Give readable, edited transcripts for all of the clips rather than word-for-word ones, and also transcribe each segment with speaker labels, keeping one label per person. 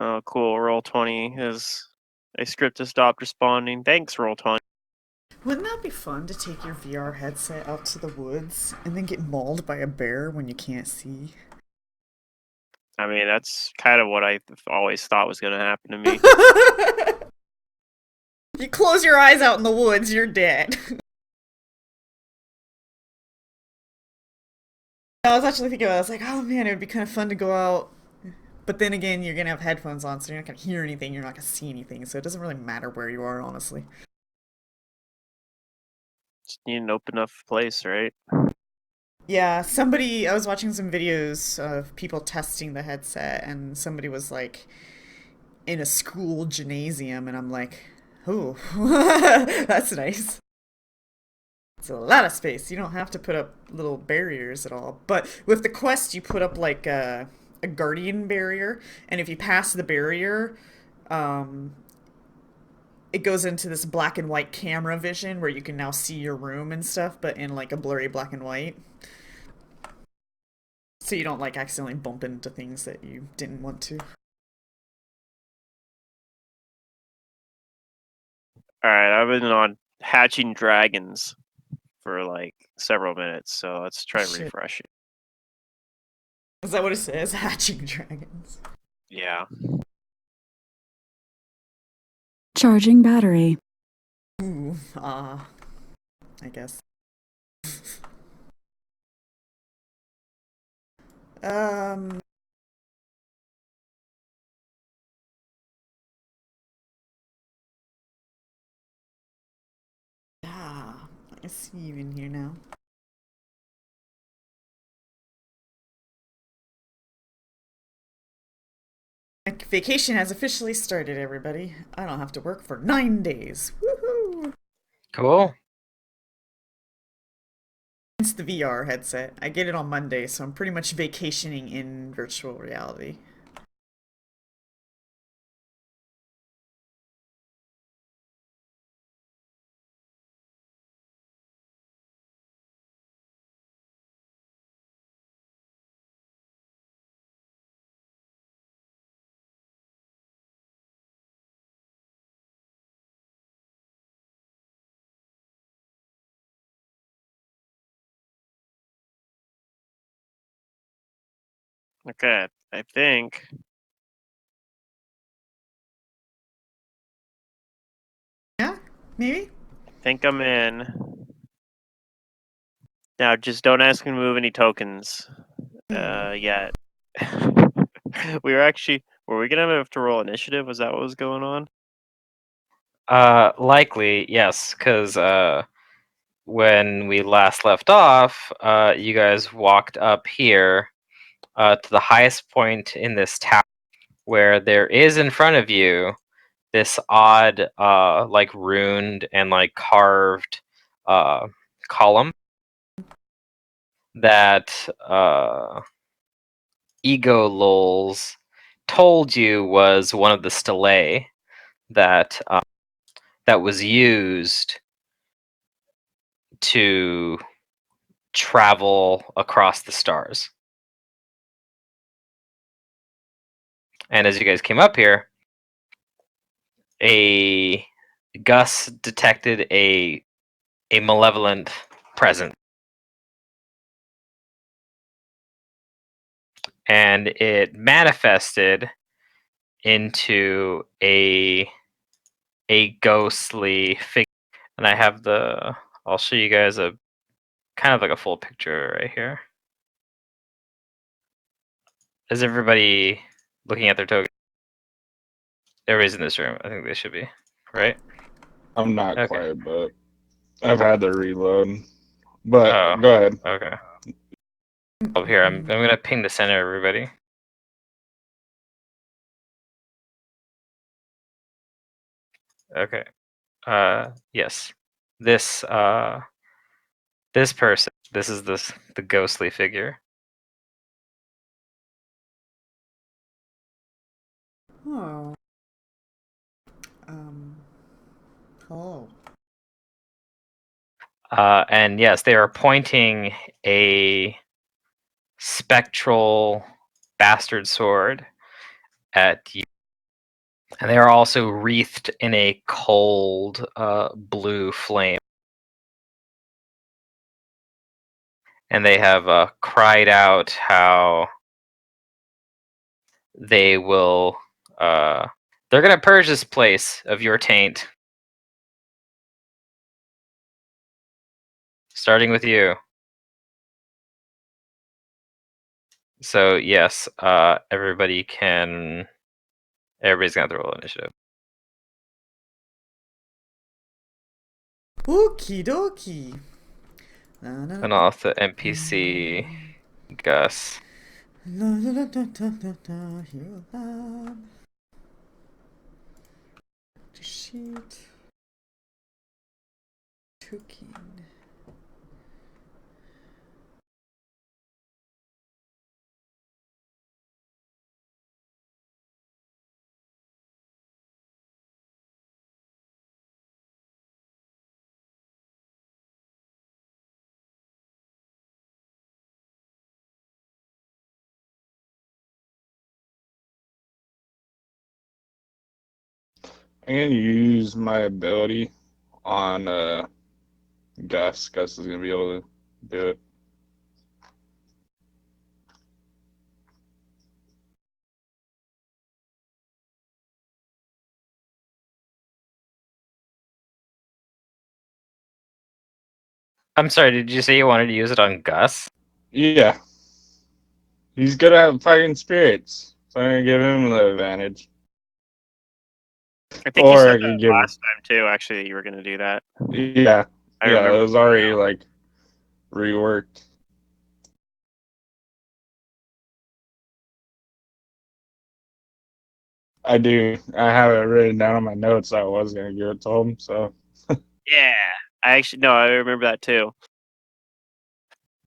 Speaker 1: Oh, cool. Roll20 is a script has stopped responding. Thanks, Roll20.
Speaker 2: Wouldn't that be fun to take your VR headset out to the woods and then get mauled by a bear when you can't see?
Speaker 1: I mean, that's kind of what I always thought was going to happen to me.
Speaker 2: You close your eyes out in the woods, you're dead. I was actually thinking about it. I was like, oh man, it would be kind of fun to go out. But then again, you're going to have headphones on, so you're not going to hear anything, you're not going to see anything, so it doesn't really matter where you are, honestly.
Speaker 1: Just need an open enough place, right?
Speaker 2: Yeah, I was watching some videos of people testing the headset, and somebody was like in a school gymnasium, and I'm like, oh, that's nice. It's a lot of space. You don't have to put up little barriers at all. But with the Quest, you put up like a guardian barrier, and if you pass the barrier, um, it goes into this black and white camera vision where you can now see your room and stuff, but in like a blurry black and white. So you don't like accidentally bump into things that you didn't want to.
Speaker 1: Alright, I've been on hatching dragons for like several minutes, so let's try
Speaker 2: Shit.
Speaker 1: refreshing.
Speaker 2: Is that what it says? Hatching dragons.
Speaker 1: Yeah.
Speaker 3: Charging battery.
Speaker 2: Ooh, I guess. Um, I see you in here now. Vacation has officially started, everybody. I don't have to work for 9 days. Woohoo!
Speaker 4: Cool.
Speaker 2: It's the VR headset. I get it on Monday, so I'm pretty much vacationing in virtual reality.
Speaker 1: Okay, I think.
Speaker 2: Yeah, maybe?
Speaker 1: I think I'm in. Now, just don't ask me to move any tokens. Yet. Were we gonna have to roll initiative? Was that what was going on?
Speaker 4: Likely, yes, because when we last left off, you guys walked up here to the highest point in this tower, where there is in front of you this odd, like runed and like carved column that Ego Lols told you was one of the stelae that that was used to travel across the stars. And as you guys came up here, a Gus detected a malevolent presence, and it manifested into a ghostly figure. And I have the I'll show you guys a kind of like a full picture right here. Is everybody looking at their token? Everybody's in this room. I think they should be, right?
Speaker 5: I'm not
Speaker 4: Okay.
Speaker 5: quite, but I've had to reload. But
Speaker 4: Oh,
Speaker 5: go ahead.
Speaker 4: okay. Over here, I'm gonna ping the center, everybody. Okay. Yes. This this person. This is the ghostly figure.
Speaker 2: Oh. Um, hello.
Speaker 4: And yes, they are pointing a spectral bastard sword at you. And they are also wreathed in a cold blue flame. And they have cried out how they will. They're going to purge this place of your taint. Starting with you. So, yes, everybody's going to have to roll initiative.
Speaker 2: Okie dokie. La, la,
Speaker 4: And off the NPC, Gus.
Speaker 2: la, la, la, la, la, la, la, hero lab. Sheet. Token.
Speaker 5: I'm gonna use my ability on Gus. Gus is gonna be able to do it.
Speaker 4: I'm sorry, did you say you wanted to use it on Gus?
Speaker 5: Yeah. He's good at fighting spirits. So I'm gonna give him the advantage.
Speaker 1: I think you
Speaker 5: Or
Speaker 1: said
Speaker 5: I
Speaker 1: that
Speaker 5: could give
Speaker 1: last time too. Actually, you were going to do that.
Speaker 5: Yeah.
Speaker 1: I
Speaker 5: Yeah,
Speaker 1: remember.
Speaker 5: it was already like reworked. I do. I have it written down on my notes. I was gonna give it to him. So
Speaker 1: Yeah, I actually no, I remember that too.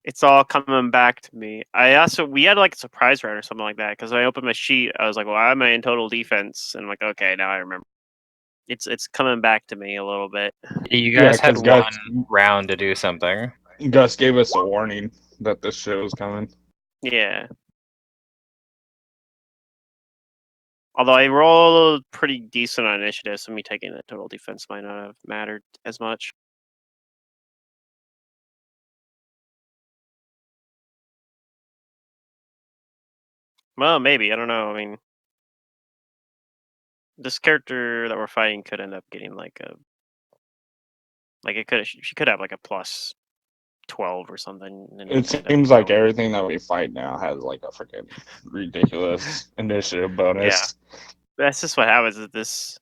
Speaker 1: It's all coming back to me. We had like a surprise round or something like that because I opened my sheet. I was like, "Well, I'm in total defense," and I'm like, "Okay, now I remember." It's coming back to me a little bit.
Speaker 4: You
Speaker 5: yeah,
Speaker 4: guys had
Speaker 5: because
Speaker 4: one round to do something.
Speaker 5: Gus gave us a warning that this shit was coming.
Speaker 1: Yeah. Although I rolled pretty decent on initiative, so me taking the total defense might not have mattered as much. Well, maybe. I don't know. I mean, this character that we're fighting could end up getting like she could have like a plus 12 or something. And
Speaker 5: It
Speaker 1: end up
Speaker 5: seems like
Speaker 1: killing.
Speaker 5: everything that we fight now has like a freaking ridiculous initiative bonus.
Speaker 1: Yeah. That's just what happens with this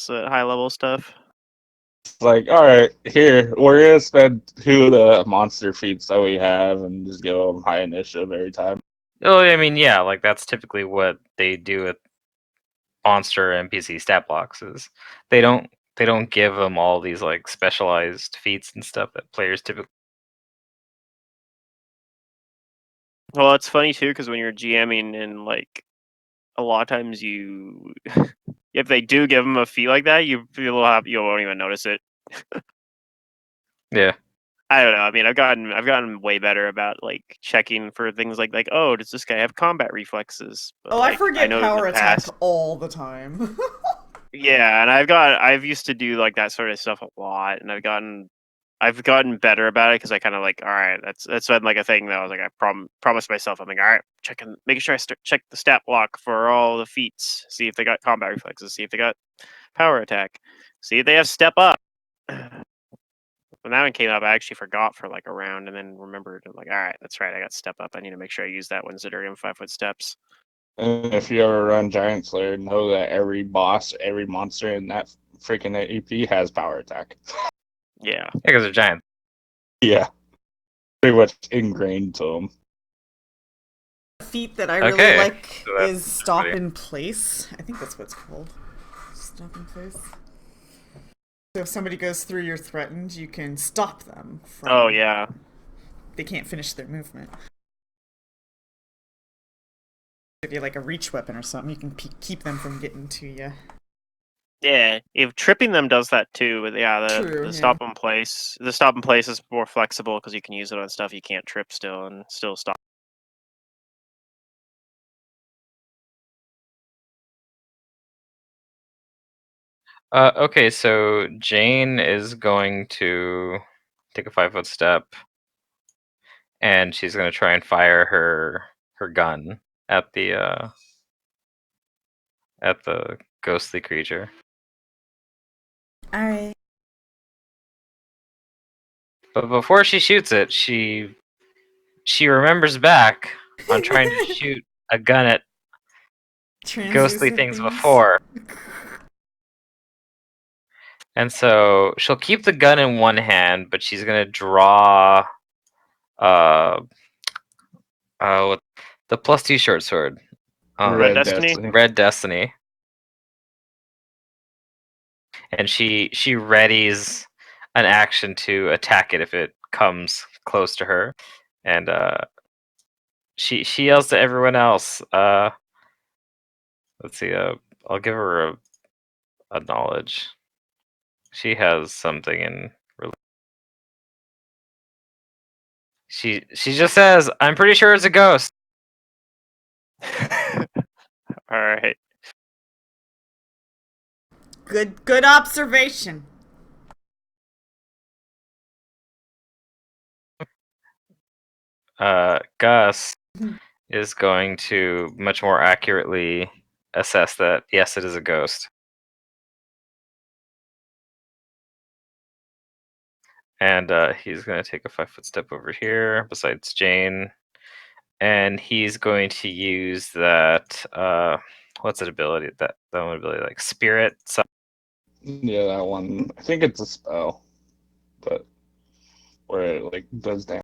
Speaker 1: high level stuff.
Speaker 5: It's like, all right, here we're gonna spend 2 of the monster feats that we have and just give them high initiative every time.
Speaker 4: Oh, I mean, yeah, like that's typically what they do with monster NPC stat blocks. Is they don't give them all these like specialized feats and stuff that players typically.
Speaker 1: Well, it's funny too because when you're GMing and like a lot of times you, if they do give them a feat like that, you won't even notice it.
Speaker 4: Yeah.
Speaker 1: I don't know. I mean, I've gotten way better about like checking for things like oh, does this guy have combat reflexes? But,
Speaker 2: Oh, I forget
Speaker 1: know in
Speaker 2: power
Speaker 1: the
Speaker 2: attack
Speaker 1: past,
Speaker 2: all the time.
Speaker 1: yeah, and I've used to do like that sort of stuff a lot, and I've gotten better about it because I kind of like, all right, that's been like a thing that I was like, I promised myself, I'm like, all right, making sure check the stat block for all the feats, see if they got combat reflexes, see if they got power attack, see if they have step up. When that one came up, I actually forgot for like a round, and then remembered. I'm like, all right, that's right, I got step up. I need to make sure I use that when Zidorium 5-foot steps.
Speaker 5: And if you ever run Giant Slayer, know that every boss, every monster in that freaking AP has power attack.
Speaker 1: Yeah.
Speaker 4: Because they're giant.
Speaker 5: Yeah, pretty much ingrained to them.
Speaker 2: Feat that I really
Speaker 4: Okay,
Speaker 2: like
Speaker 4: so that's
Speaker 2: is stop
Speaker 4: pretty-
Speaker 2: in place. I think that's what it's called. Stop in place. So if somebody goes through your threatened, you can stop them from.
Speaker 1: Oh yeah.
Speaker 2: They can't finish their movement. If you like a reach weapon or something, you can keep them from getting to you.
Speaker 1: Yeah, if tripping them does that too, but yeah,
Speaker 2: True,
Speaker 1: the
Speaker 2: yeah.
Speaker 1: stop in place, is more flexible because you can use it on stuff you can't trip still and still stop.
Speaker 4: Okay, so Jane is going to take a 5-foot step, and she's going to try and fire her gun at the ghostly creature.
Speaker 2: All right.
Speaker 4: But before she shoots it, she remembers back on trying to shoot a gun at ghostly
Speaker 2: Translucent
Speaker 4: things
Speaker 2: things.
Speaker 4: before. And so she'll keep the gun in one hand, but she's gonna draw uh what the +2 short sword.
Speaker 1: Red Destiny?
Speaker 4: Red Destiny. And she readies an action to attack it if it comes close to her. And she yells to everyone else. Let's see, I'll give her a knowledge. She has something in she just says, "I'm pretty sure it's a ghost."
Speaker 1: All right.
Speaker 2: Good observation.
Speaker 4: Gus is going to much more accurately assess that yes, it is a ghost. And he's going to take a 5-foot step over here besides Jane. And he's going to use that what's that ability? That one ability, like spirit.
Speaker 5: Yeah, that one. I think it's a spell, but where it like does damage.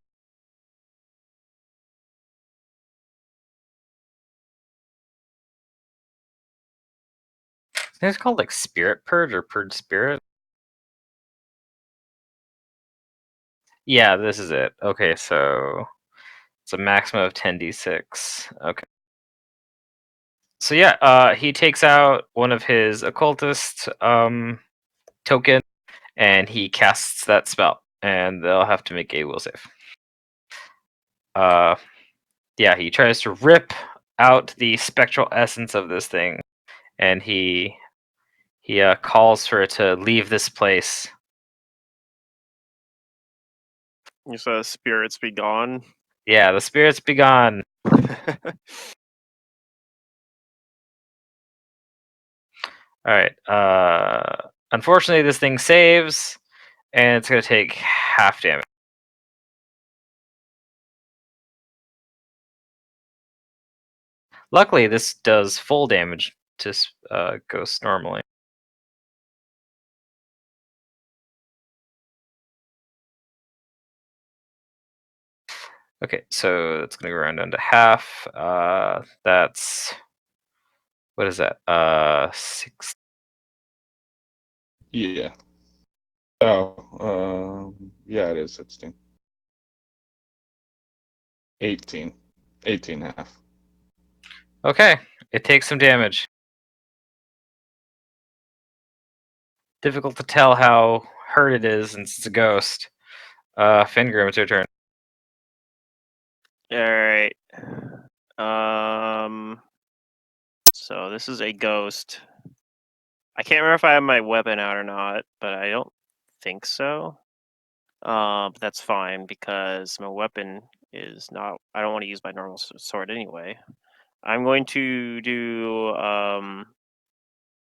Speaker 4: I think it's called like spirit purge or purge spirit. Yeah, this is it. Okay, so it's a maximum of 10d6. Okay. So yeah, he takes out one of his occultist token, and he casts that spell, and they'll have to make a will save. Yeah, he tries to rip out the spectral essence of this thing, and he calls for it to leave this place.
Speaker 1: You saw spirits be gone.
Speaker 4: Yeah, the spirits be gone. All right. Unfortunately, this thing saves, and it's going to take half damage. Luckily, this does full damage to ghosts normally. Okay, so it's going to go around down to half. That's what is that? 6.
Speaker 5: Yeah. Oh, yeah, it is 16. 18. 18 and a half.
Speaker 4: Okay, it takes some damage. Difficult to tell how hurt it is since it's a ghost. Fingrim, it's your turn.
Speaker 1: All right. So this is a ghost. I can't remember if I have my weapon out or not, but I don't think so. But that's fine because my weapon is not. I don't want to use my normal sword anyway. I'm going to do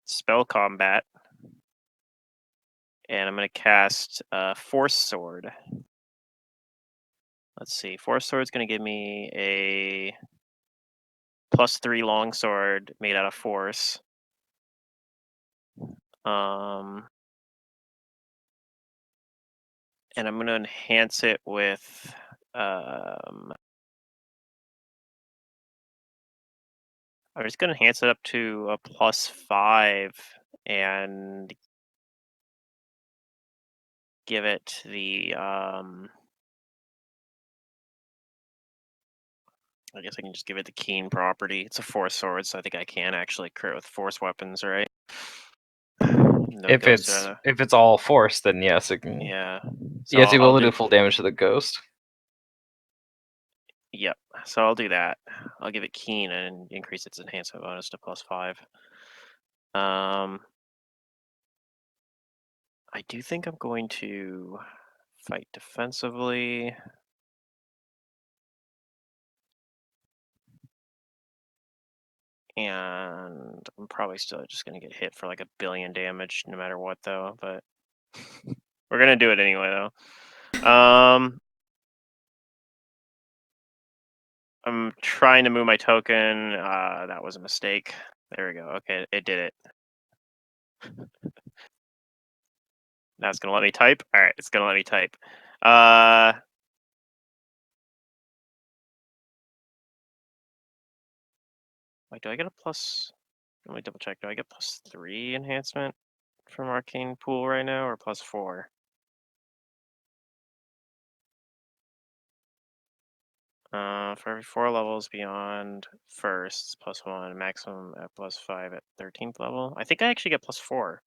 Speaker 1: spell combat, and I'm going to cast Force Sword. Let's see. Force Sword is going to give me a +3 longsword made out of force. And I'm going to enhance it with I'm just going to enhance it up to a +5 and give it the I guess I can just give it the keen property. It's a force sword, so I think I can actually crit with force weapons, right? No
Speaker 4: If
Speaker 1: ghost,
Speaker 4: it's all force, then yes, it can.
Speaker 1: yeah. So
Speaker 4: Yes, you
Speaker 1: I'll
Speaker 4: will
Speaker 1: do
Speaker 4: do full damage to the ghost.
Speaker 1: Yep. So I'll do that. I'll give it keen and increase its enhancement bonus to +5. I do think I'm going to fight defensively. And I'm probably still just going to get hit for like 1 billion damage no matter what, though. But we're going to do it anyway, though. I'm trying to move my token. That was a mistake. There we go. Okay, it did it. Now it's going to let me type. All right, it's going to let me type. Wait, do I get a plus? Let me double check. Do I get +3 enhancement from Arcane Pool right now, or +4? For every 4 levels beyond first, +1, maximum at +5 at 13th level. I think I actually get +4.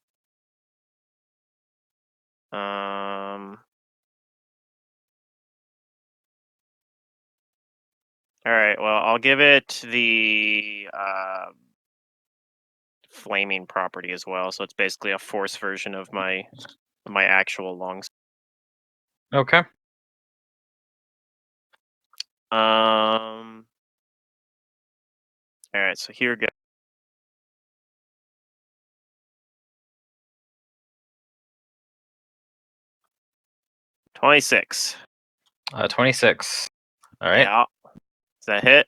Speaker 1: All right. Well, I'll give it the flaming property as well. So it's basically a force version of my actual longs.
Speaker 4: Okay.
Speaker 1: All right. So here goes. 26.
Speaker 4: 26. All right.
Speaker 1: Yeah. Is that hit?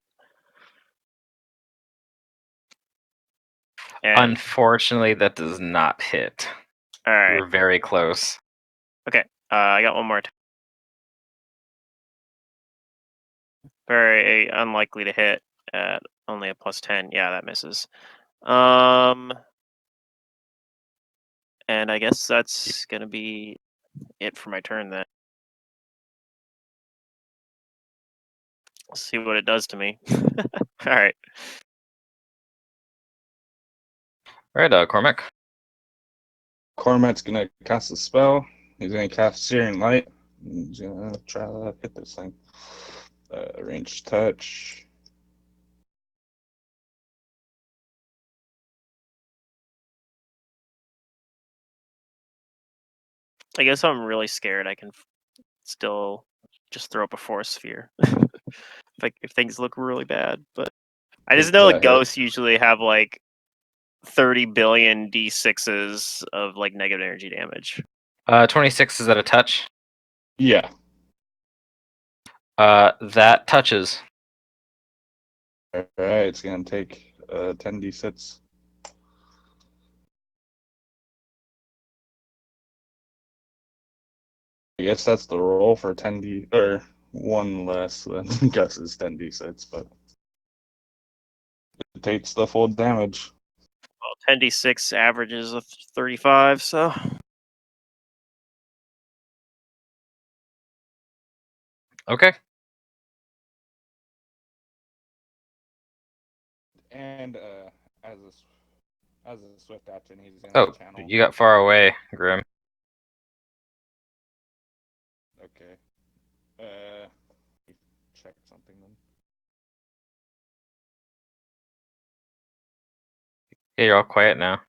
Speaker 1: And,
Speaker 4: Unfortunately, that does not hit.
Speaker 1: all right.
Speaker 4: We're very close.
Speaker 1: Okay. I got one more. Very unlikely to hit at only a +10. Yeah, that misses. And I guess that's gonna be it for my turn then. Let's see what it does to me. All right.
Speaker 4: All right, Cormac.
Speaker 5: Cormac's gonna cast a spell. He's gonna cast Searing Light. He's gonna try to hit this thing. Range touch.
Speaker 1: I guess I'm really scared. I can still just throw up a force sphere if things look really bad. But I just
Speaker 5: Does
Speaker 1: know
Speaker 5: that
Speaker 1: the
Speaker 5: hit?
Speaker 1: ghosts usually have like 30 billion d6s of like negative energy damage.
Speaker 4: 26, is that a touch?
Speaker 5: Yeah.
Speaker 4: That touches.
Speaker 5: All right. It's gonna take 10d6. I guess that's the roll for 10d or one less than Gus's 10d6, but it takes the full damage.
Speaker 1: Well, 10d6 averages of 35, so
Speaker 4: Okay.
Speaker 5: And as a swift action, he's gonna
Speaker 4: Oh,
Speaker 5: channel.
Speaker 4: you got far away, Grim.
Speaker 5: Okay. Check something then.
Speaker 4: Yeah, you're all quiet now.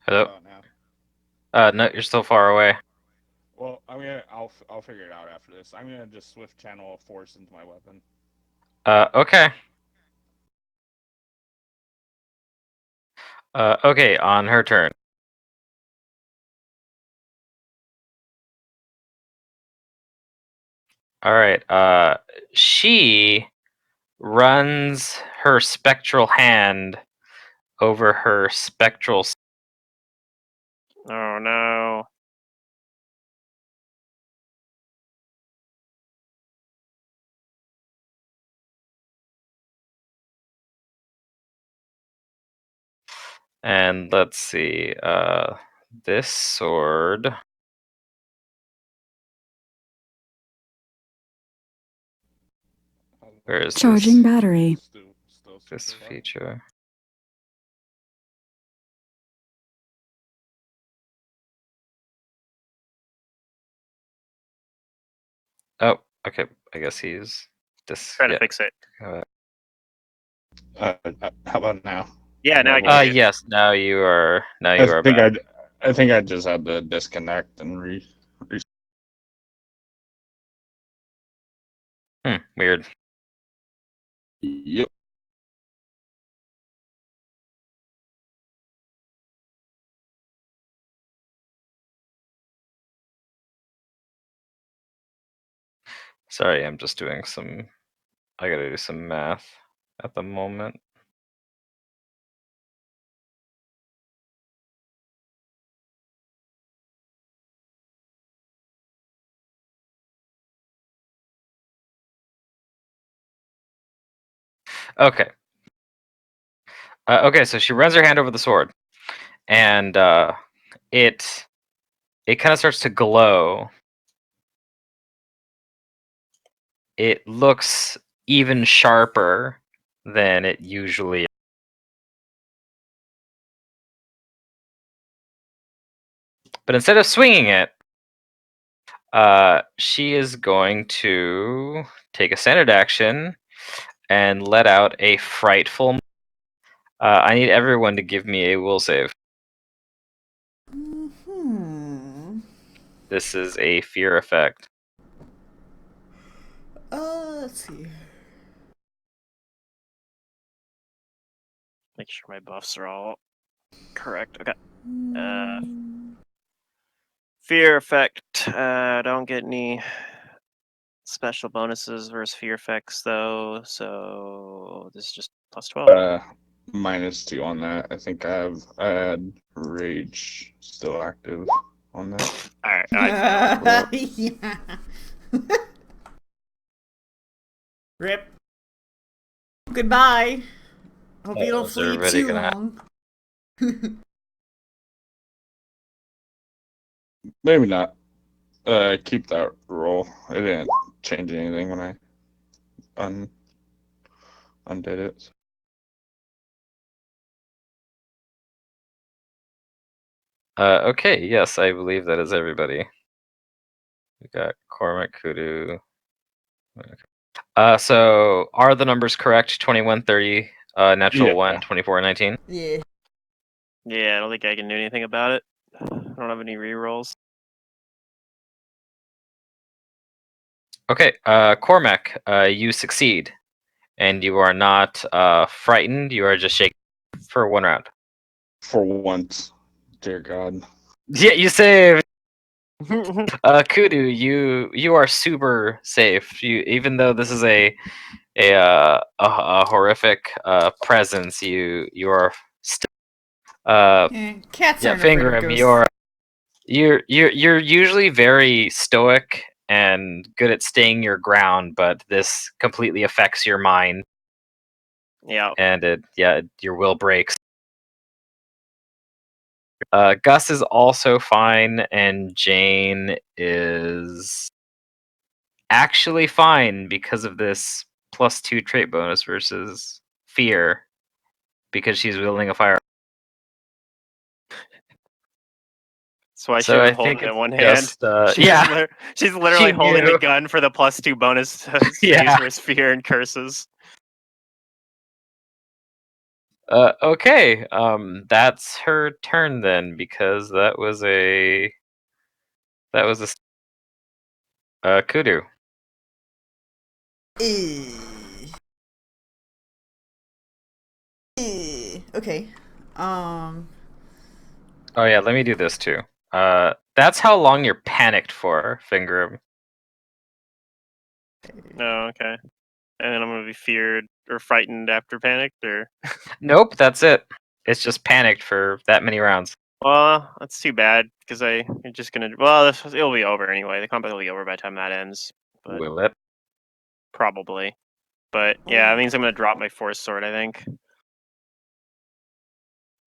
Speaker 4: Hello?
Speaker 5: Oh, now.
Speaker 4: No, you're still far away.
Speaker 5: Well, I'll figure it out after this. I'm gonna just swift channel a force into my weapon.
Speaker 4: Okay. Okay, on her turn. All right. She runs her spectral hand over her spectral.
Speaker 1: oh no.
Speaker 4: And let's see. This sword. Where is
Speaker 3: Charging
Speaker 4: this?
Speaker 3: battery.
Speaker 5: Still
Speaker 4: This
Speaker 5: super far.
Speaker 4: feature. Oh, okay. I guess he's
Speaker 1: Trying to fix it.
Speaker 5: How about now?
Speaker 1: Yeah, now I can hear you.
Speaker 4: Yes. Now you are. Now
Speaker 5: I
Speaker 4: you are
Speaker 5: think
Speaker 4: back.
Speaker 5: I think I just had to disconnect and
Speaker 4: Weird.
Speaker 5: Yep.
Speaker 4: Sorry, I'm just doing some. I gotta do some math at the moment. Okay. Okay, so she runs her hand over the sword, and it kind of starts to glow. It looks even sharper than it usually is. But instead of swinging it, she is going to take a standard action and let out a frightful. I need everyone to give me a will save. This is a fear effect.
Speaker 2: Let's see.
Speaker 1: Make sure my buffs are all correct. Okay. Fear effect. Don't get any special bonuses versus fear effects though, so this is just plus 12.
Speaker 5: -2 on that. I think I had rage still active on that.
Speaker 1: Alright, I failed.
Speaker 2: Yeah. Rip. Goodbye. Hope you don't
Speaker 4: Is
Speaker 2: sleep
Speaker 4: everybody
Speaker 2: too
Speaker 4: gonna
Speaker 2: long.
Speaker 5: Maybe not. Keep that roll. It didn't change anything when I undid it.
Speaker 4: Okay, yes, I believe that is everybody. We got Cormac, Kudu. So are the numbers correct? 21, 30, natural
Speaker 5: Yeah.
Speaker 4: 1, 24, 19?
Speaker 2: Yeah.
Speaker 1: Yeah, I don't think I can do anything about it. I don't have any rerolls.
Speaker 4: Okay, Cormac, you succeed. And you are not frightened, you are just shaken for 1 round.
Speaker 5: For once. Dear God.
Speaker 4: Yeah, you saved! Kudu, you are super safe. Even though this is a horrific presence, you are still.
Speaker 2: Cats
Speaker 4: Yeah,
Speaker 2: aren't afraid of
Speaker 4: Fingram,
Speaker 2: ghosts.
Speaker 4: you're usually very stoic and good at staying your ground, but this completely affects your mind,
Speaker 1: Yeah.
Speaker 4: and your will breaks. Gus is also fine, and Jane is actually fine because of this +2 trait bonus versus fear, because she's wielding a fire.
Speaker 1: That's why she
Speaker 4: So
Speaker 1: was
Speaker 4: I
Speaker 1: holding
Speaker 4: think
Speaker 1: it in
Speaker 4: it's
Speaker 1: one hand.
Speaker 4: just
Speaker 1: She's literally
Speaker 4: she
Speaker 1: holding the
Speaker 4: knew.
Speaker 1: gun for the +2 bonus to
Speaker 4: Yeah.
Speaker 1: use versus fear and curses.
Speaker 4: Okay, that's her turn then, because that was a kudu.
Speaker 2: Okay.
Speaker 4: Oh yeah, let me do this too. That's how long you're panicked for, Finger.
Speaker 1: Oh, okay. And then I'm gonna be feared or frightened after panicked, or
Speaker 4: Nope, that's it. It's just panicked for that many rounds.
Speaker 1: well, that's too bad because I'm just gonna. Well, it'll be over anyway. The combat will be over by the time that ends, but
Speaker 4: Will it?
Speaker 1: probably. But yeah, that means I'm gonna drop my force sword. I think.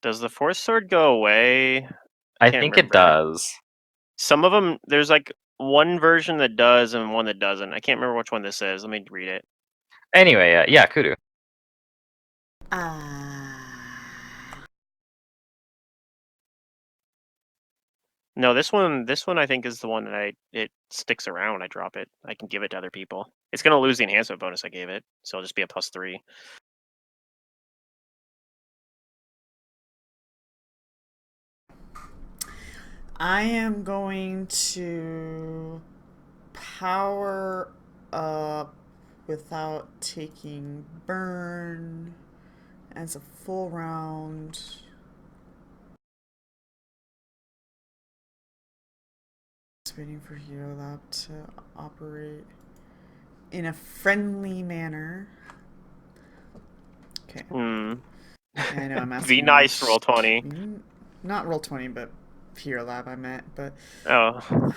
Speaker 1: Does the force sword go away?
Speaker 4: I
Speaker 1: Can't
Speaker 4: think it
Speaker 1: remember.
Speaker 4: does.
Speaker 1: Some of them, there's like one version that does and one that doesn't. I can't remember which one this is. Let me read it.
Speaker 4: Anyway, yeah, kudu.
Speaker 1: No, this one I think is the one that it sticks around when I drop it. I can give it to other people. It's gonna lose the enhancement bonus I gave it, so it'll just be a +3.
Speaker 2: I am going to power up without taking burn as a full round. Just waiting for Hero Lab to operate in a friendly manner. Okay.
Speaker 1: Hmm.
Speaker 2: Yeah, I know I'm asking.
Speaker 1: Be nice, roll 20.
Speaker 2: Not roll 20, but Hero Lab I meant, but
Speaker 1: Oh.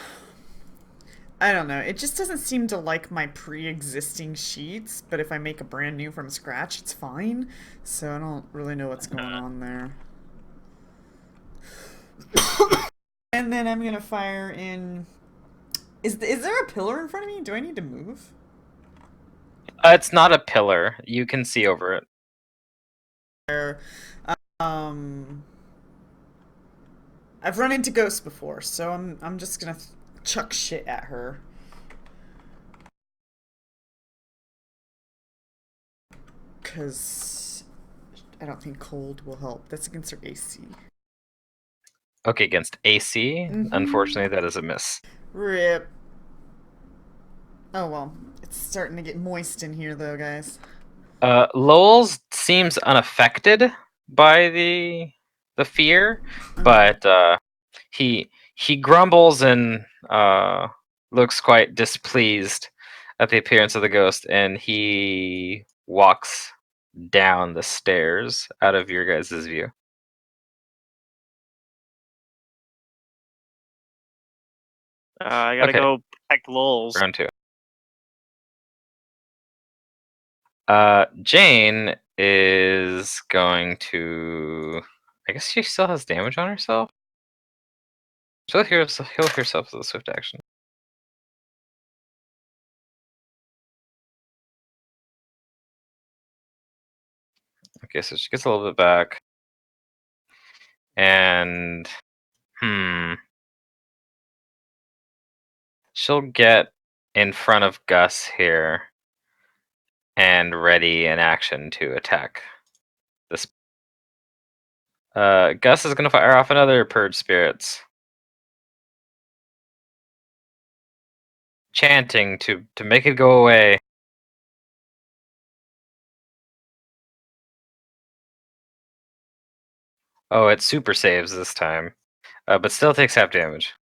Speaker 2: I don't know. It just doesn't seem to like my pre-existing sheets, but if I make a brand new from scratch, it's fine. So I don't really know what's going on there. And then I'm gonna fire in. Is there a pillar in front of me? Do I need to move?
Speaker 4: It's not a pillar. You can see over it.
Speaker 2: Um, I've run into ghosts before, so I'm just gonna chuck shit at her. Cause I don't think cold will help. That's against her AC.
Speaker 4: Okay, against AC, unfortunately, that is a miss.
Speaker 2: Rip. Oh well, it's starting to get moist in here though, guys.
Speaker 4: Lowell's seems unaffected by the fear, but he grumbles and looks quite displeased at the appearance of the ghost, and he walks down the stairs out of your guys' view.
Speaker 1: I gotta
Speaker 4: Okay.
Speaker 1: go protect Lulz.
Speaker 4: Round 2. Jane is going to. I guess she still has damage on herself. She'll heal herself with a swift action. Okay, so she gets a little bit back. And she'll get in front of Gus here and ready in action to attack this. Gus is gonna fire off another Purge Spirits. Chanting to make it go away. Oh, it super saves this time. But still takes half damage.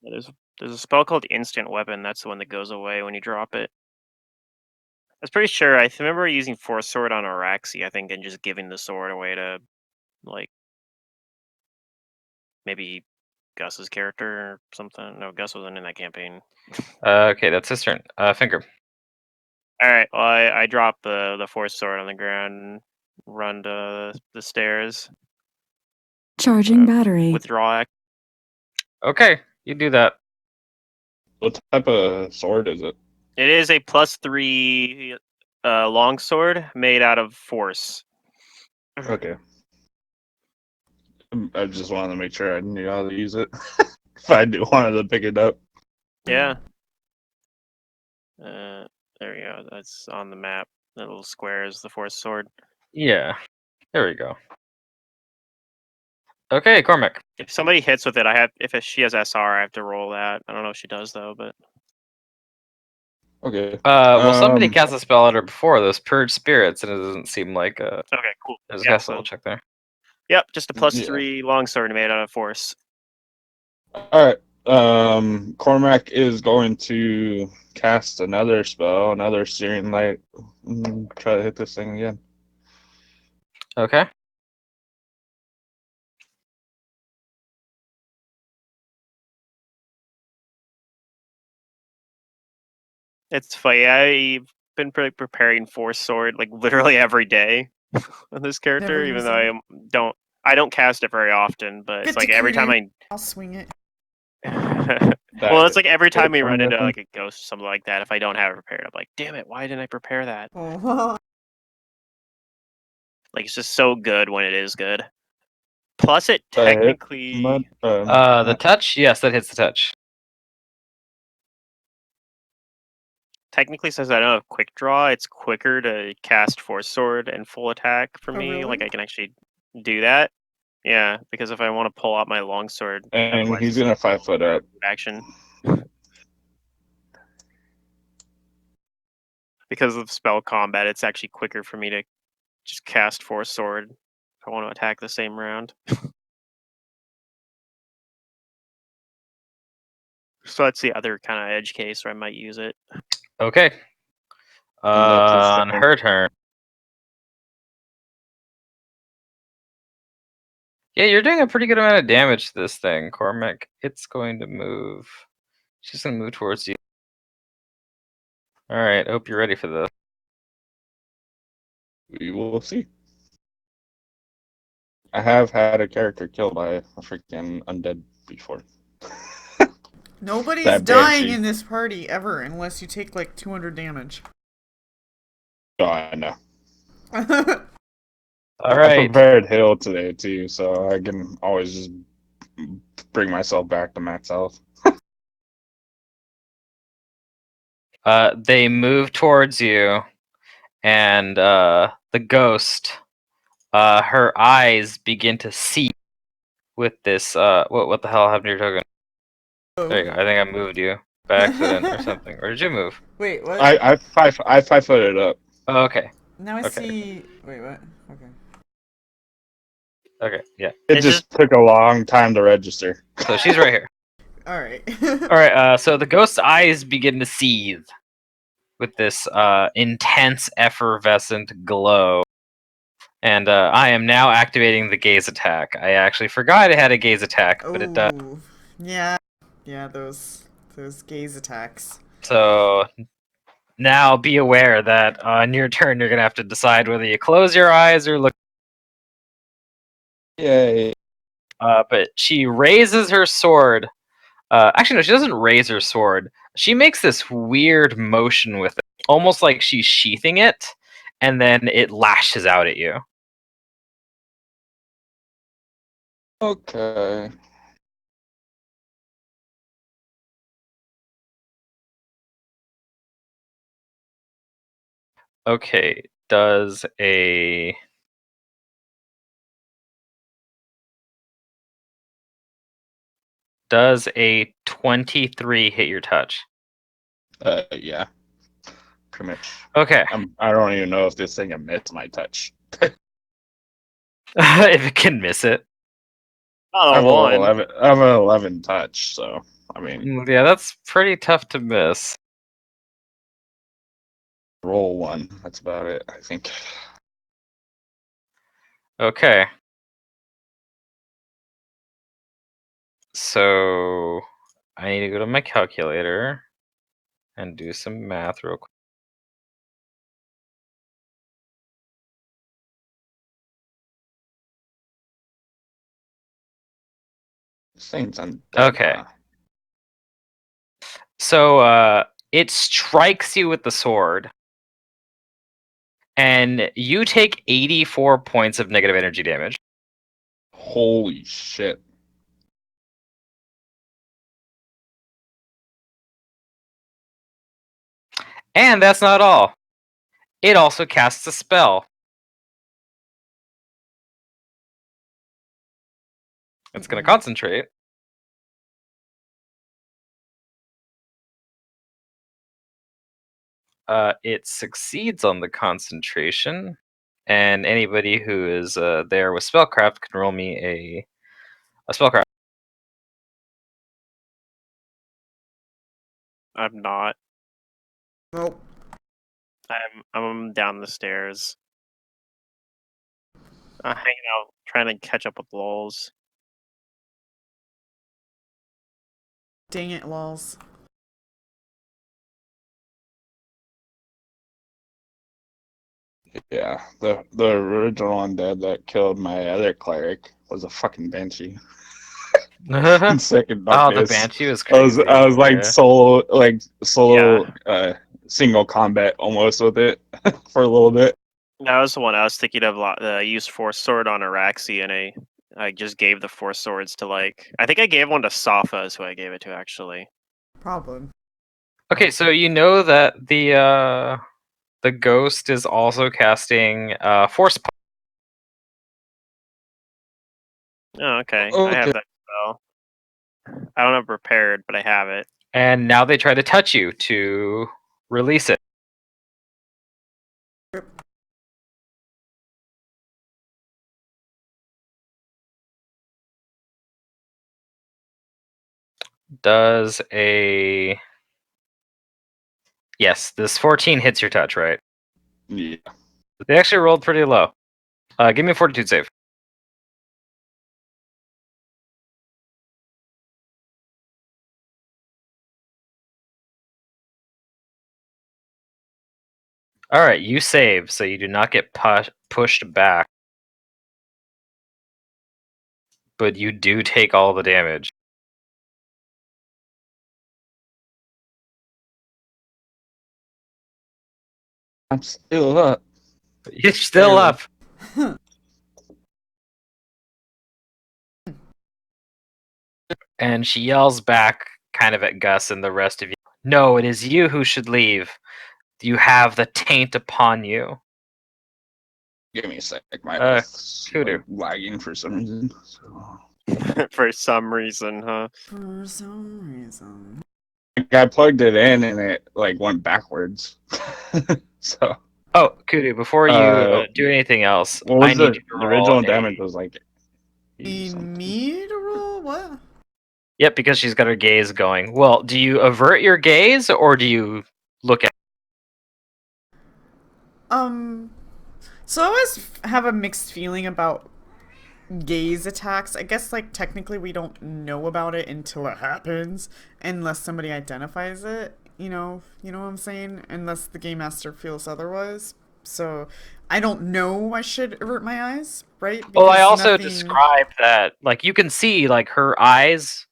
Speaker 1: There's a spell called Instant Weapon. That's the one that goes away when you drop it. I was pretty sure. I remember using Force Sword on Araxi, I think, and just giving the sword away to, like, maybe Gus's character or something. No, Gus wasn't in that campaign.
Speaker 4: Okay, that's his turn. Finger.
Speaker 1: All right. Well, I drop the Force Sword on the ground and run to the stairs.
Speaker 3: Charging battery.
Speaker 1: Withdraw act.
Speaker 4: Okay, you do that.
Speaker 5: What type of sword is it?
Speaker 1: It is a +3 longsword made out of Force.
Speaker 5: Okay. I just wanted to make sure I knew how to use it. If I do wanted to pick it up.
Speaker 1: Yeah. There we go. That's on the map. The little square is the Force Sword.
Speaker 4: Yeah, there we go. Okay, Cormac.
Speaker 1: If somebody hits with it, if she has SR, I have to roll that. I don't know if she does though, but
Speaker 5: Okay.
Speaker 4: Well, somebody cast a spell at her before, those Purge Spirits, and it doesn't seem like
Speaker 1: okay, cool.
Speaker 4: there's a
Speaker 1: Yeah,
Speaker 4: cast level check there.
Speaker 1: Yep, just a +3 longsword made out of Force.
Speaker 5: Alright. Cormac is going to cast another spell, another Searing Light. Try to hit this thing again.
Speaker 4: Okay.
Speaker 1: It's funny. I've been preparing Force Sword like literally every day on this character,
Speaker 2: Never
Speaker 1: even
Speaker 2: use
Speaker 1: though I don't cast it very often. But it's
Speaker 2: Good
Speaker 1: like
Speaker 2: to
Speaker 1: every
Speaker 2: crit
Speaker 1: time
Speaker 2: in. I'll swing it.
Speaker 1: well, it's like every time we
Speaker 5: hit
Speaker 1: run
Speaker 5: from
Speaker 1: into
Speaker 5: that
Speaker 1: like a ghost or something like that. If I don't have it prepared, I'm like, damn it, why didn't I prepare that?
Speaker 2: Oh.
Speaker 1: Like it's just so good when it is good. Plus, it
Speaker 5: Does that hit?
Speaker 1: technically
Speaker 4: The touch? Yes, that hits the touch.
Speaker 1: says I don't have quick draw. It's quicker to cast Force Sword and full attack for
Speaker 2: Oh,
Speaker 1: me.
Speaker 2: really?
Speaker 1: Like I can actually do that. Yeah, because if I want to pull out my longsword,
Speaker 5: and
Speaker 1: otherwise
Speaker 5: he's
Speaker 1: it's
Speaker 5: gonna 5-foot up.
Speaker 1: action. Because of spell combat, it's actually quicker for me to just cast Force Sword if I want to attack the same round. So that's the other kind of edge case where I might use it.
Speaker 4: Okay.
Speaker 5: And that's his
Speaker 4: On
Speaker 5: turn.
Speaker 4: her turn. Yeah, you're doing a pretty good amount of damage to this thing, Cormac. It's going to move. She's going to move towards you. Alright, hope you're ready for this.
Speaker 5: We will see. I have had a character killed by a freaking undead before.
Speaker 2: Nobody's
Speaker 5: That
Speaker 2: dying
Speaker 5: banshee.
Speaker 2: in this party ever unless you take like 200 damage.
Speaker 5: Oh, I know. I
Speaker 4: Alright.
Speaker 5: prepared heal today too, so I can always just bring myself back to max health.
Speaker 4: They move towards you, and the ghost, her eyes begin to see with this. What the hell happened to your token? There you go. I think I moved you by accident or something. Or did you move?
Speaker 2: Wait, what?
Speaker 5: I 5-footed up.
Speaker 4: Oh, okay.
Speaker 2: Now I
Speaker 4: Okay.
Speaker 2: see. Wait, what? Okay.
Speaker 4: Okay, yeah.
Speaker 5: It
Speaker 1: It's
Speaker 5: just took a long time to register.
Speaker 4: So she's right here.
Speaker 2: All right.
Speaker 4: Alright, so the ghost's eyes begin to seethe with this intense, effervescent glow. And I am now activating the gaze attack. I actually forgot it had a gaze attack, but it does.
Speaker 2: Ooh. Yeah. Yeah, those gaze attacks.
Speaker 4: So now be aware that on your turn you're gonna have to decide whether you close your eyes or look.
Speaker 5: Yay.
Speaker 4: But she raises her sword. Actually, no, she doesn't raise her sword. She makes this weird motion with it, almost like she's sheathing it, and then it lashes out at you.
Speaker 5: Okay.
Speaker 4: Okay, does a 23 hit your touch?
Speaker 5: Yeah. Pretty much.
Speaker 4: Okay.
Speaker 5: I don't even know if this thing emits my touch.
Speaker 4: If it can miss it.
Speaker 1: not
Speaker 5: I
Speaker 1: a
Speaker 5: have
Speaker 1: one.
Speaker 5: I have an 11 touch, so I mean,
Speaker 4: Yeah, that's pretty tough to miss.
Speaker 5: roll one. That's about it, I think.
Speaker 4: Okay. So I need to go to my calculator and do some math real quick.
Speaker 5: This thing's undead.
Speaker 4: Okay.
Speaker 5: Huh?
Speaker 4: So it strikes you with the sword, and you take 84 points of negative energy damage.
Speaker 5: Holy shit.
Speaker 4: And that's not all. It also casts a spell. It's going to concentrate. It succeeds on the concentration, and anybody who is there with spellcraft can roll me a spellcraft.
Speaker 1: I'm not.
Speaker 2: Nope.
Speaker 1: I'm down the stairs. Hanging out, trying to catch up with lols.
Speaker 2: Dang it, lols.
Speaker 5: Yeah, the original undead that killed my other cleric was a fucking banshee. In second
Speaker 4: Oh, the
Speaker 5: darkness.
Speaker 4: banshee was crazy.
Speaker 5: I was like
Speaker 4: Yeah.
Speaker 5: solo single combat almost with it for a little bit.
Speaker 1: That was the one I was thinking of. Use Force Sword on Araxi I just gave the 4 swords to like. I think I gave one to Safa, is who I gave it to actually.
Speaker 2: Problem.
Speaker 4: Okay, so you know that the ghost is also casting force.
Speaker 1: Oh, okay. I
Speaker 5: Okay.
Speaker 1: have that spell. I don't have prepared, but I have it.
Speaker 4: And now they try to touch you to release it. Does a... Yes, this 14 hits your touch, right?
Speaker 5: Yeah.
Speaker 4: They actually rolled pretty low. Give me a fortitude save. Alright, you save, so you do not get pushed back. But you do take all the damage.
Speaker 5: I'm still up.
Speaker 4: You're still
Speaker 5: Barely.
Speaker 4: up. And she yells back, kind of at Gus and the rest of you. No, it is you who should leave. You have the taint upon you.
Speaker 5: Give me a sec. My health's
Speaker 4: Kudu.
Speaker 5: like, lagging for some reason. So.
Speaker 1: For some reason, huh?
Speaker 2: For some reason.
Speaker 5: I plugged it in and it like went backwards. So.
Speaker 4: Oh, Kudu, before you do anything else,
Speaker 5: What was
Speaker 4: I need you to
Speaker 5: the
Speaker 4: roll
Speaker 5: original
Speaker 4: a...
Speaker 5: damage was like? 80
Speaker 2: Need
Speaker 5: something.
Speaker 2: me to roll? What?
Speaker 4: Yep, because she's got her gaze going. Well, do you avert your gaze or do you look at...
Speaker 2: So I always have a mixed feeling about gaze attacks. I guess like technically we don't know about it until it happens, unless somebody identifies it. You know what I'm saying? Unless the game master feels otherwise. So I don't know I should avert my eyes, right?
Speaker 4: Well, I also
Speaker 2: nothing...
Speaker 4: described that, like, you can see, like, her eyes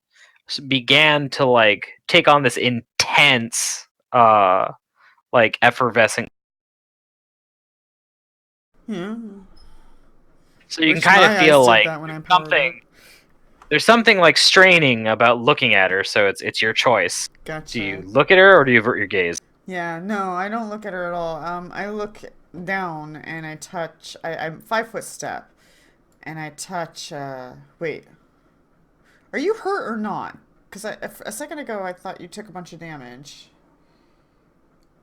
Speaker 4: began to, like, take on this intense, like, effervescing.
Speaker 2: Yeah.
Speaker 4: So you
Speaker 2: Wish
Speaker 4: can kind of
Speaker 2: my eyes
Speaker 4: feel
Speaker 2: did
Speaker 4: like
Speaker 2: that when I powered up.
Speaker 4: there's something like straining about looking at her, so it's your choice.
Speaker 2: Gotcha.
Speaker 4: Do you look at her or do you avert your gaze?
Speaker 2: Yeah, no, I don't look at her at all. I look down and I touch. I'm 5 foot step, and I touch. Wait, are you hurt or not? Because a second ago I thought you took a bunch of damage.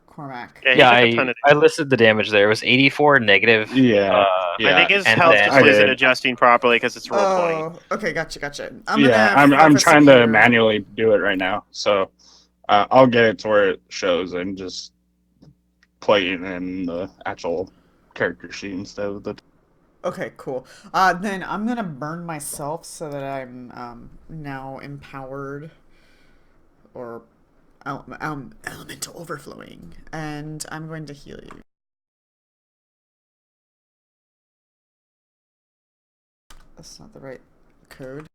Speaker 2: Cormac.
Speaker 1: Yeah, he
Speaker 4: Yeah,
Speaker 1: took a ton of.
Speaker 4: I listed the damage there. It was 84 negative.
Speaker 5: Yeah.
Speaker 1: I think his
Speaker 4: and
Speaker 1: health
Speaker 4: then-
Speaker 1: just
Speaker 5: I
Speaker 1: isn't
Speaker 5: did.
Speaker 1: adjusting properly because it's role playing.
Speaker 2: Oh, okay, gotcha.
Speaker 5: Yeah, I'm trying to manually do it right now, so I'll get it to where it shows and just play it in the actual character sheet instead of the.
Speaker 2: Okay, cool. Then I'm gonna burn myself so that I'm now empowered, or elemental overflowing, and I'm going to heal you. That's not the right code.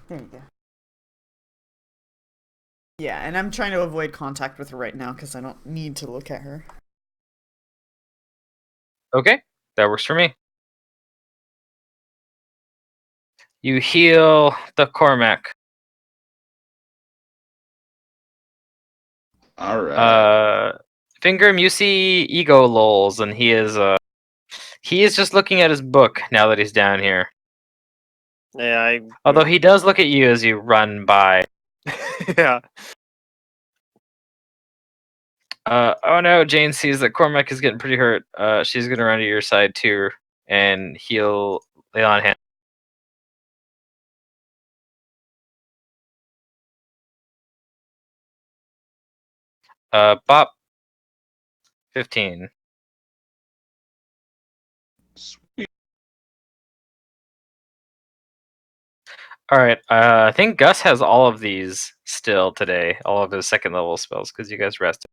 Speaker 2: There you go. Yeah, and I'm trying to avoid contact with her right now because I don't need to look at her.
Speaker 4: Okay, that works for me. You heal the Cormac.
Speaker 5: All right.
Speaker 4: Finger Musey ego lolls, and he is just looking at his book now that he's down here.
Speaker 1: Yeah,
Speaker 4: Although he does look at you as you run by.
Speaker 1: yeah.
Speaker 4: Oh no, Jane sees that Cormac is getting pretty hurt. She's gonna run to your side too, and heal lay on hand. Bop. 15.
Speaker 5: Sweet.
Speaker 4: Alright, I think Gus has all of these still today, all of his second level spells, because you guys rested.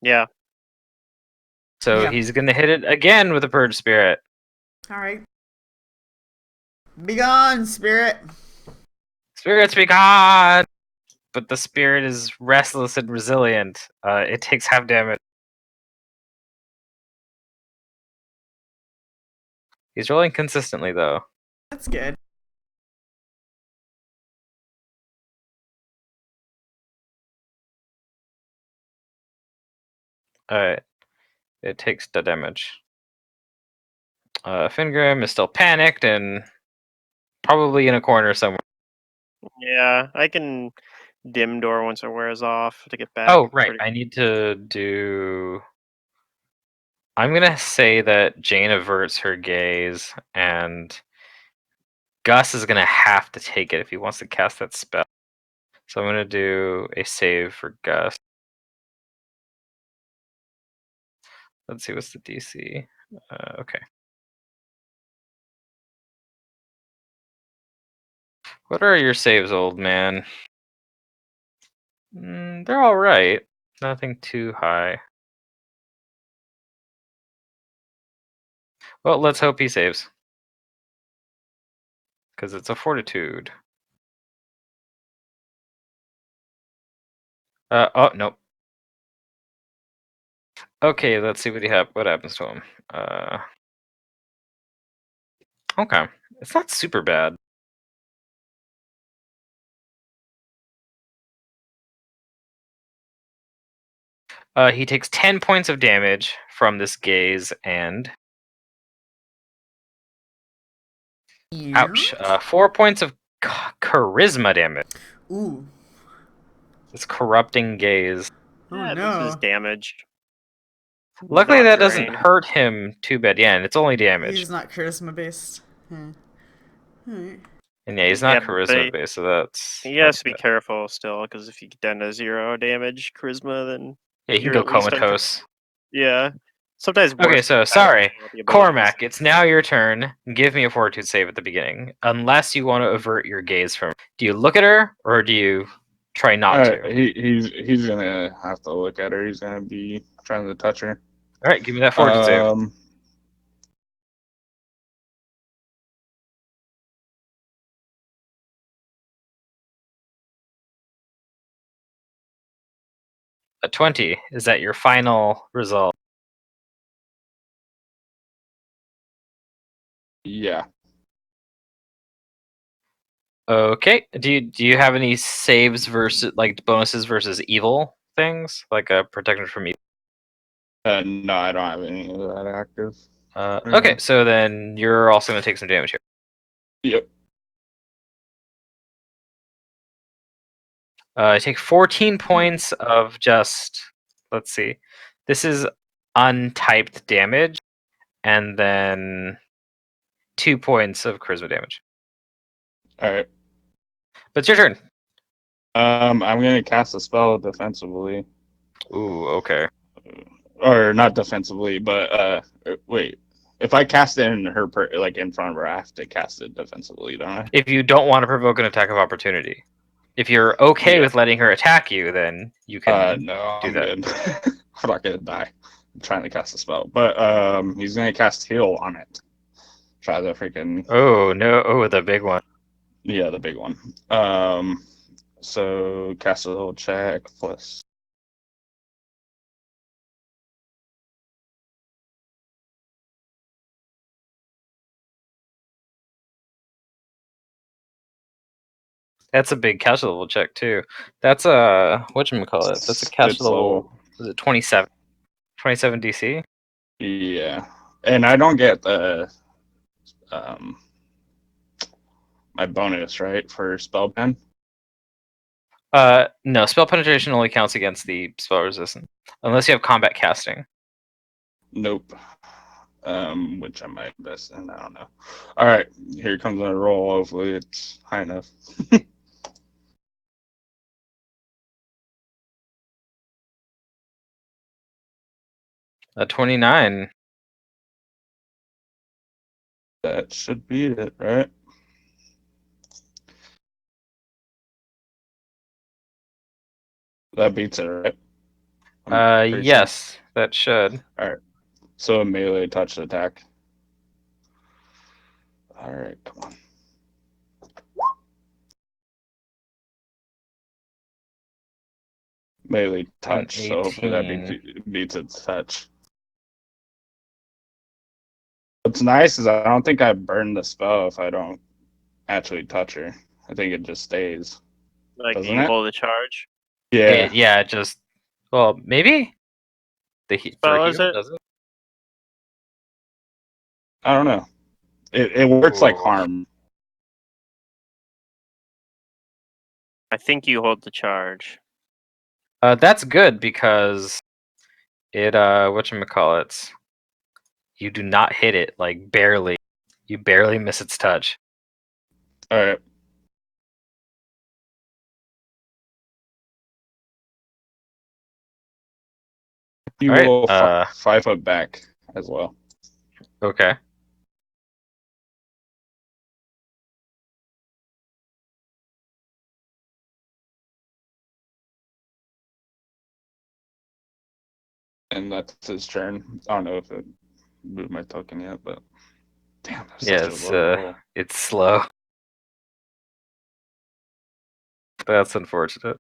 Speaker 1: Yeah.
Speaker 4: So
Speaker 2: Yeah.
Speaker 4: he's gonna hit it again with a Purge Spirit.
Speaker 2: Alright. Be gone, spirit!
Speaker 4: Spirits be gone! but the spirit is restless and resilient. It takes half damage. He's rolling consistently, though.
Speaker 2: That's good.
Speaker 4: Alright. It takes the damage. Fingrim is still panicked and probably in a corner somewhere.
Speaker 1: Yeah, I can dim door once it wears off to get back.
Speaker 4: Oh, right. I need to do... I'm gonna say that Jane averts her gaze, and Gus is gonna have to take it if he wants to cast that spell. So I'm gonna do a save for Gus. Let's see, what's the DC? Okay. What are your saves, old man? They're alright. Nothing too high. Well, let's hope he saves. Because it's a fortitude. Oh, nope. Okay, let's see what happens to him. Okay. It's not super bad. He takes 10 points of damage from this gaze, and... Ouch. 4 points of charisma damage.
Speaker 2: Ooh.
Speaker 4: This corrupting gaze.
Speaker 2: Oh
Speaker 1: Yeah,
Speaker 2: no.
Speaker 1: this is damage.
Speaker 4: Luckily,
Speaker 1: Not
Speaker 4: that doesn't
Speaker 1: great.
Speaker 4: hurt him too bad. Yeah, and it's only damage.
Speaker 2: He's not charisma based. Alright.
Speaker 4: And yeah, he's not
Speaker 1: Yeah,
Speaker 4: charisma
Speaker 1: but
Speaker 4: based, so that's...
Speaker 1: he has to be careful still, because if you get down to 0 damage charisma, then
Speaker 4: Yeah, he can
Speaker 1: you're
Speaker 4: go
Speaker 1: at least
Speaker 4: comatose.
Speaker 1: Yeah. Sometimes
Speaker 4: Okay,
Speaker 1: worse
Speaker 4: so,
Speaker 1: than
Speaker 4: sorry.
Speaker 1: the abilities.
Speaker 4: Cormac, it's now your turn. Give me a fortitude save at the beginning. Unless you want to avert your gaze from... Do you look at her, or do you try not to?
Speaker 5: He's gonna have to look at her. He's gonna be trying to touch her.
Speaker 4: Alright, give me that fortitude save. A 20. Is that your final result?
Speaker 5: Yeah.
Speaker 4: Okay. Do you have any saves versus, like, bonuses versus evil things? Like a protection from evil?
Speaker 5: No, I don't have any of that active.
Speaker 4: Okay, so then you're also going to take some damage here.
Speaker 5: Yep.
Speaker 4: I take 14 points of just... Let's see. This is untyped damage, and then 2 points of charisma damage.
Speaker 5: Alright.
Speaker 4: But it's your turn.
Speaker 5: I'm gonna cast a spell defensively.
Speaker 4: Ooh, okay.
Speaker 5: Or not defensively, but wait. If I cast it in her in front of her, I have to cast it defensively, don't I?
Speaker 4: If you don't want to provoke an attack of opportunity. If you're okay with letting her attack you, then you can
Speaker 5: no,
Speaker 4: do
Speaker 5: I'm
Speaker 4: that.
Speaker 5: good. I'm not gonna die. I'm trying to cast a spell. But he's gonna cast heal on it. Try the freaking
Speaker 4: Oh no, oh, the big one.
Speaker 5: Yeah, the big one. So cast a little check plus.
Speaker 4: That's a big catch level check too. That's a whatchamacallit? That's a catch
Speaker 5: It's
Speaker 4: level.
Speaker 5: low.
Speaker 4: Is it 27? 27 DC?
Speaker 5: Yeah, and I don't get the um my bonus right for spell pen.
Speaker 4: No, spell penetration only counts against the spell resistance. Unless you have combat casting.
Speaker 5: Nope. Which I might invest in. I don't know. All right, here comes a roll. Hopefully, it's high enough.
Speaker 4: A 29.
Speaker 5: That should be it, right? That beats it, right?
Speaker 4: Yes,
Speaker 5: sure.
Speaker 4: that should.
Speaker 5: All right. So a melee touch attack. All right, come on. melee touch, so hopefully that
Speaker 4: 18.
Speaker 5: beats its touch. What's nice is I don't think I burn the spell if I don't actually touch her. I think it just stays.
Speaker 1: Like
Speaker 5: Doesn't
Speaker 1: you
Speaker 5: it?
Speaker 1: hold the charge.
Speaker 5: Yeah.
Speaker 4: Yeah, just well, maybe for
Speaker 1: Spell is
Speaker 4: heal
Speaker 1: it?
Speaker 4: does it?
Speaker 5: I don't know. It works like
Speaker 4: Ooh.
Speaker 5: harm.
Speaker 1: I think you hold the charge.
Speaker 4: That's good because it whatchamacallits, you do not hit it, like barely. You barely miss its touch.
Speaker 5: All right. You
Speaker 4: All right.
Speaker 5: will 5 foot back as well.
Speaker 4: Okay.
Speaker 5: And that's his turn. I don't know if it moved my token yet, but damn, that's
Speaker 4: Yeah,
Speaker 5: such a low roll.
Speaker 4: it's slow. That's unfortunate.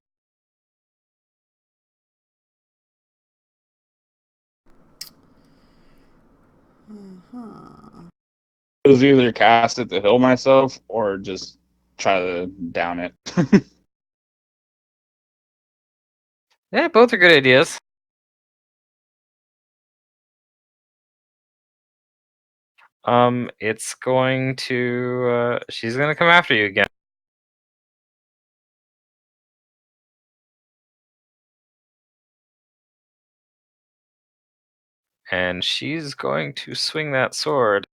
Speaker 2: Uh-huh.
Speaker 5: It was either cast it to heal myself or just try to down it.
Speaker 4: Yeah, both are good ideas. It's going to she's gonna come after you again. And she's going to swing that sword.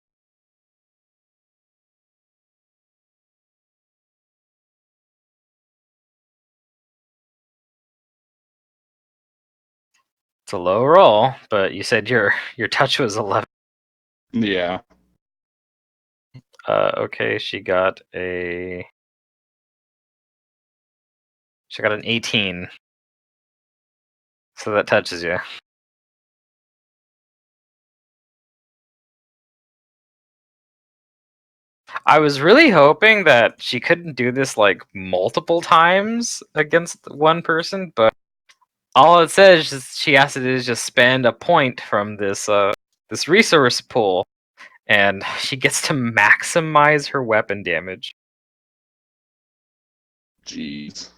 Speaker 4: It's a low roll, but you said your touch was 11.
Speaker 5: Yeah.
Speaker 4: Okay, she got an 18. So that touches you. I was really hoping that she couldn't do this like multiple times against one person, but all it says is she has to do is just spend a point from this resource pool, and she gets to maximize her weapon damage.
Speaker 5: Jeez.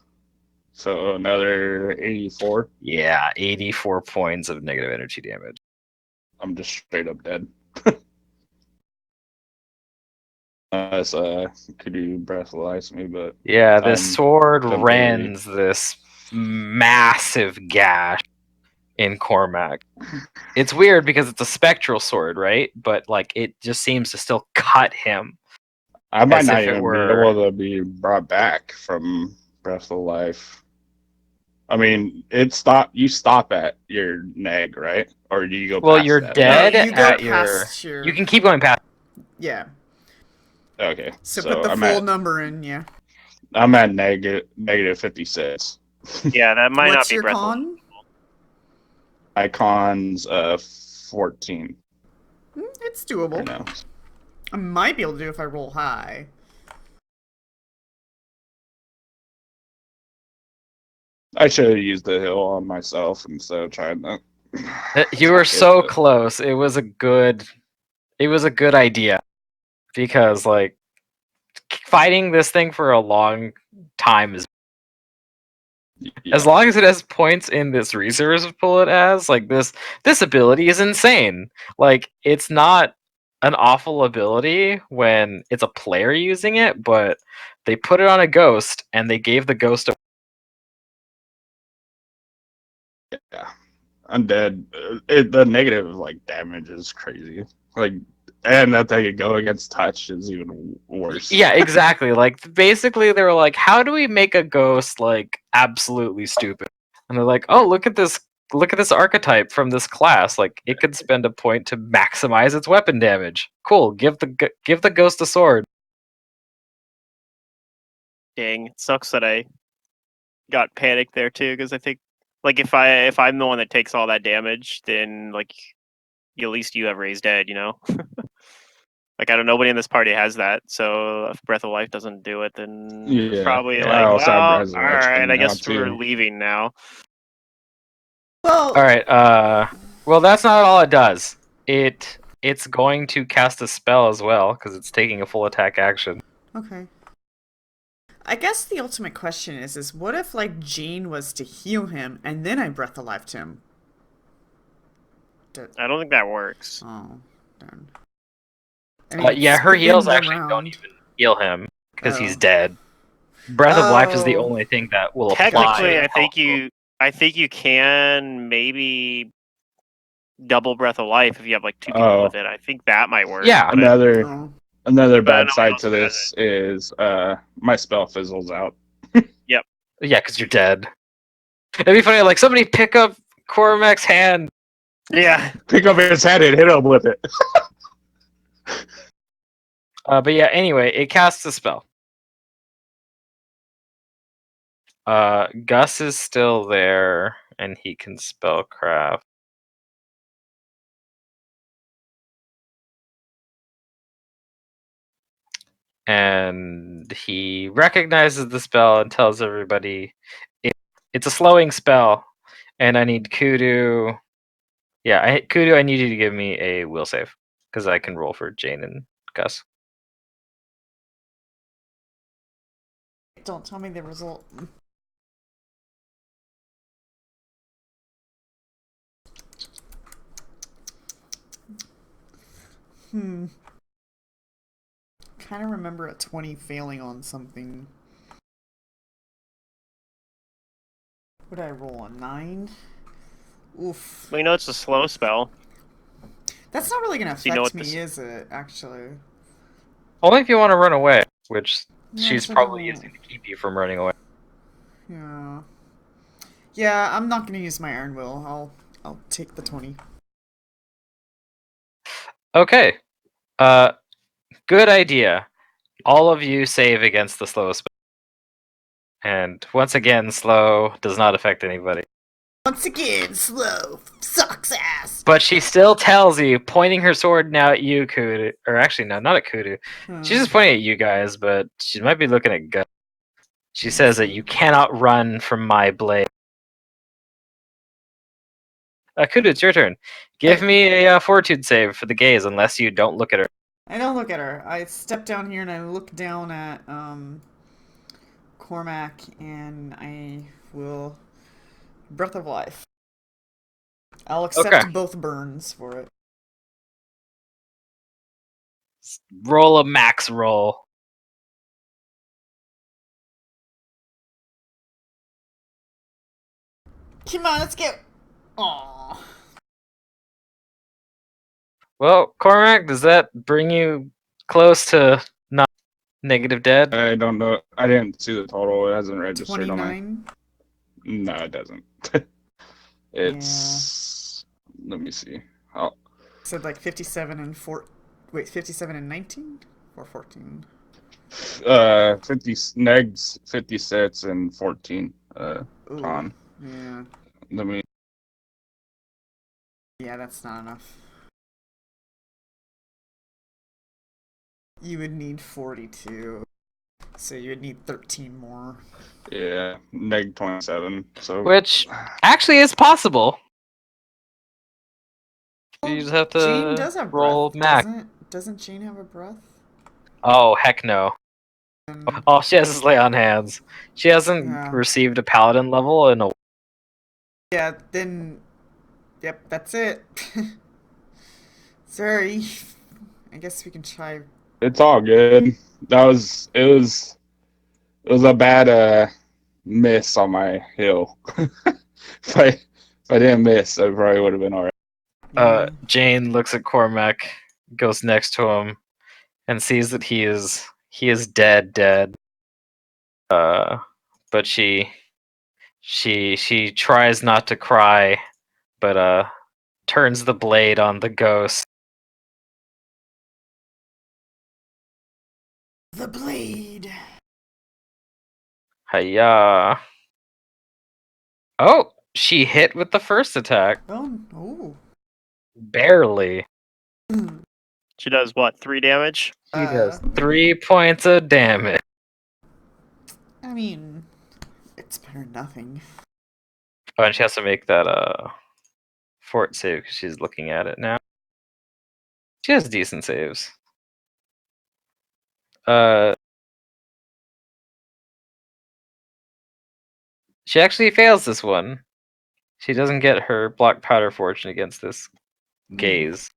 Speaker 5: So another 84.
Speaker 4: Yeah, 84 points of negative energy damage.
Speaker 5: I'm just straight up dead. So could you breathalyze me? But
Speaker 4: Yeah, this
Speaker 5: I'm
Speaker 4: sword
Speaker 5: completely.
Speaker 4: rends this massive gash in Cormac. It's weird because it's a spectral sword, right? But like it just seems to still cut him.
Speaker 5: I might
Speaker 4: As
Speaker 5: not
Speaker 4: if it
Speaker 5: even be
Speaker 4: were.
Speaker 5: able to be brought back from Breath of Life. I mean, you stop at your neg, right? Or do you go
Speaker 4: Well,
Speaker 5: past
Speaker 4: you're
Speaker 5: that?
Speaker 2: No,
Speaker 4: dead
Speaker 2: you go
Speaker 4: at your.
Speaker 2: past your.
Speaker 4: You can keep going past.
Speaker 2: Yeah.
Speaker 5: Okay,
Speaker 2: So put the full number in, yeah.
Speaker 5: I'm at negative 56.
Speaker 1: Yeah, that might not
Speaker 2: What's
Speaker 1: be
Speaker 2: your
Speaker 1: breath.
Speaker 2: con?
Speaker 5: Icon's 14
Speaker 2: It's doable.
Speaker 5: right now.
Speaker 2: I might be able to do if I roll high.
Speaker 5: I should have used the hill on myself instead of trying to.
Speaker 4: You were
Speaker 5: attack it,
Speaker 4: so
Speaker 5: but
Speaker 4: close. It was a good. It was a good idea because like fighting this thing for a long time is.
Speaker 5: yeah.
Speaker 4: As long as it has points in this resource pool it has, like this ability is insane. Like it's not an awful ability when it's a player using it, but they put it on a ghost and they gave the ghost a.
Speaker 5: Yeah, undead. The negative like damage is crazy. Like, and that they could go against touch is even worse.
Speaker 4: Yeah, exactly. Like basically they were like, how do we make a ghost like absolutely stupid? And they're like, oh, look at this archetype from this class. Like it could spend a point to maximize its weapon damage. Cool. Give the ghost a sword.
Speaker 1: Dang, it sucks that I got panicked there too, because I think like if I'm the one that takes all that damage, then like at least you have raised dead, you know. Like I don't nobody in this party has that, so if Breath of Life doesn't do it, then we're
Speaker 5: Yeah,
Speaker 1: probably
Speaker 5: I
Speaker 1: like,
Speaker 5: also have
Speaker 1: well, all
Speaker 5: resurrection
Speaker 1: right, I
Speaker 5: now
Speaker 1: guess we're
Speaker 5: too.
Speaker 1: leaving now.
Speaker 2: Well,
Speaker 4: All right. Well, that's not all it does. It's going to cast a spell as well because it's taking a full attack action.
Speaker 2: okay. I guess the ultimate question is what if like Jean was to heal him and then I breath alive to him?
Speaker 1: I don't think that works.
Speaker 2: Oh, darn.
Speaker 4: Yeah, her heals
Speaker 2: the
Speaker 4: actually don't
Speaker 2: round.
Speaker 4: even heal him because he's
Speaker 2: Oh.
Speaker 4: dead. Breath of Life is the
Speaker 2: Oh.
Speaker 4: only thing that will
Speaker 1: Technically,
Speaker 4: apply.
Speaker 1: I think you can maybe double breath of life if you have like two people
Speaker 5: Oh,
Speaker 1: with it. I think that might work.
Speaker 4: Yeah.
Speaker 1: but
Speaker 5: another
Speaker 2: Oh.
Speaker 5: another
Speaker 1: But
Speaker 5: bad
Speaker 1: nobody
Speaker 5: side
Speaker 1: else
Speaker 5: to
Speaker 1: has
Speaker 5: this is my spell fizzles out.
Speaker 4: Yeah, because you're dead. It'd be funny, like somebody pick up Cormac's hand.
Speaker 1: yeah.
Speaker 5: Pick up his head and hit him with it.
Speaker 4: But yeah, anyway, it casts a spell. Gus is still there, and he can spellcraft. And he recognizes the spell and tells everybody it's a slowing spell, and I need Kudu. Yeah, Kudu, I need you to give me a will save because I can roll for Jane and Gus.
Speaker 2: Don't tell me the result. Kind of remember a 20 failing on something. What did I roll? A 9? Oof.
Speaker 1: We know it's a slow spell.
Speaker 2: That's not really gonna
Speaker 1: So you know
Speaker 2: affect
Speaker 1: what
Speaker 2: me,
Speaker 1: this-
Speaker 2: is it? Actually.
Speaker 4: Only if you want to run away, which
Speaker 2: Yeah,
Speaker 4: she's
Speaker 2: so
Speaker 4: probably
Speaker 2: don't-
Speaker 4: using to keep you from running away.
Speaker 2: Yeah. Yeah, I'm not gonna use my Iron Will. I'll take the 20.
Speaker 4: Okay. Good idea. All of you save against the slow spell. And once again, slow does not affect anybody.
Speaker 2: Once again, slow sucks ass.
Speaker 4: But she still tells you, pointing her sword now at you, Kudu. Or actually, no, not at Kudu. She's just pointing at you guys, but she might be looking at Gus. She says that you cannot run from my blade. Kudu, it's your turn. Give me a fortitude save for the gaze, unless you don't look at her.
Speaker 2: I don't look at her. I step down here and I look down at Cormac and I will Breath of Life. I'll accept
Speaker 4: Okay.
Speaker 2: both burns for it.
Speaker 4: Roll a max roll.
Speaker 2: Come on, let's go. Aww.
Speaker 4: Well, Cormac, does that bring you close to not negative dead?
Speaker 5: I don't know. I didn't see the total. It hasn't registered on my.
Speaker 2: 29.
Speaker 5: No, it doesn't. It's. Let me see. Oh,
Speaker 2: Said like 57 and 4. Wait, 57 and 19 or 14?
Speaker 5: 50 negs, 56 and 14.
Speaker 2: Ooh,
Speaker 5: Con.
Speaker 2: yeah.
Speaker 5: Let me.
Speaker 2: Yeah, that's not enough. You would need 42. So you would need 13 more.
Speaker 5: Yeah, neg 27. So.
Speaker 4: Which actually is possible. You just have
Speaker 2: Jean
Speaker 4: to
Speaker 2: does have
Speaker 4: roll
Speaker 2: breath,
Speaker 4: max.
Speaker 2: doesn't Jean have a breath?
Speaker 4: Oh, heck no. All she has is lay on hands. She hasn't
Speaker 2: Yeah.
Speaker 4: received a paladin level in a.
Speaker 2: Yeah, then... Yep, that's it. Sorry. I guess we can try...
Speaker 5: It's all good. It was a bad miss on my hill. if I didn't miss, I probably would have been alright.
Speaker 2: Yeah.
Speaker 4: Jane looks at Cormac, goes next to him, and sees that he is dead. But she tries not to cry, but turns the blade on the ghost.
Speaker 2: The blade!
Speaker 4: Hiya. Oh, she hit with the first attack.
Speaker 2: Oh.
Speaker 4: Barely.
Speaker 1: She does what? 3 damage?
Speaker 4: She does 3 points of damage.
Speaker 2: I mean, it's better than nothing.
Speaker 4: Oh, and she has to make that fort save because she's looking at it now. She has decent saves. She actually fails this one. She doesn't get her black powder fortune against this gaze.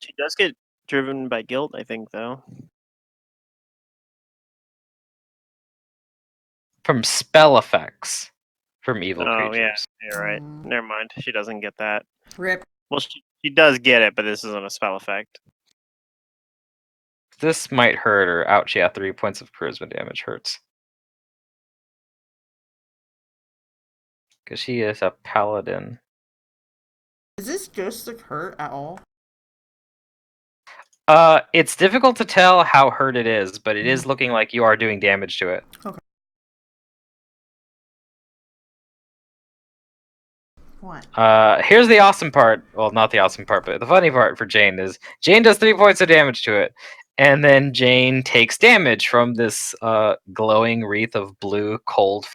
Speaker 1: She does get driven by guilt, I think, though.
Speaker 4: From spell effects from evil
Speaker 1: Oh, yeah,
Speaker 4: creatures.
Speaker 1: you're right. Never mind. She doesn't get that.
Speaker 2: Rip.
Speaker 1: Well, she does get it, but this isn't a spell effect.
Speaker 4: This might hurt her. Ouch, yeah, 3 points of charisma damage hurts. Because she is a paladin.
Speaker 2: Is this just like hurt at all?
Speaker 4: It's difficult to tell how hurt it is, but it is looking like you are doing damage to it.
Speaker 2: Okay. What?
Speaker 4: Here's the awesome part. Well, not the awesome part, but the funny part for Jane is Jane does 3 points of damage to it, and then Jane takes damage from this glowing wreath of blue cold.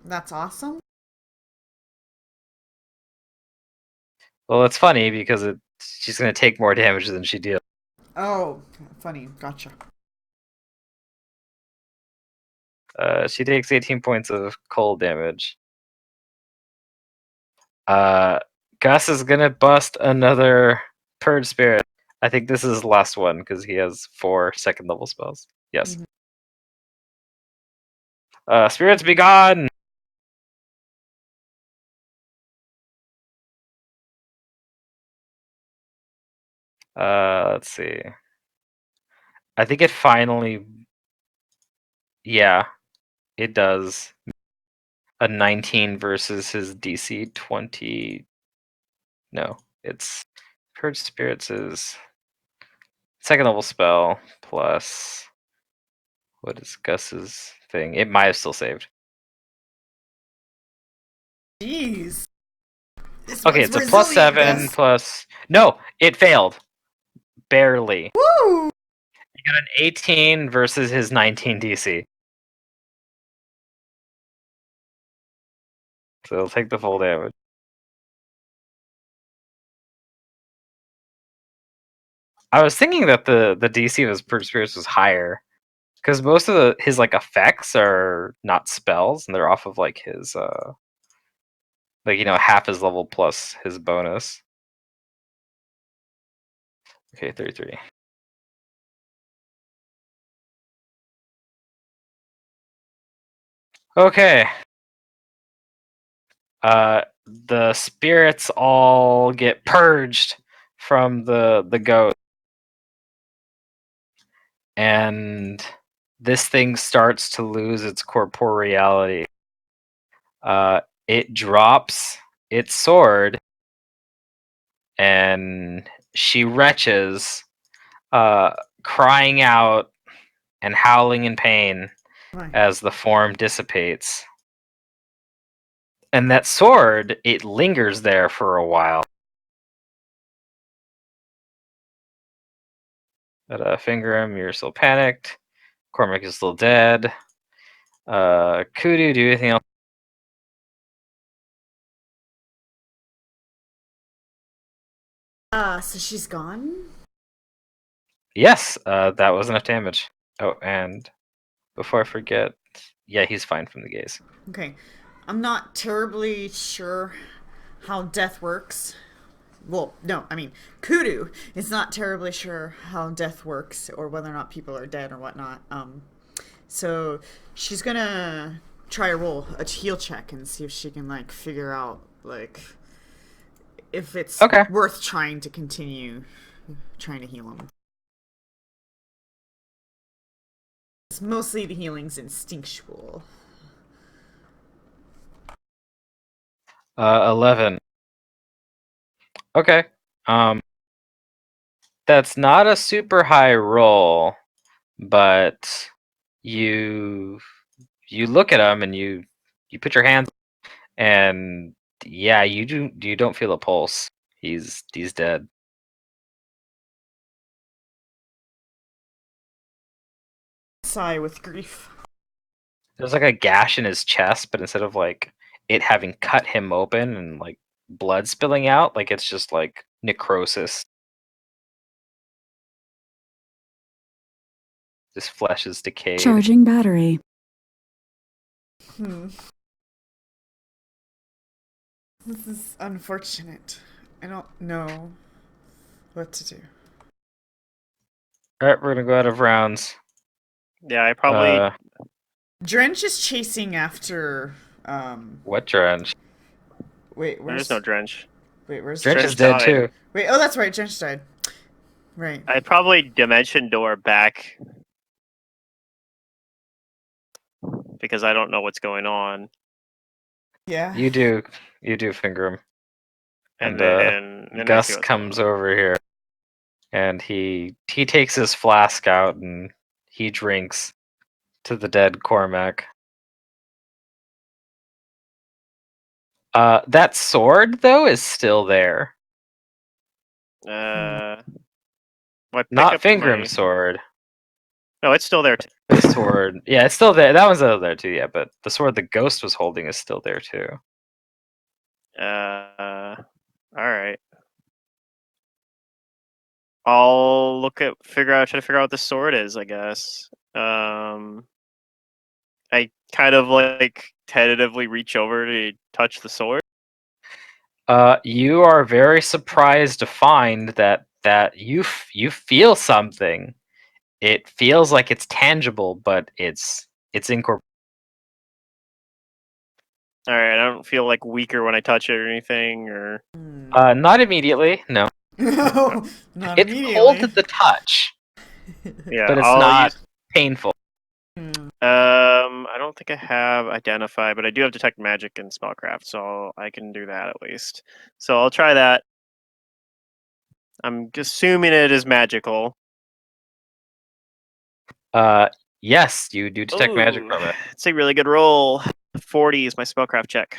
Speaker 2: That's awesome.
Speaker 4: Well, it's funny because she's going to take more damage than she deals.
Speaker 2: Oh, funny. Gotcha.
Speaker 4: She takes 18 points of cold damage. Gus is gonna bust another Purge Spirit. I think this is the last one because he has 4 second level spells. Yes. Spirits be gone! Let's see. I think it finally... Yeah, it does. A 19 versus his DC 20... No, it's... Purge Spirits is... Second level spell plus... What is Gus's thing? It might have still saved.
Speaker 2: Jeez.
Speaker 4: Okay, it's a +7 plus... No, it failed. Barely.
Speaker 2: Woo!
Speaker 4: You got an 18 versus his 19 DC. So he'll take the full damage. I was thinking that the DC of his Purge Spirits was higher. Because most of his like effects are not spells, and they're off of like his like, you know, half his level plus his bonus. Okay, 33. Okay. The spirits all get purged from the goat. And this thing starts to lose its corporeality. It drops its sword, and she retches, crying out and howling in pain as the form dissipates. And that sword, it lingers there for a while. But Fingram, you're still panicked. Cormac is still dead. Kudu, do anything else?
Speaker 2: So she's gone?
Speaker 4: Yes, that was enough damage. Oh, and before I forget, yeah, he's fine from the gaze.
Speaker 2: Okay. I'm not terribly sure how death works. Well, no, I mean, Kudu is not terribly sure how death works or whether or not people are dead or whatnot. So she's gonna try to roll a heal check and see if she can, like, figure out, like, if it's worth trying to continue trying to heal him. It's mostly the healing's instinctual.
Speaker 4: 11. Okay. That's not a super high roll, but you look at him and you put your hands, and yeah, you don't feel a pulse. He's dead.
Speaker 2: sigh with grief.
Speaker 4: There's like a gash in his chest, but instead of like it having cut him open and like blood spilling out, like it's just like necrosis. His flesh is decayed.
Speaker 3: Charging battery.
Speaker 2: This is unfortunate. I don't know what to do.
Speaker 4: Alright, we're gonna go out of rounds.
Speaker 1: Yeah, I probably.
Speaker 2: Drench is chasing after.
Speaker 4: What Drench?
Speaker 2: Wait, where's
Speaker 1: There's no drench.
Speaker 2: Wait, where's
Speaker 4: Drench
Speaker 1: Drench
Speaker 4: is dead
Speaker 1: died.
Speaker 4: too.
Speaker 2: Wait, oh, that's right. Drench died. Right.
Speaker 1: I probably dimension door back because I don't know what's going on.
Speaker 2: Yeah.
Speaker 4: You do finger him.
Speaker 1: And
Speaker 4: And
Speaker 1: then I see
Speaker 4: Gus
Speaker 1: what's
Speaker 4: comes
Speaker 1: going on.
Speaker 4: over here, and he takes his flask out and he drinks to the dead Cormac. That sword though is still there.
Speaker 1: I pick
Speaker 4: Not
Speaker 1: up
Speaker 4: Fingram's sword.
Speaker 1: No, it's still there.
Speaker 4: The sword, yeah, it's still there. That one's still there too, yeah. But the sword the ghost was holding is still there too.
Speaker 1: All right. I'll try to figure out what the sword is, I guess. I kind of like tentatively reach over to touch the sword.
Speaker 4: You are very surprised to find that you feel something. It feels like it's tangible, but it's incorporeal.
Speaker 1: All right, I don't feel like weaker when I touch it or anything, or
Speaker 4: Not immediately, no.
Speaker 2: No, not
Speaker 4: It's
Speaker 2: immediately.
Speaker 4: cold to the touch,
Speaker 1: yeah,
Speaker 4: but it's
Speaker 1: I'll
Speaker 4: not
Speaker 1: use.
Speaker 4: painful.
Speaker 1: I don't think I have identify, but I do have detect magic and spellcraft, so I can do that at least. So I'll try that. I'm assuming it is magical.
Speaker 4: Yes, you do detect magic
Speaker 1: Ooh,
Speaker 4: from it.
Speaker 1: it's a really good roll. 40 is my spellcraft check.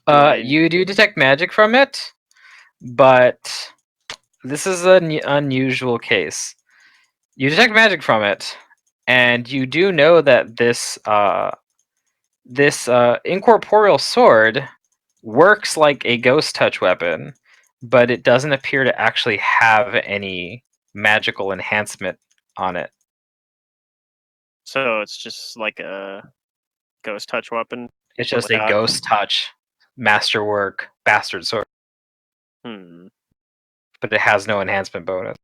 Speaker 4: You do detect magic from it, but this is an unusual case. You detect magic from it, and you do know that this incorporeal sword works like a ghost touch weapon, but it doesn't appear to actually have any magical enhancement on it.
Speaker 1: So it's just like a ghost touch weapon.
Speaker 4: It's
Speaker 1: but
Speaker 4: just a
Speaker 1: without-
Speaker 4: ghost touch, masterwork, bastard sword,
Speaker 1: Hmm.
Speaker 4: but it has no enhancement bonus.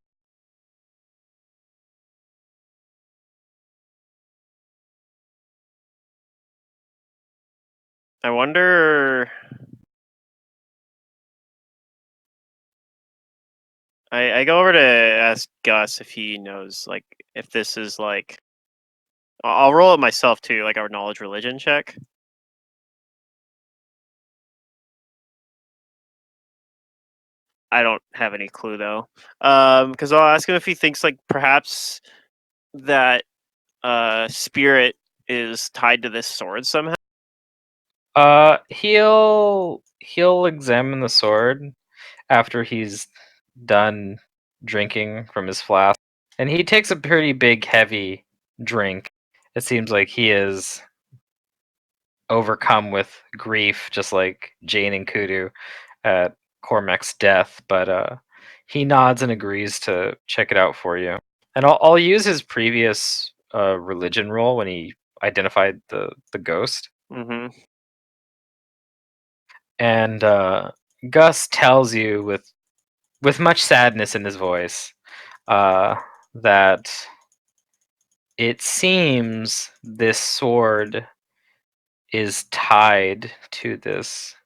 Speaker 1: I wonder. I go over to ask Gus if he knows, like, if this is like. I'll roll it myself too, like our knowledge religion check. I don't have any clue though, because I'll ask him if he thinks like perhaps that spirit is tied to this sword somehow.
Speaker 4: He'll examine the sword after he's done drinking from his flask, and he takes a pretty big, heavy drink. It seems like he is overcome with grief, just like Jane and Kudu at Cormac's death. But he nods and agrees to check it out for you. And I'll use his previous religion roll when he identified the ghost.
Speaker 1: Mm-hmm.
Speaker 4: And Gus tells you with much sadness in his voice that it seems this sword is tied to this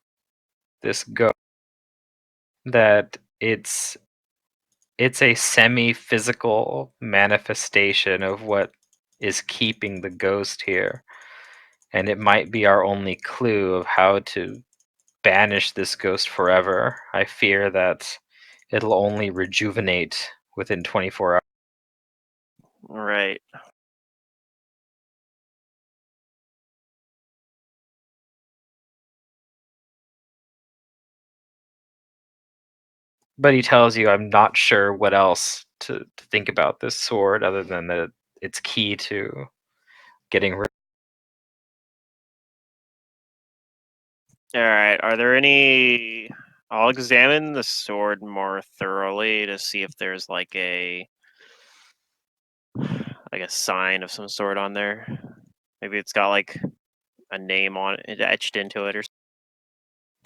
Speaker 4: ghost. That it's a semi-physical manifestation of what is keeping the ghost here, and it might be our only clue of how to banish this ghost forever. I fear that it'll only rejuvenate within 24 hours.
Speaker 1: Right.
Speaker 4: But he tells you, I'm not sure what else to think about this sword other than that it's key to getting rid.
Speaker 1: All right. Are there any? I'll examine the sword more thoroughly to see if there's like a sign of some sort on there. Maybe it's got like a name on it etched into it or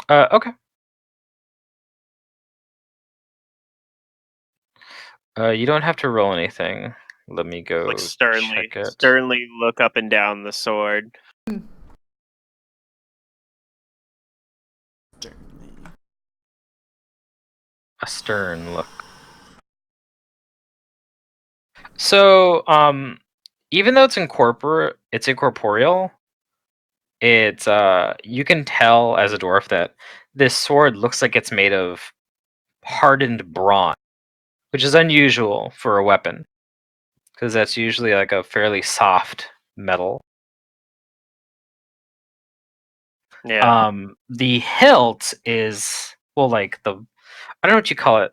Speaker 1: something.
Speaker 4: Okay. You don't have to roll anything. Let me go
Speaker 1: Like sternly,
Speaker 4: check it.
Speaker 1: sternly look up and down the sword.
Speaker 4: A stern look. So, even though it's incorporeal, it's you can tell as a dwarf that this sword looks like it's made of hardened bronze, which is unusual for a weapon, because that's usually like a fairly soft metal.
Speaker 1: Yeah.
Speaker 4: The hilt is like I don't know what you call it.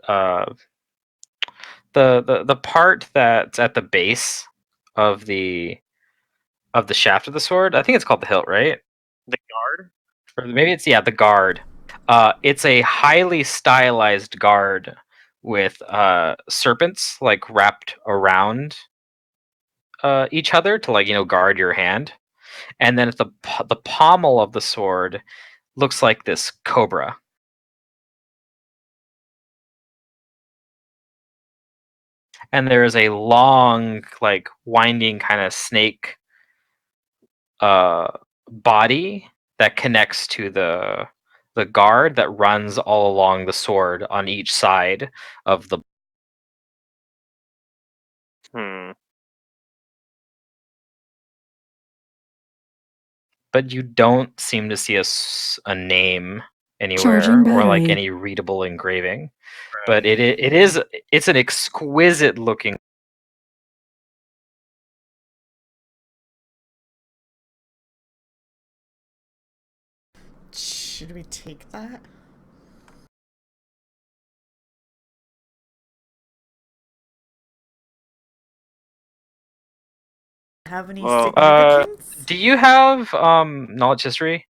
Speaker 4: The part that's at the base of the shaft of the sword. I think it's called the hilt, right?
Speaker 1: The guard?
Speaker 4: Or maybe it's the guard. It's a highly stylized guard with serpents like wrapped around each other to guard your hand, and then at the pommel of the sword looks like this cobra. And there is a long, like winding kind of snake body that connects to the guard that runs all along the sword on each side of the. But you don't seem to see a name anywhere or like
Speaker 3: battery.
Speaker 4: any readable engraving. But it's an exquisite looking.
Speaker 2: Should we take that? Have any significance?
Speaker 4: Do you have knowledge history?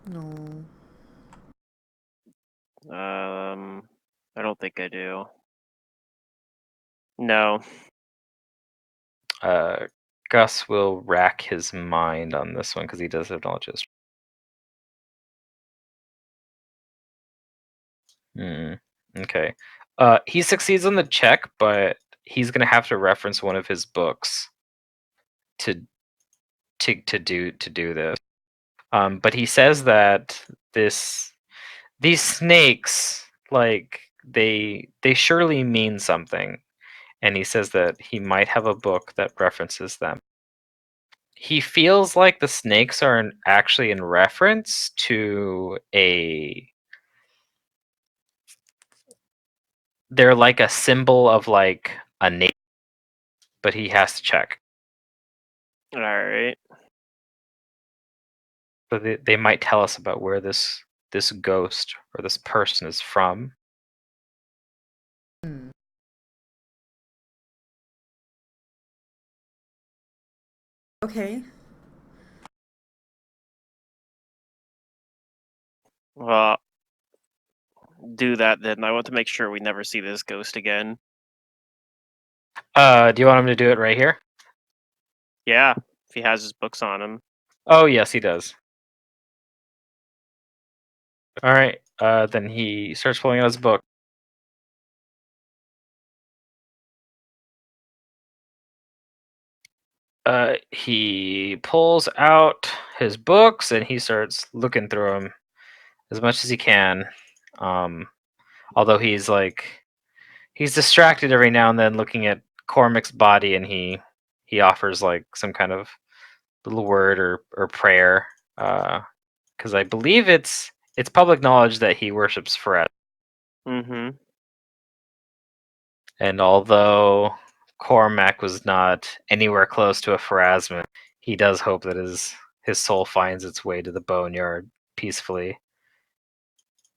Speaker 2: No.
Speaker 1: I don't think I do. No.
Speaker 4: Gus will rack his mind on this one because he does have knowledge history. Okay. He succeeds on the check, but he's gonna have to reference one of his books to do this. But he says that these snakes, like they surely mean something, and he says that he might have a book that references them. He feels like the snakes are actually in reference to they're like a symbol of like a name, but he has to check.
Speaker 1: All right.
Speaker 4: So they might tell us about where this ghost or this person is from.
Speaker 2: Okay.
Speaker 1: Well, do that then. I want to make sure we never see this ghost again.
Speaker 4: Do you want him to do it right here?
Speaker 1: Yeah, if he has his books on him.
Speaker 4: Oh yes, he does. All right. Then he starts pulling out his book. He pulls out his books and he starts looking through them as much as he can. Although he's distracted every now and then looking at Cormac's body, and he offers like some kind of little word or prayer, because I believe it's public knowledge that he worships Pharasma.
Speaker 1: Mm-hmm.
Speaker 4: And although Cormac was not anywhere close to a Pharasma, he does hope that his soul finds its way to the boneyard peacefully.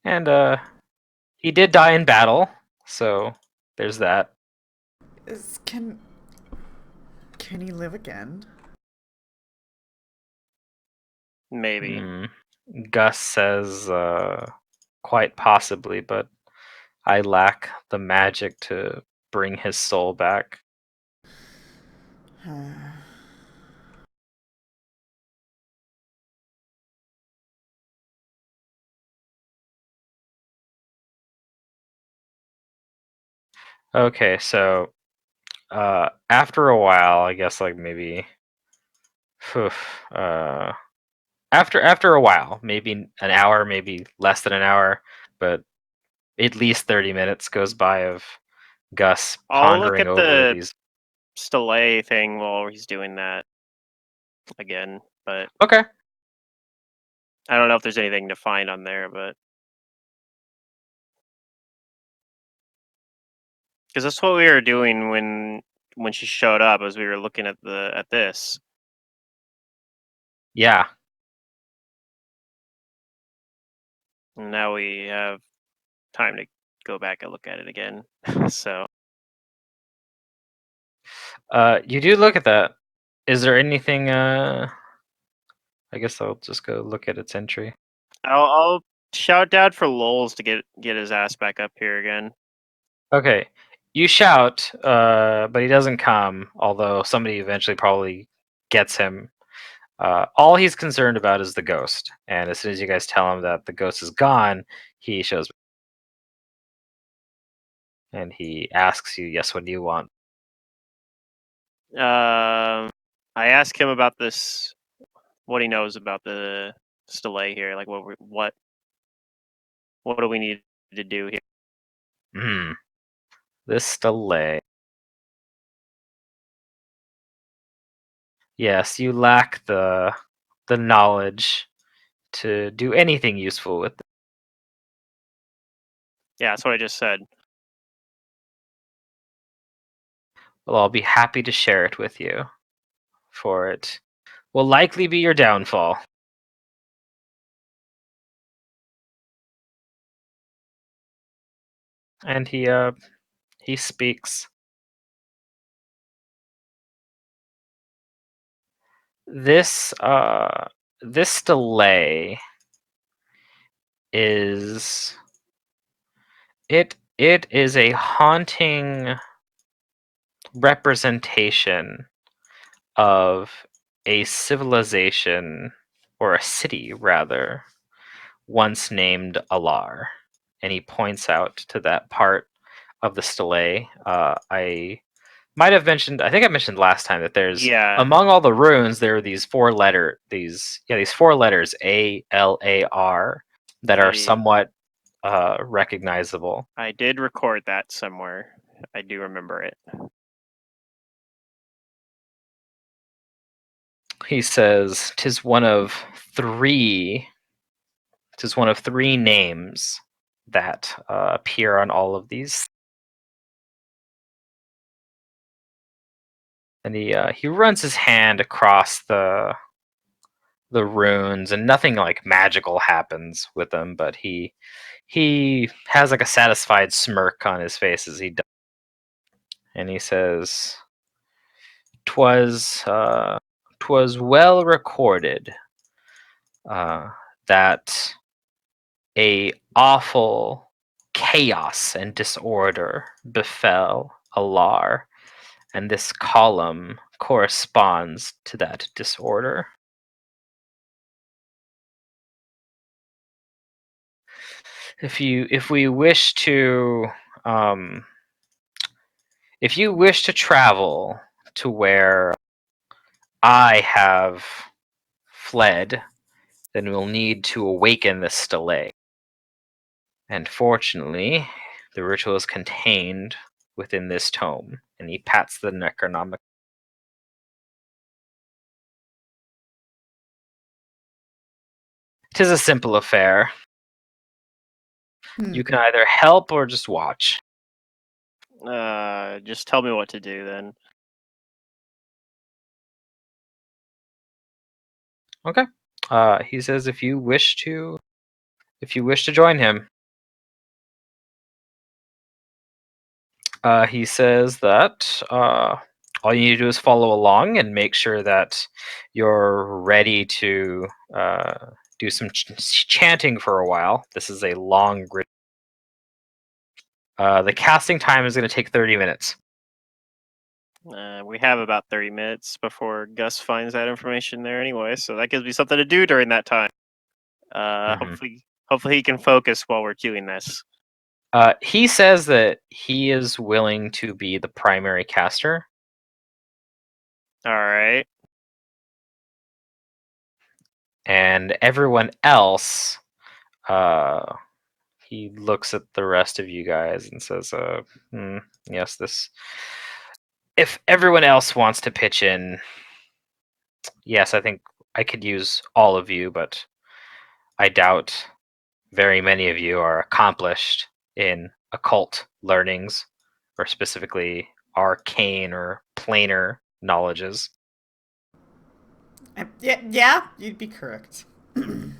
Speaker 4: And He did die in battle, so there's that.
Speaker 2: Can he live again?
Speaker 1: Maybe.
Speaker 4: Gus says, quite possibly, but I lack the magic to bring his soul back. Okay, so after a while, I guess like maybe after a while, maybe an hour, maybe less than an hour, but at least 30 minutes goes by of Gus
Speaker 1: I'll look
Speaker 4: pondering
Speaker 1: at
Speaker 4: over
Speaker 1: the
Speaker 4: these.
Speaker 1: Stele thing while he's doing that again, but
Speaker 4: Okay.
Speaker 1: I don't know if there's anything to find on there, but because that's what we were doing when she showed up, as we were looking at this.
Speaker 4: Yeah.
Speaker 1: And now we have time to go back and look at it again. So
Speaker 4: You do look at that. Is there anything? I guess I'll just go look at its entry.
Speaker 1: I'll shout Dad for lulz to get his ass back up here again.
Speaker 4: Okay. You shout, but he doesn't come, although somebody eventually probably gets him. All he's concerned about is the ghost. And as soon as you guys tell him that the ghost is gone, he shows and he asks you, yes, what do you want?
Speaker 1: I ask him about this, what he knows about the Stele here, like what do we need to do here?
Speaker 4: This delay. Yes, you lack the knowledge to do anything useful with it.
Speaker 1: Yeah, that's what I just said.
Speaker 4: Well, I'll be happy to share it with you, for it will likely be your downfall. And he speaks. This delay is it is a haunting representation of a civilization, or a city rather, once named Alar. And he points out to that part of the stele. I might have mentioned, I think I mentioned last time, that there's among all the runes there are these four letters ALAR that are somewhat recognizable.
Speaker 1: I did record that somewhere. I do remember it.
Speaker 4: He says, "'Tis one of three names that appear on all of these." And he runs his hand across the runes, and nothing like magical happens with them, but he has like a satisfied smirk on his face as he does. And he says, "'Twas well recorded that a awful chaos and disorder befell Alar, and this column corresponds to that disorder. If you wish to travel to where I have fled, then we'll need to awaken the stele. And fortunately, the ritual is contained within this tome." And he pats the Necronomicon. "'Tis a simple affair. You can either help or just watch."
Speaker 1: Just tell me what to do then.
Speaker 4: Okay. He says if you wish to join him, He says that all you need to do is follow along and make sure that you're ready to do some chanting for a while. This is a long grid. The casting time is going to take 30 minutes.
Speaker 1: We have about 30 minutes before Gus finds that information there anyway, so that gives me something to do during that time. Hopefully he can focus while we're queuing this.
Speaker 4: He says that he is willing to be the primary caster.
Speaker 1: All right.
Speaker 4: And everyone else, he looks at the rest of you guys and says, yes, this... If everyone else wants to pitch in, yes, I think I could use all of you, but I doubt very many of you are accomplished in occult learnings, or specifically arcane or planar knowledges.
Speaker 2: Yeah, you'd be correct.
Speaker 4: Then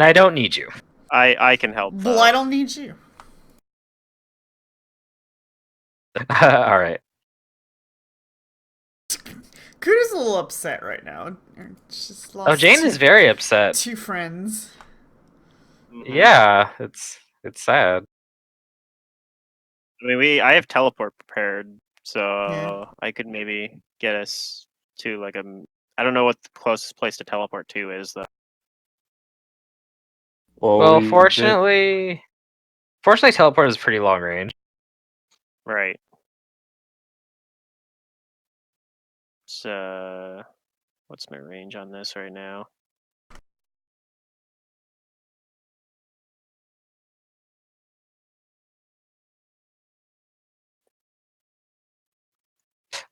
Speaker 4: I don't need you.
Speaker 1: I can help.
Speaker 2: Well, I don't need you.
Speaker 4: All right.
Speaker 2: Kuda's a little upset right now. Just lost
Speaker 4: Jane is very upset.
Speaker 2: 2 friends.
Speaker 4: Yeah, it's sad.
Speaker 1: I mean, I have teleport prepared, so
Speaker 2: Yeah.
Speaker 1: I could maybe get us to like I don't know what the closest place to teleport to is though.
Speaker 4: Well, fortunately, teleport is pretty long range.
Speaker 1: Right. So, what's my range on this right now?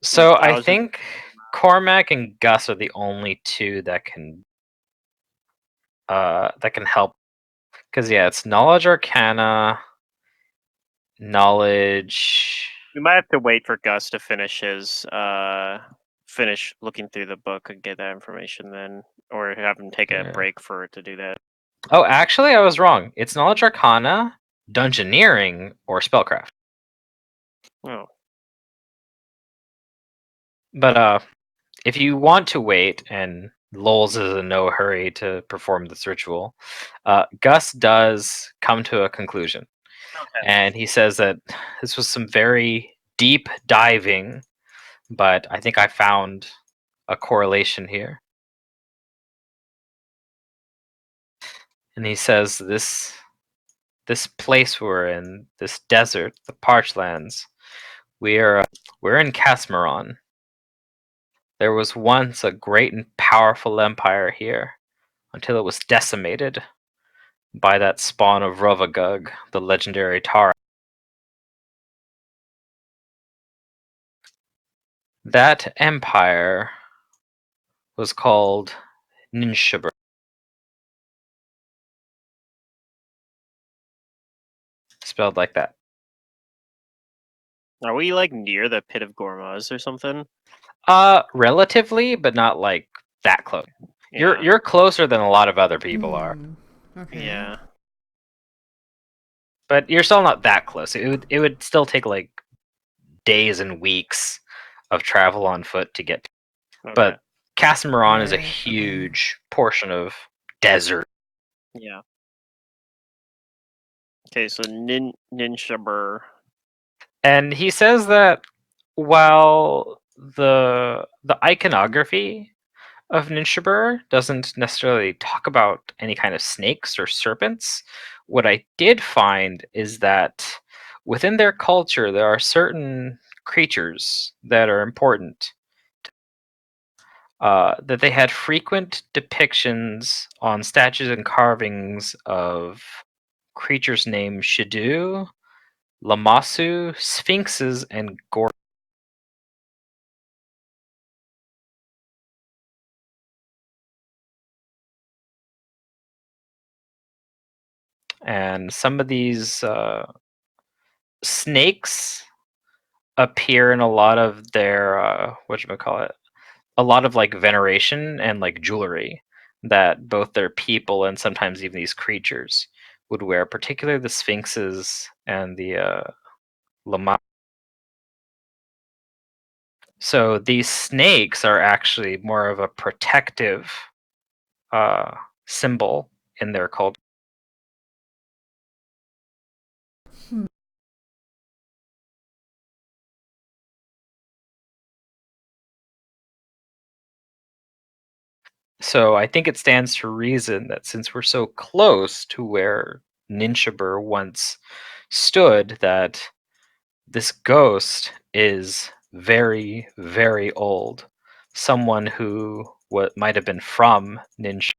Speaker 4: So I
Speaker 1: 1,000.
Speaker 4: think Cormac and Gus are the only two that can help. Because yeah, it's knowledge arcana, knowledge.
Speaker 1: We might have to wait for Gus to finish finish looking through the book and get that information then, or have him take a break for it to do that.
Speaker 4: Oh, actually, I was wrong. It's knowledge arcana, dungeoneering, or spellcraft.
Speaker 1: Oh.
Speaker 4: But if you want to wait, and Lols is in no hurry to perform this ritual, Gus does come to a conclusion. Okay. And he says that this was some very deep diving, but I think I found a correlation here. And he says this place we're in, this desert, the parched lands, we're in Casmaron. There was once a great and powerful empire here, until it was decimated by that spawn of Rovagug, the legendary Tara. That empire was called Ninshaber. Spelled like that.
Speaker 1: Are we like near the pit of Gormaz or something?
Speaker 4: Relatively, but not like that close.
Speaker 1: Yeah.
Speaker 4: You're closer than a lot of other people are.
Speaker 2: Okay.
Speaker 1: Yeah.
Speaker 4: But you're still not that close. It would still take like days and weeks of travel on foot to get. Okay. But Casmaron is a huge portion of desert.
Speaker 1: Yeah. Okay, so Ninshaber.
Speaker 4: And he says that while the iconography of Ninshaber doesn't necessarily talk about any kind of snakes or serpents, what I did find is that within their culture there are certain creatures that are important. That they had frequent depictions on statues and carvings of creatures named Shadu, Lamassu, sphinxes, and Gor. And some of these snakes appear in a lot of their whatchamacallit, a lot of like veneration and like jewelry that both their people and sometimes even these creatures would wear, particularly the sphinxes and the Lama. So these snakes are actually more of a protective symbol in their culture. So I think it stands to reason that since we're so close to where Ninshibur once stood, that this ghost is very, very old. Someone who might have been from Ninshibur.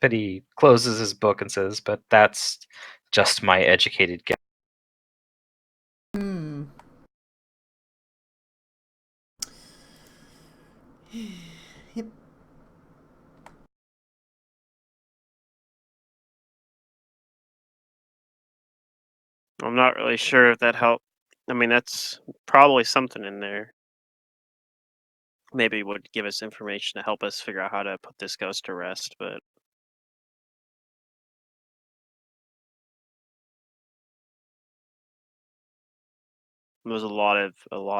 Speaker 4: But he closes his book and says, "But that's just my educated guess."
Speaker 2: Hmm. Yep.
Speaker 1: I'm not really sure if that helped. I mean, that's probably something in there. Maybe it would give us information to help us figure out how to put this ghost to rest, but there's a lot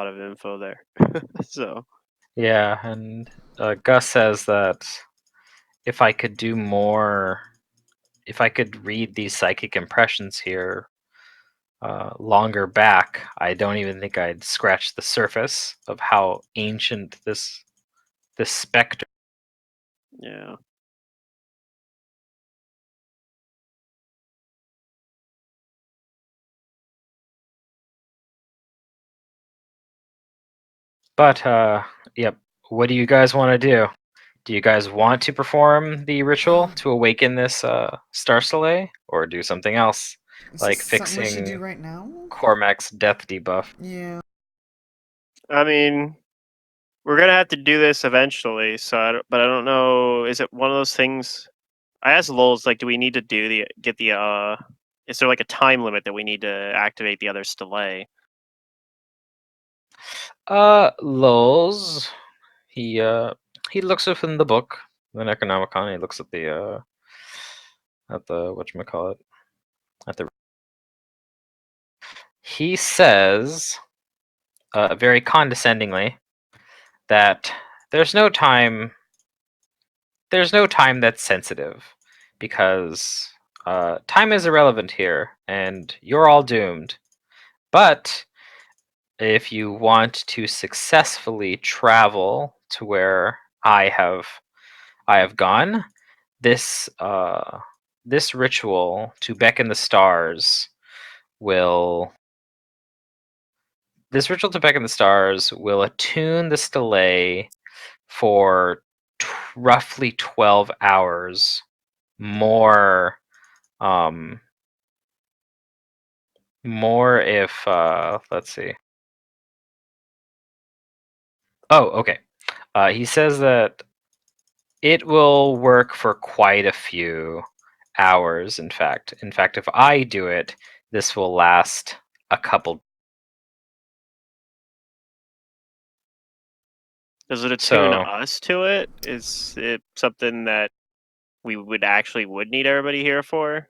Speaker 1: of info there. So
Speaker 4: Yeah, and Gus says that if I could do more, if I could read these psychic impressions here longer back, I don't even think I'd scratch the surface of how ancient this specter.
Speaker 1: yeah.
Speaker 4: But yep, what do you guys want to do? Do you guys want to perform the ritual to awaken this Star Soleil, or do something else,
Speaker 2: Is
Speaker 4: like
Speaker 2: this something we should
Speaker 4: fixing
Speaker 2: do right now?
Speaker 4: Cormac's death debuff?
Speaker 2: Yeah.
Speaker 1: I mean, we're gonna have to do this eventually. So, but I don't know. Is it one of those things? I asked Lowell's like, do we need to get the Is there like a time limit that we need to activate the other delay?
Speaker 4: Lulz, he looks within the book, the Necronomicon. He looks at the whatchamacallit, at the. He says, very condescendingly, that there's no time. There's no time that's sensitive, because time is irrelevant here, and you're all doomed. But if you want to successfully travel to where I have gone, this this ritual to beckon the stars will attune the stele for roughly 12 hours more. More if let's see. Oh, okay. He says that it will work for quite a few hours. In fact, if I do it, this will last a couple.
Speaker 1: Does it attune
Speaker 4: So
Speaker 1: us to it? Is it something that we would need everybody here for?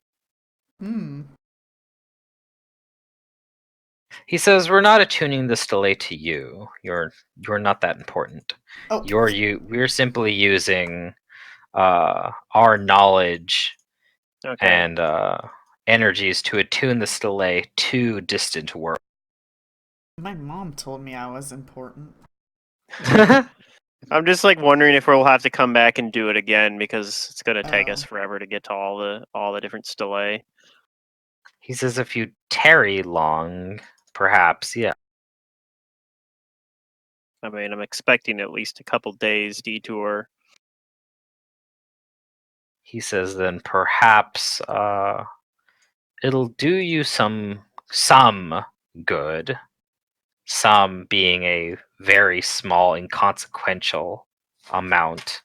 Speaker 2: Hmm.
Speaker 4: he says we're not attuning this delay to you. You're not that important.
Speaker 2: Oh.
Speaker 4: We're simply using our knowledge
Speaker 1: Okay.
Speaker 4: and energies to attune this delay to distant worlds.
Speaker 2: My mom told me I was important.
Speaker 1: I'm just like wondering if we'll have to come back and do it again because it's gonna take us
Speaker 2: Oh.
Speaker 1: forever to get to all the different delay.
Speaker 4: He says if you tarry long, perhaps, yeah.
Speaker 1: I mean, I'm expecting at least a couple days detour.
Speaker 4: He says then perhaps it'll do you some good. Some being a very small, inconsequential amount.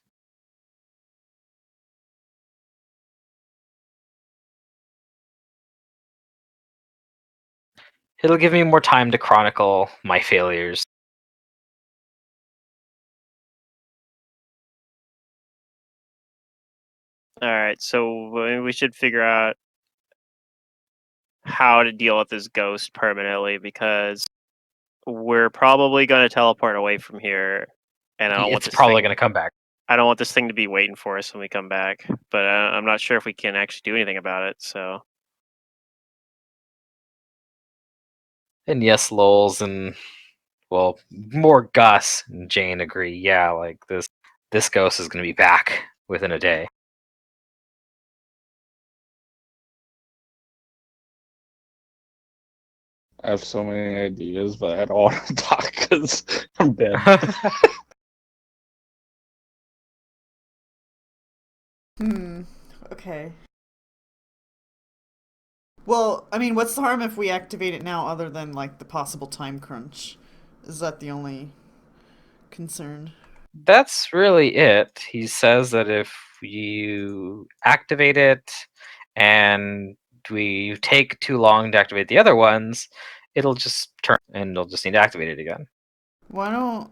Speaker 4: It'll give me more time to chronicle my failures.
Speaker 1: All right, so we should figure out how to deal with this ghost permanently because we're probably going to teleport away from here, and I don't want
Speaker 4: It's
Speaker 1: this
Speaker 4: probably
Speaker 1: thing.
Speaker 4: going to come back.
Speaker 1: I don't want this thing to be waiting for us when we come back, but I'm not sure if we can actually do anything about it. So
Speaker 4: And yes, Lols and well, more Gus and Jane agree. Yeah, like this ghost is going to be back within a day.
Speaker 5: I have so many ideas, but I don't want to talk because I'm dead.
Speaker 2: Okay. Well, I mean, what's the harm if we activate it now other than, like, the possible time crunch? Is that the only concern?
Speaker 4: That's really it. He says that if you activate it and we take too long to activate the other ones, it'll just turn and you'll just need to activate it again.
Speaker 2: Why don't...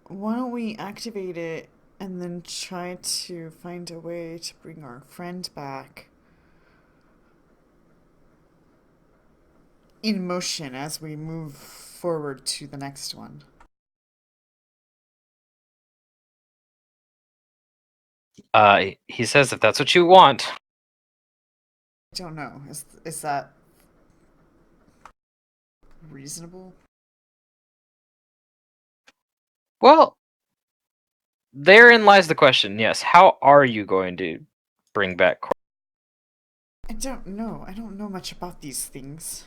Speaker 2: Why don't we activate it and then try to find a way to bring our friend back in motion as we move forward to the next one?
Speaker 4: He says if that's what you want.
Speaker 2: I don't know. Is that reasonable?
Speaker 4: Well, therein lies the question. Yes, how are you going to bring back?
Speaker 2: I don't know. I don't know much about these things.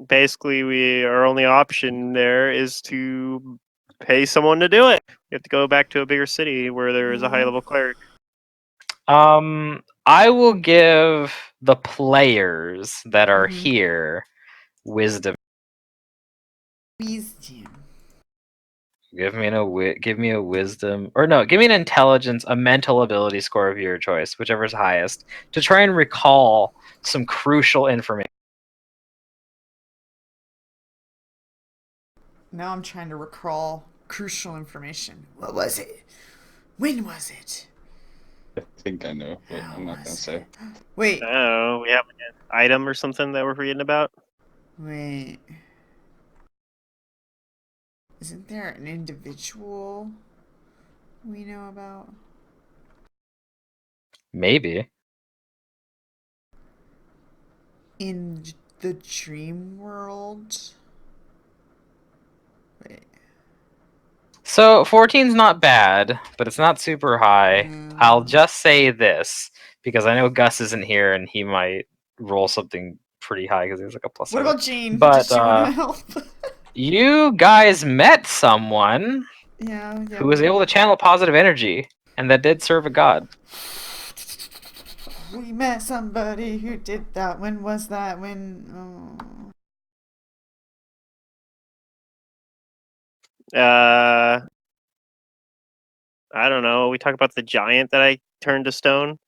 Speaker 1: basically, our only option there is to pay someone to do it. We have to go back to a bigger city where there is a high level cleric.
Speaker 4: I will give the players that are here wisdom.
Speaker 2: Wisdom.
Speaker 4: Give me a wisdom, or no, give me an intelligence, a mental ability score of your choice, whichever's highest, to try and recall some crucial information.
Speaker 2: Now I'm trying to recall crucial information. What was it? When was it?
Speaker 5: I think I know, but I'm not gonna say.
Speaker 2: Wait.
Speaker 1: Oh, we have an item or something that we're forgetting about.
Speaker 2: Wait. Isn't there an individual we know about?
Speaker 4: Maybe.
Speaker 2: In the dream world? Wait.
Speaker 4: So 14's not bad, but it's not super high. I'll just say this because I know Gus isn't here and he might roll something pretty high because there's like a plus.
Speaker 2: What about Jane?
Speaker 4: But
Speaker 2: Does she want to help?
Speaker 4: you guys met someone
Speaker 2: yeah.
Speaker 4: who was able to channel positive energy, and that did serve a god.
Speaker 2: We met somebody who did that. When was that? When?
Speaker 1: I don't know. We talk about the giant that I turned to stone.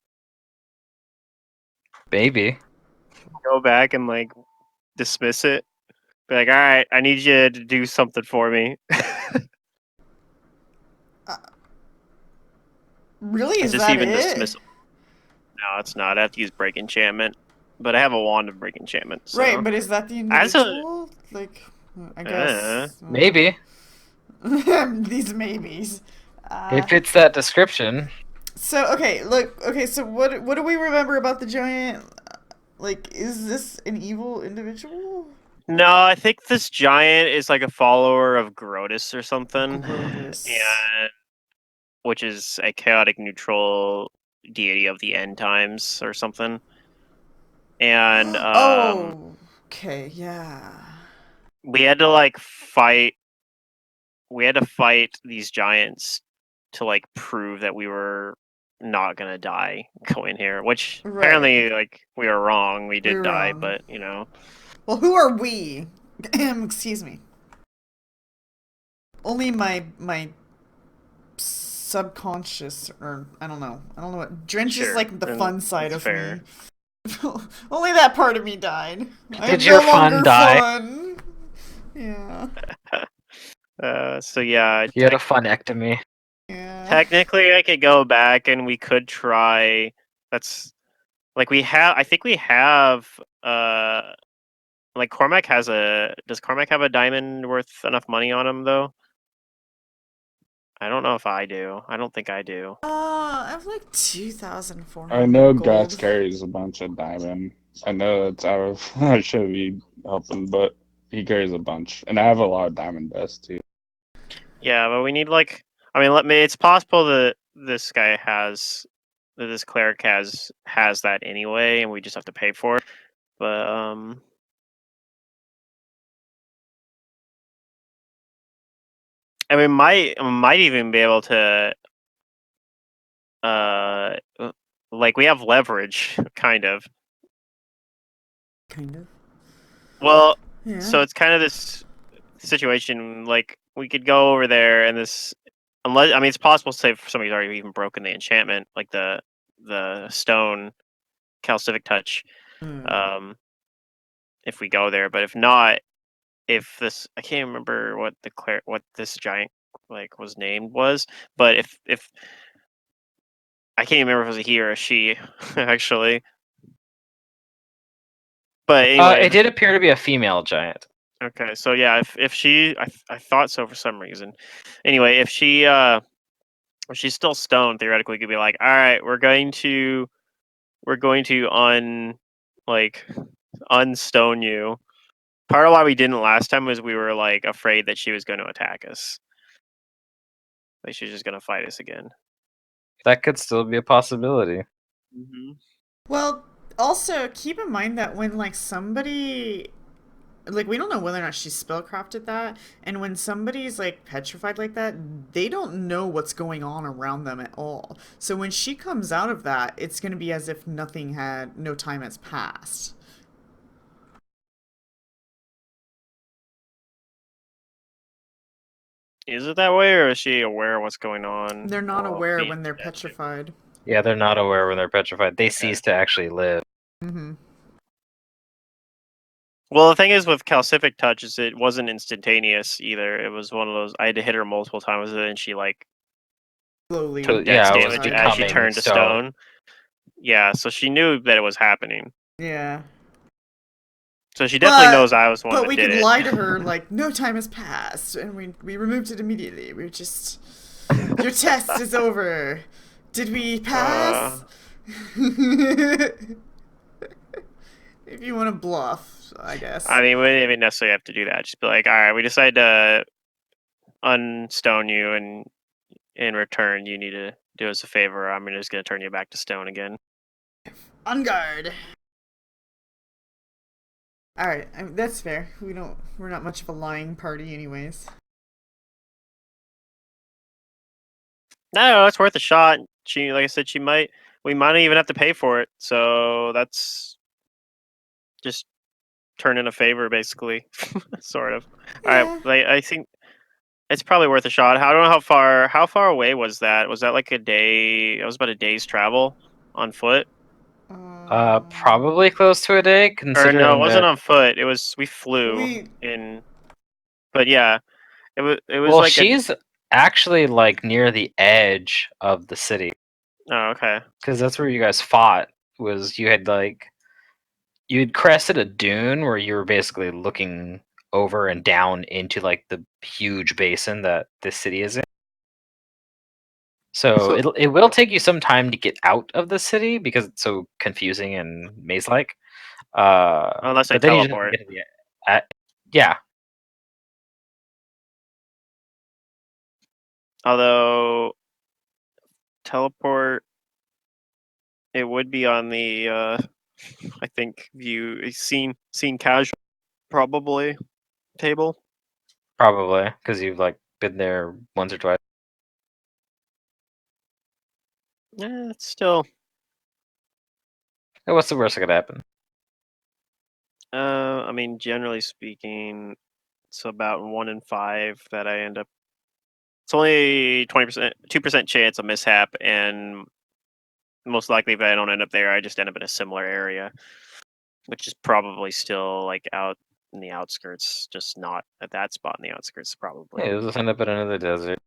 Speaker 4: Maybe.
Speaker 1: Go back and like dismiss it. Be like, all right, I need you to do something for me.
Speaker 2: Really? Is
Speaker 1: just
Speaker 2: that
Speaker 1: even
Speaker 2: it?
Speaker 1: dismissal. No, it's not. I have to use break enchantment, but I have a wand of break enchantment. So.
Speaker 2: Right, but is that the individual? Like, I guess.
Speaker 4: Maybe.
Speaker 2: These maybes.
Speaker 4: If it's that description.
Speaker 2: So okay, look. Okay, so what do we remember about the giant? Like, is this an evil individual?
Speaker 1: No, I think this giant is like a follower of Grotus or something.
Speaker 2: Grotus.
Speaker 1: And which is a chaotic neutral deity of the end times or something. And
Speaker 2: okay, yeah.
Speaker 1: We had to like fight. We had to fight these giants to like prove that we were not gonna die going here. Which apparently, like, we were wrong. We did die, but you know.
Speaker 2: Well, who are we? Excuse me. Only my subconscious, or I don't know what. Drench is like the fun side of me. Only that part of me died.
Speaker 4: Did your fun die?
Speaker 2: Fun. Yeah.
Speaker 1: So yeah,
Speaker 4: You had a funectomy.
Speaker 2: Yeah.
Speaker 1: technically I could go back and we could try. That's like we have. I think we have. Like Cormac has a. Does Cormac have a diamond worth enough money on him though? I don't know if I do. I don't think I do.
Speaker 2: I have like
Speaker 5: I
Speaker 2: 2,400
Speaker 5: know
Speaker 2: gold.
Speaker 5: Guts carries a bunch of diamond. I know it's out of. I should be helping, but he carries a bunch, and I have a lot of diamond dust too.
Speaker 1: Yeah, but we need like. I mean, let me. It's possible that this guy has. That this cleric has that anyway, and we just have to pay for it. But and we might even be able to uh like we have leverage kind of.
Speaker 2: Kind of.
Speaker 1: Well,
Speaker 2: Yeah.
Speaker 1: so it's kind of this situation like we could go over there and this unless I mean it's possible to say if somebody's already even broken the enchantment like the stone calcific touch um if we go there, but if not, if this I can't remember what what this giant like was named was, but if I can't remember if it was a he or a she actually. But anyway,
Speaker 4: It did appear to be a female giant.
Speaker 1: okay, so yeah, if she I thought so for some reason. Anyway, if she's still stoned, theoretically we could be like, all right, we're going to like unstone you. Part of why we didn't last time was we were like afraid that she was going to attack us. Like she's just going to fight us again.
Speaker 4: That could still be a possibility.
Speaker 1: Mm-hmm.
Speaker 2: Well, also keep in mind that when like somebody like we don't know whether or not she spellcrafted that, and when somebody's like petrified like that, they don't know what's going on around them at all. So when she comes out of that, it's going to be as if no time has passed.
Speaker 1: Is it that way, or is she aware of what's going on?
Speaker 2: They're not
Speaker 1: while
Speaker 2: aware
Speaker 1: being
Speaker 2: when they're
Speaker 1: protected?
Speaker 2: petrified.
Speaker 4: Yeah, they're not aware when they're petrified. They
Speaker 1: Okay.
Speaker 4: cease to actually live.
Speaker 2: Mm-hmm.
Speaker 1: Well, the thing is with calcific touch is it wasn't instantaneous either. It was one of those I had to hit her multiple times and she like
Speaker 2: Slowly
Speaker 4: So,
Speaker 1: took dex
Speaker 4: yeah, it was
Speaker 1: damage as she
Speaker 4: becoming
Speaker 1: turned to
Speaker 4: stone.
Speaker 1: stone. Yeah, so she knew that it was happening.
Speaker 2: Yeah.
Speaker 1: So she definitely knows I was the one
Speaker 2: But
Speaker 1: that
Speaker 2: we
Speaker 1: did
Speaker 2: could
Speaker 1: it.
Speaker 2: lie to her like no time has passed, and we removed it immediately. We were just your test is over. Did we pass? If you want to bluff, I guess.
Speaker 1: I mean, we didn't even necessarily have to do that. Just be like, all right, we decided to unstone you, and in return, you need to do us a favor. I'm just going to turn you back to stone again.
Speaker 2: On guard. All right, that's fair. We're not much of a lying party, anyways.
Speaker 1: No, it's worth a shot. She, like I said, we might not even have to pay for it. So that's just turn in a favor, basically, sort of. All
Speaker 2: Yeah.
Speaker 1: right, I think it's probably worth a shot. I don't know how far away was that? Was that like a day? It was about a day's travel on foot.
Speaker 4: Probably close to a day,
Speaker 1: Or no, it
Speaker 4: considering
Speaker 1: wasn't
Speaker 4: that.
Speaker 1: on foot. We flew
Speaker 2: We
Speaker 1: in. But yeah, it was
Speaker 4: Well,
Speaker 1: like a.
Speaker 4: she's actually like near the edge of the city,
Speaker 1: Oh, okay.
Speaker 4: because that's where you guys fought. Was you'd crested a dune where you were basically looking over and down into like the huge basin that this city is in. So it will take you some time to get out of the city because it's so confusing and maze-like.
Speaker 1: Unless I
Speaker 4: But then you just have to
Speaker 1: teleport.
Speaker 4: get to the yeah.
Speaker 1: Although teleport, it would be on the. I think view seen casual probably table.
Speaker 4: Probably because you've like been there once or twice.
Speaker 1: Yeah, it's still.
Speaker 4: What's the worst that could happen?
Speaker 1: I mean, generally speaking, it's about 1 in 5 that I end up. It's only 20%, 2% chance of mishap, and most likely if I don't end up there, I just end up in a similar area, which is probably still like out in the outskirts, just not at that spot in the outskirts, probably.
Speaker 4: Yeah, just end up in another desert.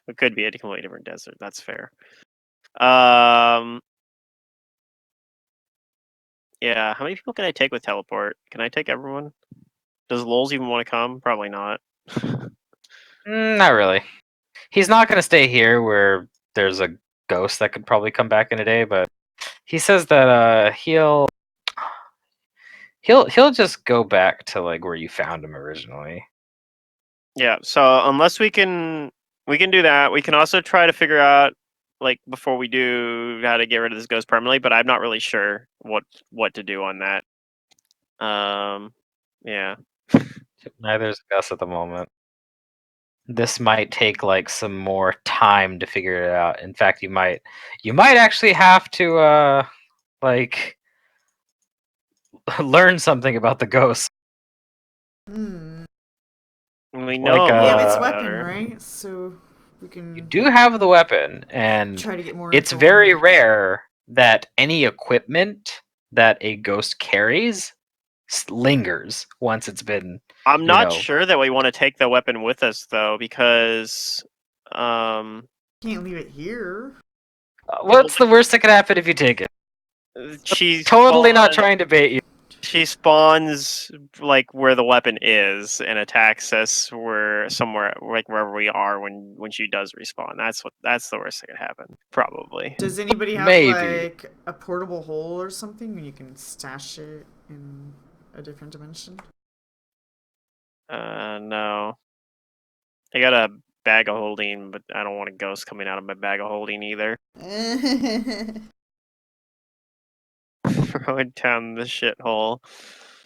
Speaker 1: It could be a completely different desert. That's fair. Yeah. How many people can I take with teleport? Can I take everyone? Does Lols even want to come? Probably not.
Speaker 4: Not really. He's not going to stay here where there's a ghost that could probably come back in a day, but he says that he'll just go back to like where you found him originally.
Speaker 1: Yeah. So unless we can do that. We can also try to figure out like before we do how to get rid of this ghost permanently. But I'm not really sure what to do on that. Yeah.
Speaker 4: Neither is Gus at the moment. This might take like some more time to figure it out. In fact, you might actually have to like learn something about the ghost.
Speaker 2: Hmm.
Speaker 1: We
Speaker 4: Like,
Speaker 1: know
Speaker 2: We have its
Speaker 1: about
Speaker 2: weapon,
Speaker 1: her.
Speaker 2: right? So we can
Speaker 4: You do have the weapon, and
Speaker 2: try to get more
Speaker 4: it's
Speaker 2: info on
Speaker 4: very
Speaker 2: it.
Speaker 4: rare that any equipment that a ghost carries lingers once it's been.
Speaker 1: I'm not
Speaker 4: know.
Speaker 1: sure that we want to take the weapon with us though, because
Speaker 2: Can't leave it here.
Speaker 4: What's the worst that could happen if you take it?
Speaker 1: she's
Speaker 4: Totally not trying to bait you.
Speaker 1: She spawns like where the weapon is and attacks us where somewhere like wherever we are when she does respawn. That's the worst that could happen. Probably.
Speaker 2: Does anybody have
Speaker 4: Maybe.
Speaker 2: like a portable hole or something where you can stash it in a different dimension?
Speaker 1: No. I got a bag of holding, but I don't want a ghost coming out of my bag of holding either. Throw it down the shithole.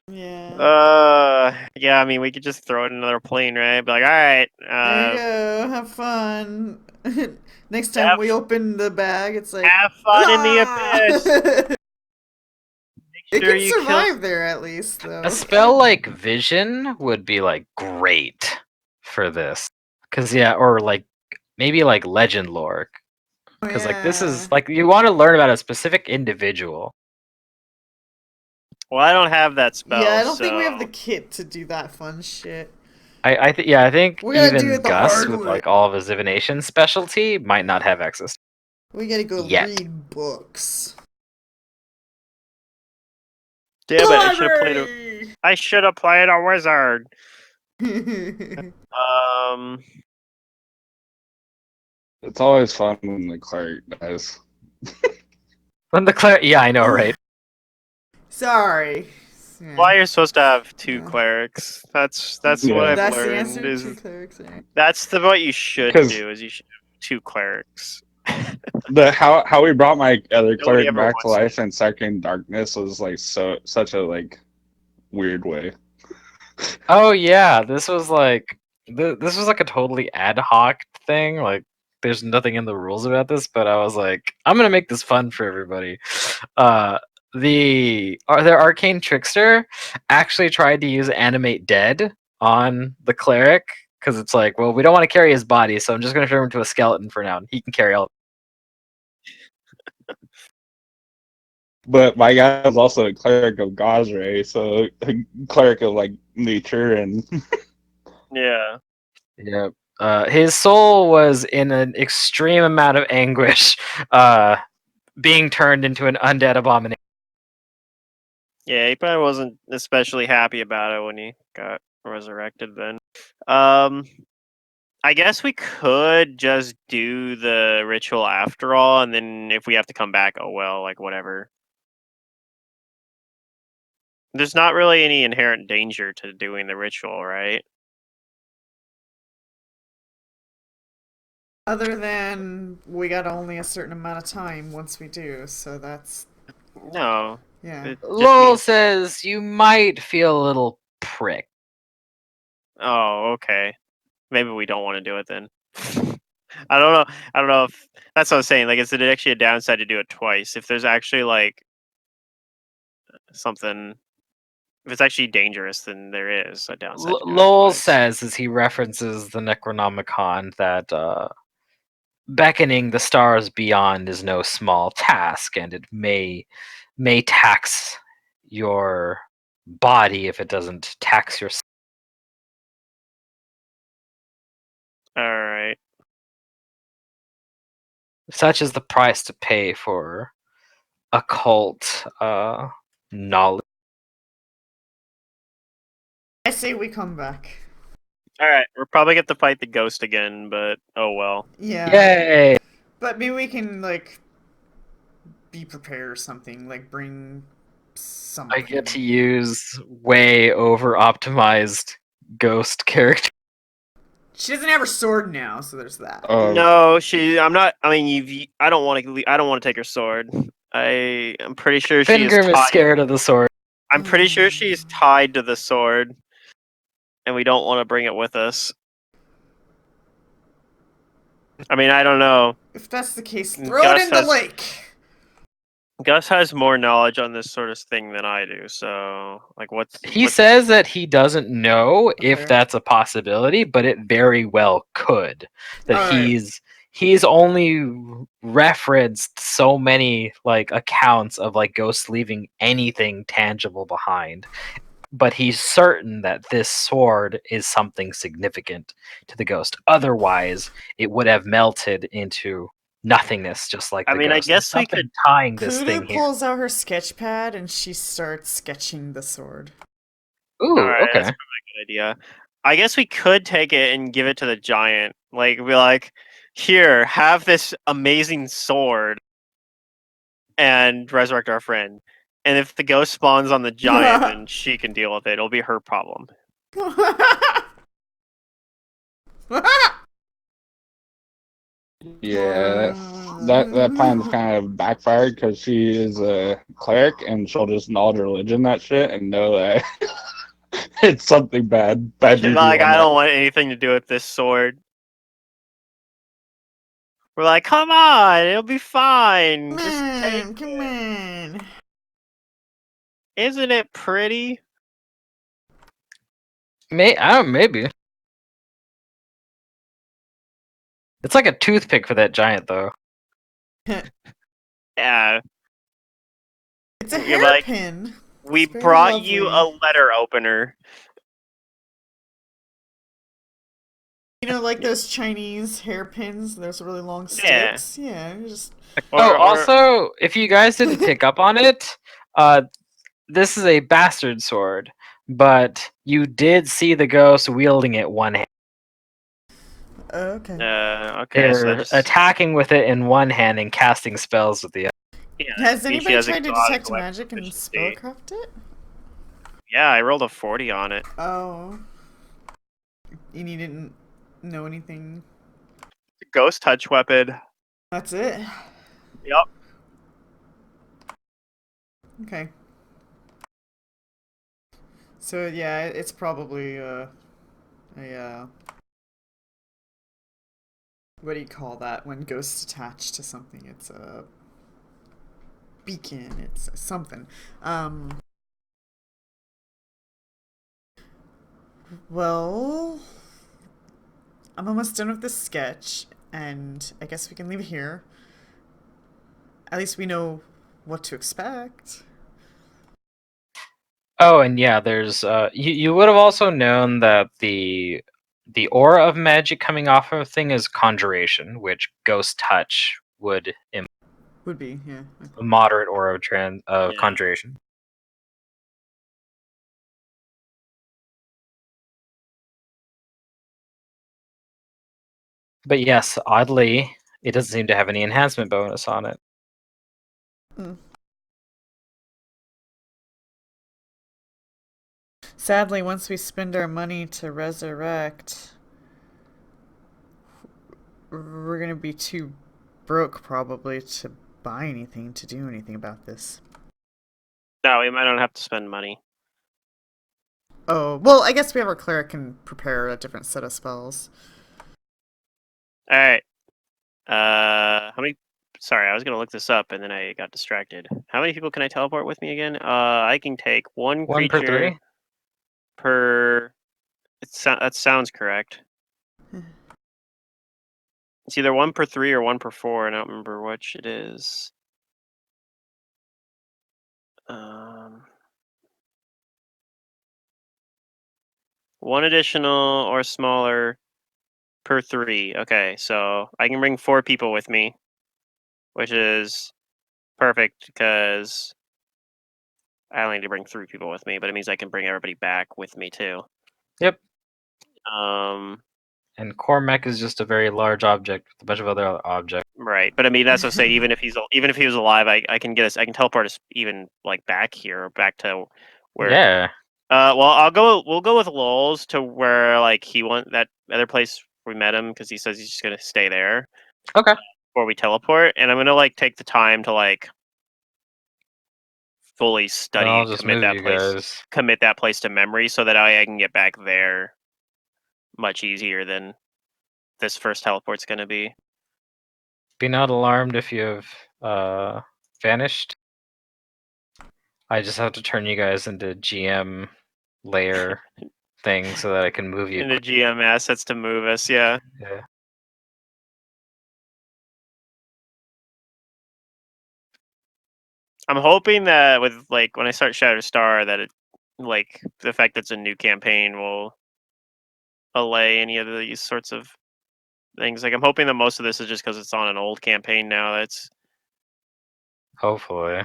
Speaker 2: Yeah.
Speaker 1: Yeah, I mean, we could just throw it in another plane, right? Be like, all right.
Speaker 2: There you go. Have fun. Next time
Speaker 1: Have-
Speaker 2: we open the bag, it's like
Speaker 1: have fun in the abyss.
Speaker 2: it
Speaker 1: Sure
Speaker 2: can
Speaker 1: you
Speaker 2: survive there at least, though.
Speaker 4: A spell like Vision would be like great for this, because or like maybe like Legend Lore, because like this is like you want to learn about a specific individual.
Speaker 1: Well, I don't have that spell.
Speaker 2: Yeah, I don't think we have the kit to do that fun shit.
Speaker 4: I think
Speaker 2: We gotta do
Speaker 4: even
Speaker 2: it the
Speaker 4: Gus
Speaker 2: hard
Speaker 4: with
Speaker 2: way.
Speaker 4: like all of his divination specialty might not have access.
Speaker 2: We gotta go
Speaker 4: Yet.
Speaker 2: read books.
Speaker 1: Damn it! I should have played a wizard.
Speaker 5: It's always fun when the cleric dies.
Speaker 4: When the cleric, yeah, I know, right?
Speaker 2: Sorry.
Speaker 1: Why you're supposed to have two
Speaker 2: Yeah.
Speaker 1: clerics? That's
Speaker 5: Yeah.
Speaker 1: what I've
Speaker 2: That's the
Speaker 1: learned.
Speaker 2: answer.
Speaker 1: Is
Speaker 2: Two clerics. Right?
Speaker 1: that's what you should
Speaker 5: 'Cause-
Speaker 1: do? Is you should have two clerics.
Speaker 5: How we brought my other
Speaker 1: Nobody
Speaker 5: cleric
Speaker 1: ever
Speaker 5: back to
Speaker 1: wants
Speaker 5: life in Sacred Darkness was like such a like weird way.
Speaker 4: Oh yeah, this was like a totally ad hoc thing. Like, there's nothing in the rules about this, but I was like, I'm gonna make this fun for everybody. Their arcane trickster actually tried to use animate dead on the cleric because it's like, well, we don't want to carry his body, so I'm just gonna turn him into a skeleton for now. And he can carry all.
Speaker 5: But my guy was also a cleric of Gosray, so a cleric of like nature and
Speaker 1: Yeah.
Speaker 4: Yeah. His soul was in an extreme amount of anguish, being turned into an undead abomination.
Speaker 1: Yeah, he probably wasn't especially happy about it when he got resurrected then. I guess we could just do the ritual after all, and then if we have to come back, oh well, like whatever. There's not really any inherent danger to doing the ritual, right?
Speaker 2: Other than we got only a certain amount of time once we do, so that's
Speaker 1: No.
Speaker 2: yeah.
Speaker 1: It just
Speaker 4: Lowell
Speaker 1: means-
Speaker 4: says you might feel a little prick.
Speaker 1: Oh, okay. Maybe we don't want to do it then. I don't know. I don't know if that's what I was saying. Like, is it actually a downside to do it twice? If there's actually like something, if it's actually dangerous, then there is a downside. To do it
Speaker 4: Lowell
Speaker 1: twice.
Speaker 4: says as he references the Necronomicon that beckoning the stars beyond is no small task, and it may tax your body if it doesn't tax your.
Speaker 1: All right.
Speaker 4: Such is the price to pay for occult knowledge.
Speaker 2: I say we come back.
Speaker 1: All right. We're probably going to fight the ghost again, but oh well.
Speaker 2: Yeah.
Speaker 4: Yay!
Speaker 2: But maybe we can, like, be prepared or something. Like, bring something.
Speaker 4: I get to use way over optimized ghost character.
Speaker 2: She doesn't have her sword now, so there's that.
Speaker 1: No, I'm not. I mean, I don't want to. I don't want to take her sword. I'm pretty sure she is
Speaker 4: Fingrim is
Speaker 1: tied.
Speaker 4: scared of the sword.
Speaker 1: I'm pretty sure she's tied to the sword, and we don't want to bring it with us. I mean, I don't know.
Speaker 2: If that's the case, throw it in the lake.
Speaker 1: Gus has more knowledge on this sort of thing than I do, so like,
Speaker 4: He says that he doesn't know if that's a possibility, but it very well could. That he's only referenced so many like accounts of like ghosts leaving anything tangible behind. But he's certain that this sword is something significant to the ghost. Otherwise, it would have melted into nothingness, just like the ghost.
Speaker 1: I guess we could
Speaker 4: tying this thing
Speaker 2: Kulu
Speaker 4: here.
Speaker 2: pulls out her sketch pad and she starts sketching the sword.
Speaker 4: Ooh,
Speaker 1: right,
Speaker 4: okay.
Speaker 1: That's probably a good idea. I guess we could take it and give it to the giant. Like, be like, here, have this amazing sword, and resurrect our friend. And if the ghost spawns on the giant, then she can deal with it. It'll be her problem.
Speaker 5: Yeah, that plan's kind of backfired because she is a cleric and she'll just nod religion that shit and know that it's something bad.
Speaker 1: She's like, I don't want anything to do with this sword. We're like, come on, it'll be fine. Just take
Speaker 2: come on.
Speaker 1: Isn't it pretty?
Speaker 4: Maybe. It's like a toothpick for that giant, though.
Speaker 1: Yeah.
Speaker 2: It's a hairpin.
Speaker 1: We brought you a letter opener.
Speaker 2: You know, like those Chinese hairpins, those really long sticks? Yeah, just...
Speaker 4: Also, if you guys didn't pick up on it, this is a bastard sword, but you did see the ghost wielding it one hand.
Speaker 2: Okay.
Speaker 1: Okay.
Speaker 4: They're attacking with it in one hand and casting spells with the other.
Speaker 1: Yeah,
Speaker 2: has anybody tried to detect magic and spellcraft it?
Speaker 1: Yeah, I rolled a 40 on it.
Speaker 2: Oh. And you didn't know anything?
Speaker 1: Ghost touch weapon.
Speaker 2: That's it?
Speaker 1: Yep.
Speaker 2: Okay. So yeah, it's probably what do you call that when ghosts attach to something? It's a beacon, it's something. Well, I'm almost done with this sketch, and I guess we can leave it here. At least we know what to expect.
Speaker 4: Oh, and yeah, there's you would have also known that the aura of magic coming off of a thing is conjuration, which ghost touch would
Speaker 2: be, yeah.
Speaker 4: A moderate aura of conjuration. But yes, oddly, it doesn't seem to have any enhancement bonus on it.
Speaker 2: Sadly, once we spend our money to resurrect, we're gonna be too broke probably to buy anything, to do anything about this.
Speaker 1: No, we might not have to spend money.
Speaker 2: Oh, well, I guess we have our cleric can prepare a different set of spells.
Speaker 1: Alright. How many... Sorry, I was gonna look this up and then I got distracted. How many people can I teleport with me again? I can take one creature...
Speaker 4: Per 3?
Speaker 1: Per... that sounds correct. It's either 1 per 3 or 1 per 4, and I don't remember which it is. 1 additional or smaller per 3. Okay, so I can bring 4 people with me, which is perfect because I only need to bring 3 people with me, but it means I can bring everybody back with me too.
Speaker 4: Yep.
Speaker 1: Um,
Speaker 4: And Cormac is just a very large object with a bunch of other objects.
Speaker 1: right, but I mean that's what I say. Even if he was alive, I can get us. I can teleport us even like back here, back to where.
Speaker 4: Yeah.
Speaker 1: Well, we'll go with Lowell's to where like he went that other place we met him because he says he's just gonna stay there
Speaker 4: Okay.
Speaker 1: before we teleport, and I'm gonna like take the time to like fully
Speaker 4: Then
Speaker 1: study
Speaker 4: I'll
Speaker 1: and
Speaker 4: just move you guys.
Speaker 1: commit that place to memory so that I can get back there much easier than this first teleport's gonna be.
Speaker 4: Be not alarmed if you have vanished. I just have to turn you guys into GM layer thing so that I can move you.
Speaker 1: And the GM assets to move us, yeah.
Speaker 4: Yeah.
Speaker 1: I'm hoping that with like when I start Shatterstar that it like the fact that it's a new campaign will allay any of these sorts of things. Like I'm hoping that most of this is just because it's on an old campaign now. That's
Speaker 4: Hopefully.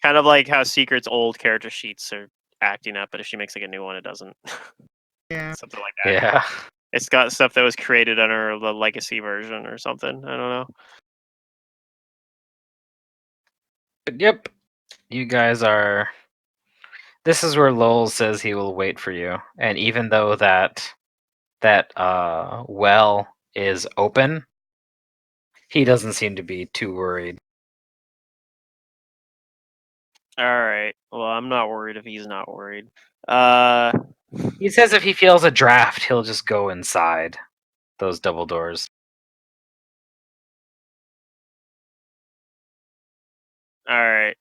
Speaker 1: kind of like how Secret's old character sheets are acting up, but if she makes like a new one, it doesn't.
Speaker 2: Yeah.
Speaker 1: Something like that.
Speaker 4: Yeah.
Speaker 1: It's got stuff that was created under the legacy version or something. I don't know.
Speaker 4: But yep. You guys are. This is where Lowell says he will wait for you. And even though that well is open, he doesn't seem to be too worried.
Speaker 1: All right. Well, I'm not worried if he's not worried.
Speaker 4: He says if he feels a draft, he'll just go inside those double doors.
Speaker 1: All right.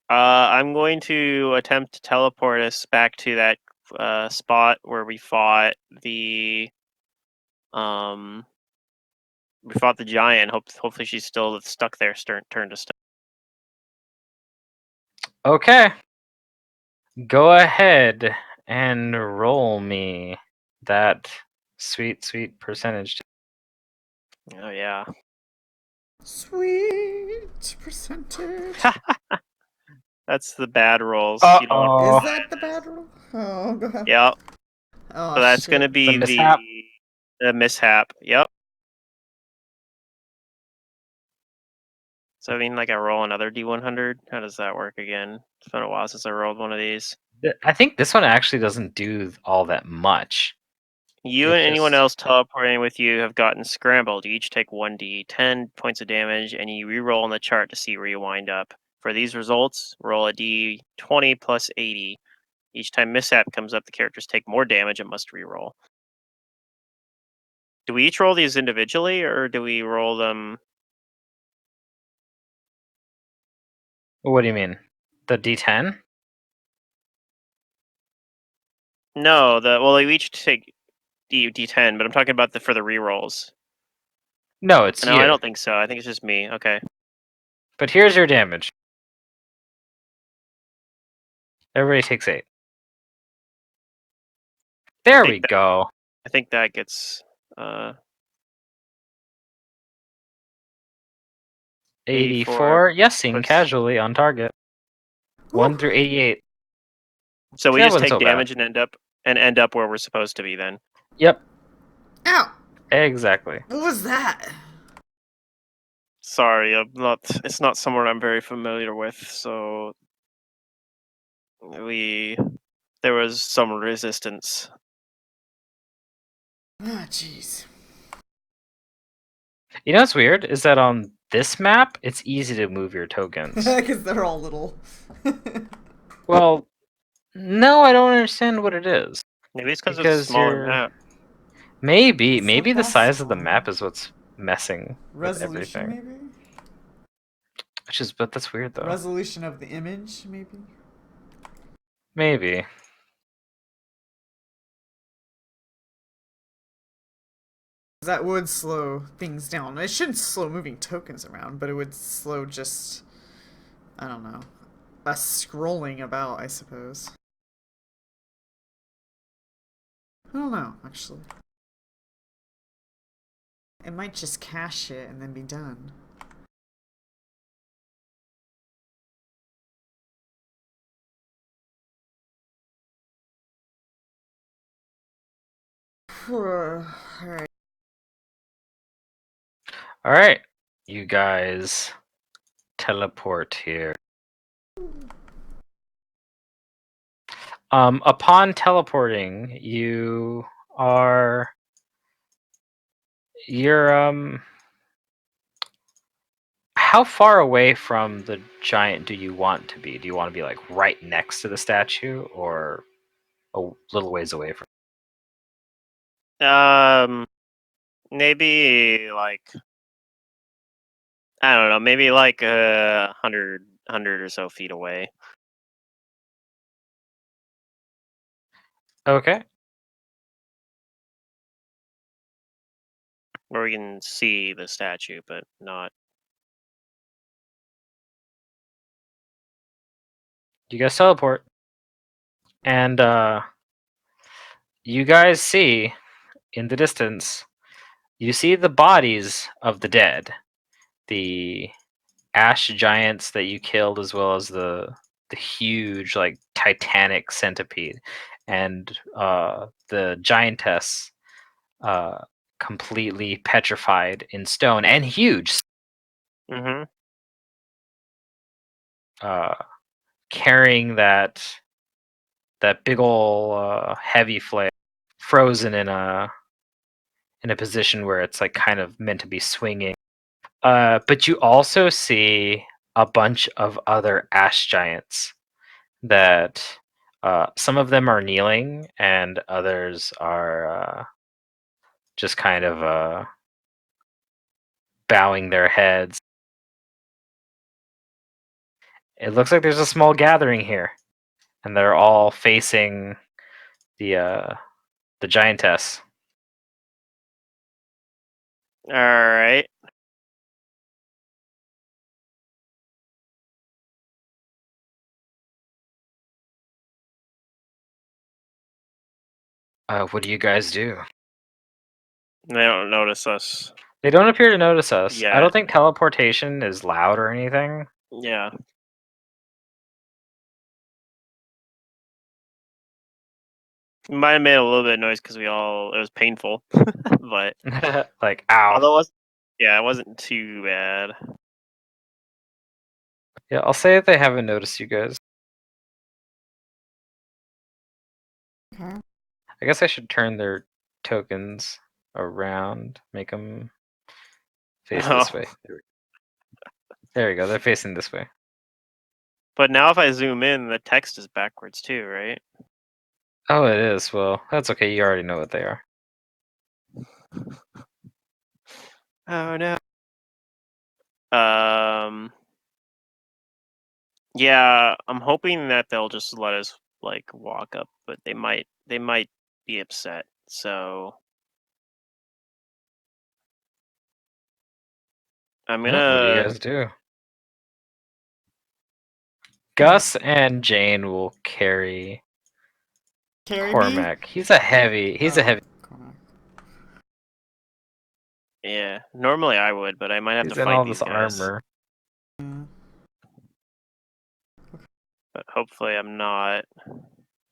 Speaker 1: I'm going to attempt to teleport us back to that spot where we fought the giant. Hopefully she's still stuck there, turned to stone.
Speaker 4: Okay. Go ahead and roll me that sweet percentage.
Speaker 1: Oh yeah.
Speaker 2: Sweet percentage.
Speaker 1: That's the bad rolls. You don't.
Speaker 4: Uh-oh.
Speaker 2: Is that the bad roll? Oh, go ahead.
Speaker 1: Yep.
Speaker 2: Oh,
Speaker 1: So that's
Speaker 2: shit.
Speaker 1: gonna be
Speaker 4: The mishap.
Speaker 1: the mishap. Yep. So I mean, like I roll another D100. How does that work again? It's been a while since I rolled one of these.
Speaker 4: I think this one actually doesn't do all that much.
Speaker 1: You and anyone else teleporting with you have gotten scrambled. You each take 1d10 points of damage, and you re-roll on the chart to see where you wind up. For these results, roll a d20 plus 80. Each time mishap comes up, the characters take more damage and must re-roll. Do we each roll these individually, or do we roll them?
Speaker 4: What do you mean? The D10?
Speaker 1: No, we each take d10, but I'm talking about for the re-rolls.
Speaker 4: No, it's
Speaker 1: No,
Speaker 4: you.
Speaker 1: I don't think so. I think it's just me. Okay.
Speaker 4: But here's your damage. Everybody takes 8. There we go.
Speaker 1: I think that gets
Speaker 4: 84. Yes, seen
Speaker 1: puts-
Speaker 4: casually on target. 1 through 88.
Speaker 1: So we
Speaker 4: That
Speaker 1: just
Speaker 4: wasn't
Speaker 1: take
Speaker 4: so bad.
Speaker 1: damage and end up where we're supposed to be then.
Speaker 4: Yep,
Speaker 2: Ow!
Speaker 4: exactly.
Speaker 2: What was that?
Speaker 1: Sorry, it's not somewhere I'm very familiar with, so there was some resistance.
Speaker 2: Ah, jeez.
Speaker 4: You know what's weird is that on this map, it's easy to move your tokens.
Speaker 2: Because they're all little.
Speaker 4: Well, no, I don't understand what it is.
Speaker 1: Maybe it's because it's a smaller map.
Speaker 4: Maybe
Speaker 2: It's not
Speaker 4: the
Speaker 2: that
Speaker 4: size of the
Speaker 2: small.
Speaker 4: map is what's messing with
Speaker 2: Resolution,
Speaker 4: everything.
Speaker 2: maybe?
Speaker 4: But that's weird though.
Speaker 2: Resolution of the image, maybe?
Speaker 4: Maybe.
Speaker 2: That would slow things down. It shouldn't slow moving tokens around, but it would slow just, I don't know, us scrolling about, I suppose. don't know, actually. It might just cache it and then be done. Alright.
Speaker 4: All right, you guys teleport here. Upon teleporting, you're how far away from the giant do you want to be? Do you want to be like right next to the statue or a little ways away from?
Speaker 1: Maybe like I don't know, maybe like 100 or so feet away.
Speaker 4: Okay.
Speaker 1: Where we can see the statue, but not.
Speaker 4: You guys teleport, and you guys see in the distance. You see the bodies of the dead, the ash giants that you killed, as well as the huge like titanic centipede, and the giantess, completely petrified in stone and huge,
Speaker 1: Mm-hmm.
Speaker 4: carrying that big ol' heavy flame, frozen in a position where it's like kind of meant to be swinging. But you also see a bunch of other ash giants that some of them are kneeling and others are just kind of bowing their heads. It looks like there's a small gathering here, and they're all facing the giantess.
Speaker 1: All right.
Speaker 4: What do you guys do?
Speaker 1: They don't notice us.
Speaker 4: They don't appear to notice us. I
Speaker 1: Yeah.
Speaker 4: don't think teleportation is loud or anything.
Speaker 1: Yeah. It might have made a little bit of noise because it was painful, but
Speaker 4: Like, ow.
Speaker 1: although it wasn't too bad.
Speaker 4: Yeah, I'll say that they haven't noticed you guys.
Speaker 2: Okay.
Speaker 4: I guess I should turn their tokens around, make them face this way. There we go. They're facing this way.
Speaker 1: But now if I zoom in, the text is backwards too, right?
Speaker 4: Oh, it is. Well, that's okay. You already know what they are.
Speaker 1: Oh no. Yeah, I'm hoping that they'll just let us like walk up, but they might be upset. So I'm
Speaker 4: What do you
Speaker 1: gonna.
Speaker 4: guys do? Gus and Jane will carry
Speaker 2: Carry me?
Speaker 4: Cormac. He's a heavy.
Speaker 2: Cormac.
Speaker 1: Yeah, normally I would, but I might have
Speaker 4: He's
Speaker 1: to
Speaker 4: in
Speaker 1: fight
Speaker 4: all
Speaker 1: these
Speaker 4: this
Speaker 1: guys.
Speaker 4: armor.
Speaker 2: Yeah.
Speaker 1: But hopefully I'm not.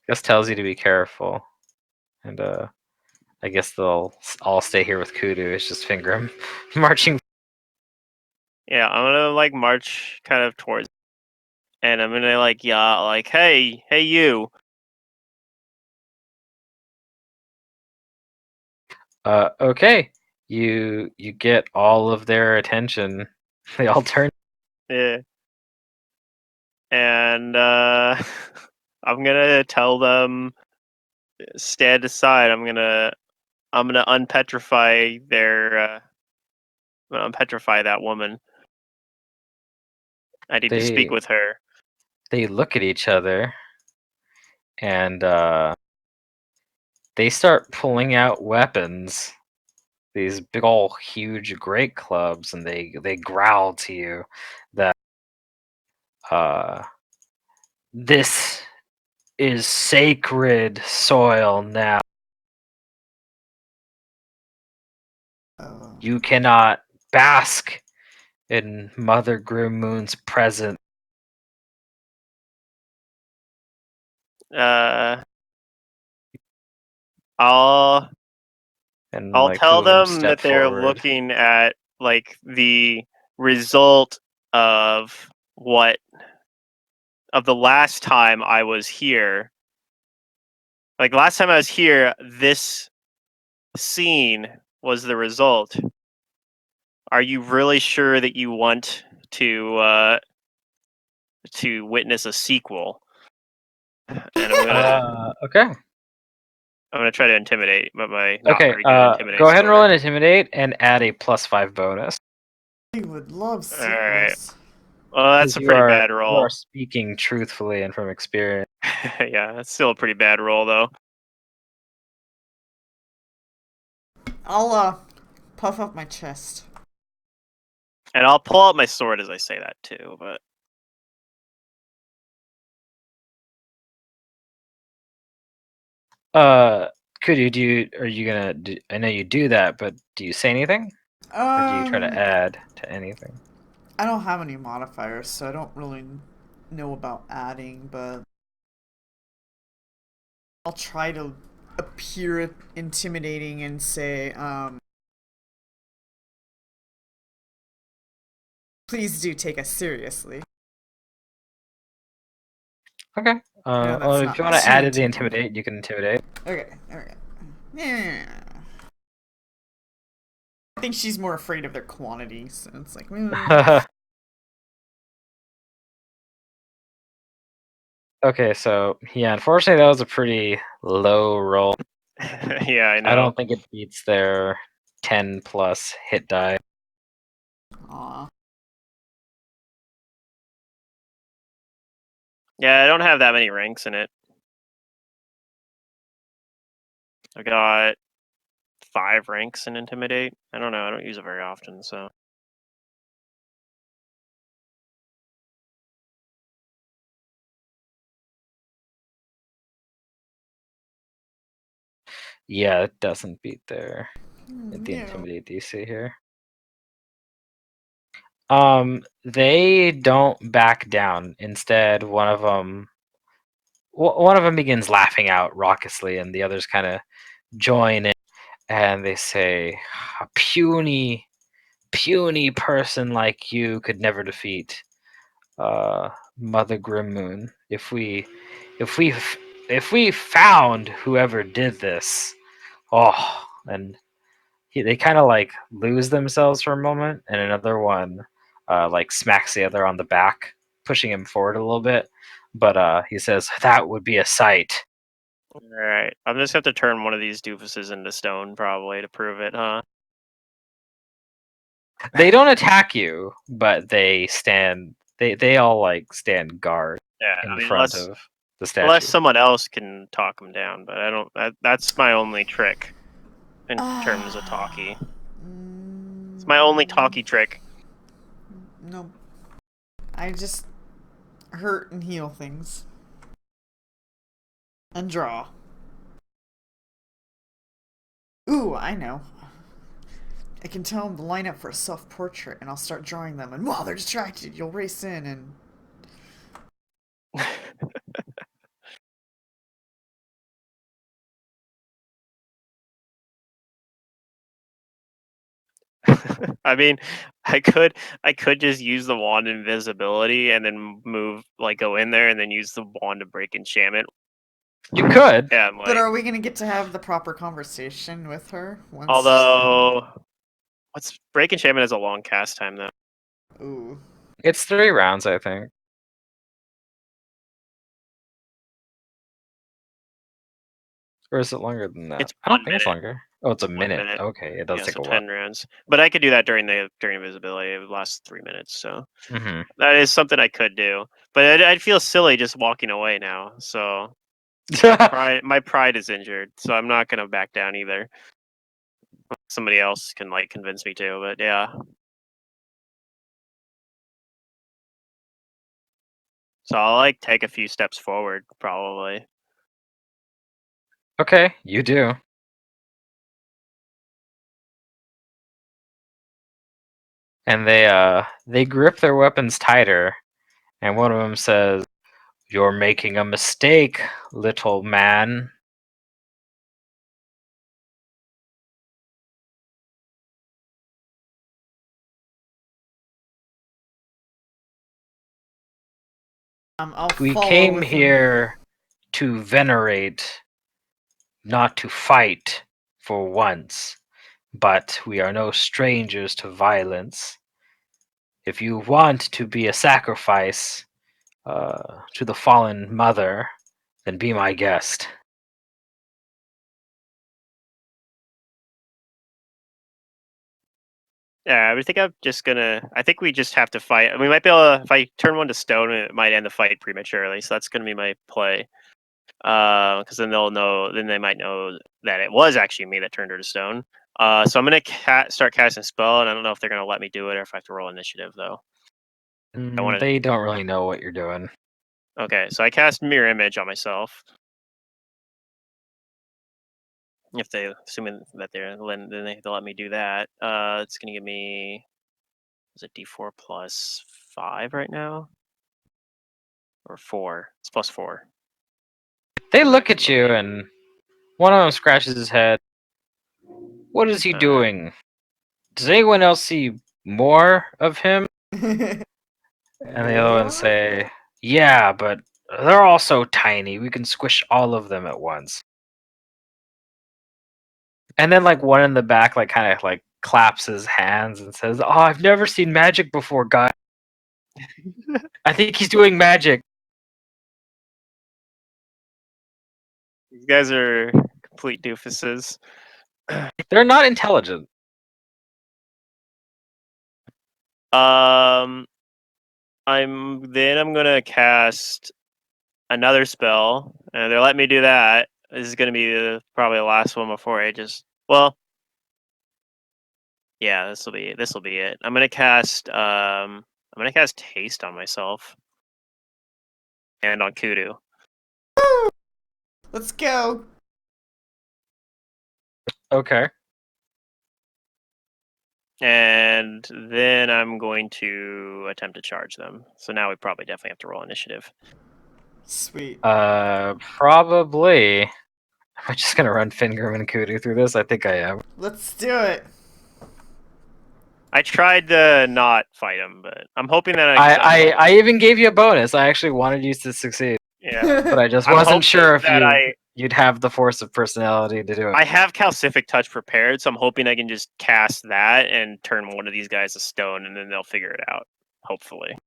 Speaker 4: Gus tells you to be careful, and I guess they'll all stay here with Kudu. It's just Fingram marching.
Speaker 1: Yeah, I'm gonna like march kind of towards, and I'm gonna like like, hey you.
Speaker 4: Okay. You get all of their attention. They all turn.
Speaker 1: Yeah. And I'm gonna tell them stand aside. I'm gonna unpetrify I'm gonna unpetrify that woman. I need to speak with her.
Speaker 4: They look at each other, and they start pulling out weapons. These big ol' huge great clubs, and they growl to you that this is sacred soil now. You cannot bask in Mother Grimmoon's presence.
Speaker 1: I'll
Speaker 4: And
Speaker 1: I'll
Speaker 4: like
Speaker 1: tell
Speaker 4: two of them
Speaker 1: them
Speaker 4: step
Speaker 1: that they're
Speaker 4: forward.
Speaker 1: looking at like the result of the last time I was here. Like last time I was here, this scene was the result. Are you really sure that you want to witness a sequel? And
Speaker 4: Okay.
Speaker 1: I'm gonna try to intimidate, but my not
Speaker 4: Okay.
Speaker 1: very good intimidate
Speaker 4: Go ahead and roll
Speaker 1: score.
Speaker 4: an intimidate and add a +5 bonus.
Speaker 2: I would love
Speaker 1: All right.
Speaker 2: sequels.
Speaker 1: Well, that's
Speaker 4: 'Cause
Speaker 1: a pretty bad
Speaker 4: you
Speaker 1: roll.
Speaker 4: are speaking truthfully and from experience.
Speaker 1: Yeah, that's still a pretty bad roll though.
Speaker 2: I'll puff up my chest.
Speaker 1: And I'll pull out my sword as I say that too, but
Speaker 4: Could you do? Are you gonna? I know you do that, but do you say anything, or do you try to add to anything?
Speaker 2: I don't have any modifiers, so I don't really know about adding, but I'll try to appear intimidating and say, please do take us seriously.
Speaker 4: Okay. Well, if
Speaker 2: that's
Speaker 4: you
Speaker 2: not
Speaker 4: want to
Speaker 2: too
Speaker 4: add to the
Speaker 2: intimidating.
Speaker 4: intimidate, you can intimidate.
Speaker 2: Okay. Yeah. I think she's more afraid of their quantity, so it's like,
Speaker 4: Okay, so yeah, unfortunately, that was a pretty low roll.
Speaker 1: yeah, I know.
Speaker 4: I don't think it beats their 10+ hit die.
Speaker 2: Aw.
Speaker 1: Yeah, I don't have that many ranks in it. I got 5 ranks in intimidate. I don't know. I don't use it very often, so.
Speaker 4: Yeah, it doesn't beat their the
Speaker 2: Yeah.
Speaker 4: intimidate DC here. They don't back down. Instead, one of them begins laughing out raucously, and the others kind of join in, and they say, "A puny person like you could never defeat Mother Grimmoon. If we found whoever did this, oh." And they kind of like lose themselves for a moment, and another one like smacks the other on the back, pushing him forward a little bit. But he says, "That would be a sight."
Speaker 1: Alright. I'm just gonna have to turn one of these doofuses into stone probably to prove it, huh?
Speaker 4: They don't attack you, but they stand. They all like stand guard
Speaker 1: Yeah,
Speaker 4: in
Speaker 1: I mean,
Speaker 4: front of the
Speaker 1: unless
Speaker 4: statue.
Speaker 1: someone else can talk them down, but I don't. That's my only trick in terms of talkie. It's my only talkie trick.
Speaker 2: No. I just hurt and heal things. And draw. Ooh, I know. I can tell them to line up for a self-portrait, and I'll start drawing them. And while they're distracted, you'll race in and...
Speaker 1: I mean, I could just use the wand invisibility and then move, like go in there and then use the wand to break enchantment.
Speaker 4: You could.
Speaker 1: Yeah, I'm like,
Speaker 2: But are we gonna get to have the proper conversation with her once?
Speaker 1: although, what's break enchantment has a long cast time though.
Speaker 2: Ooh.
Speaker 4: It's 3 rounds, I think. Or is it longer than that?
Speaker 1: It's
Speaker 4: I don't
Speaker 1: 1
Speaker 4: think it's
Speaker 1: minute.
Speaker 4: longer. Oh, it's a
Speaker 1: 1
Speaker 4: minute.
Speaker 1: minute.
Speaker 4: Okay, it does
Speaker 1: Yeah,
Speaker 4: take
Speaker 1: so
Speaker 4: a while.
Speaker 1: 10 rounds. But I could do that during invisibility. It would last 3 minutes, so
Speaker 4: Mm-hmm.
Speaker 1: that is something I could do. But I'd feel silly just walking away now. So my pride is injured, so I'm not gonna back down either. Somebody else can like convince me to, but yeah. So I'll like take a few steps forward, probably.
Speaker 4: Okay, you do. and they grip their weapons tighter, and one of them says, "You're making a mistake, little man."
Speaker 2: I'll
Speaker 4: We
Speaker 2: follow
Speaker 4: came
Speaker 2: with him.
Speaker 4: here to venerate, not to fight for once, but we are no strangers to violence. If you want to be a sacrifice to the fallen mother, then be my guest.
Speaker 1: Yeah, I think I'm just gonna. I think we just have to fight. We might be able to. If I turn one to stone, it might end the fight prematurely. So that's gonna be my play. Because then they'll know. Then they might know that it was actually me that turned her to stone. So I'm gonna start casting spell, and I don't know if they're gonna let me do it or if I have to roll initiative though. I want to.
Speaker 4: They don't really know what you're doing.
Speaker 1: Okay, so I cast mirror image on myself. If they assuming that then they'll let me do that. It's gonna give me. Is it D4 plus 5 right now? Or 4? It's plus 4.
Speaker 4: They look at you, and one of them scratches his head. What is he doing? Does anyone else see more of him? And the other ones say, "Yeah, but they're all so tiny. We can squish all of them at once." And then, like, one in the back, like, kind of like claps his hands and says, "Oh, I've never seen magic before, guys. I think he's doing magic."
Speaker 1: These guys are complete doofuses.
Speaker 4: They're not intelligent.
Speaker 1: I'm gonna cast another spell, and they're letting me do that. This is gonna be probably the last one before I just. Well, yeah, this will be it. I'm gonna cast haste on myself and on Kudu.
Speaker 2: Let's go.
Speaker 4: Okay.
Speaker 1: And then I'm going to attempt to charge them. So now we probably definitely have to roll initiative.
Speaker 2: Sweet.
Speaker 4: Probably. Am I just gonna run Fingram and Kudu through this? I think I am.
Speaker 2: Let's do it.
Speaker 1: I tried to not fight him, but I'm hoping that
Speaker 4: I even gave you a bonus. I actually wanted you to succeed,
Speaker 1: yeah.
Speaker 4: but I just
Speaker 1: I'm
Speaker 4: wasn't
Speaker 1: hoping
Speaker 4: sure if
Speaker 1: that
Speaker 4: you'd have the force of personality to do it.
Speaker 1: I have Calcific Touch prepared, so I'm hoping I can just cast that and turn one of these guys to stone, and then they'll figure it out. Hopefully.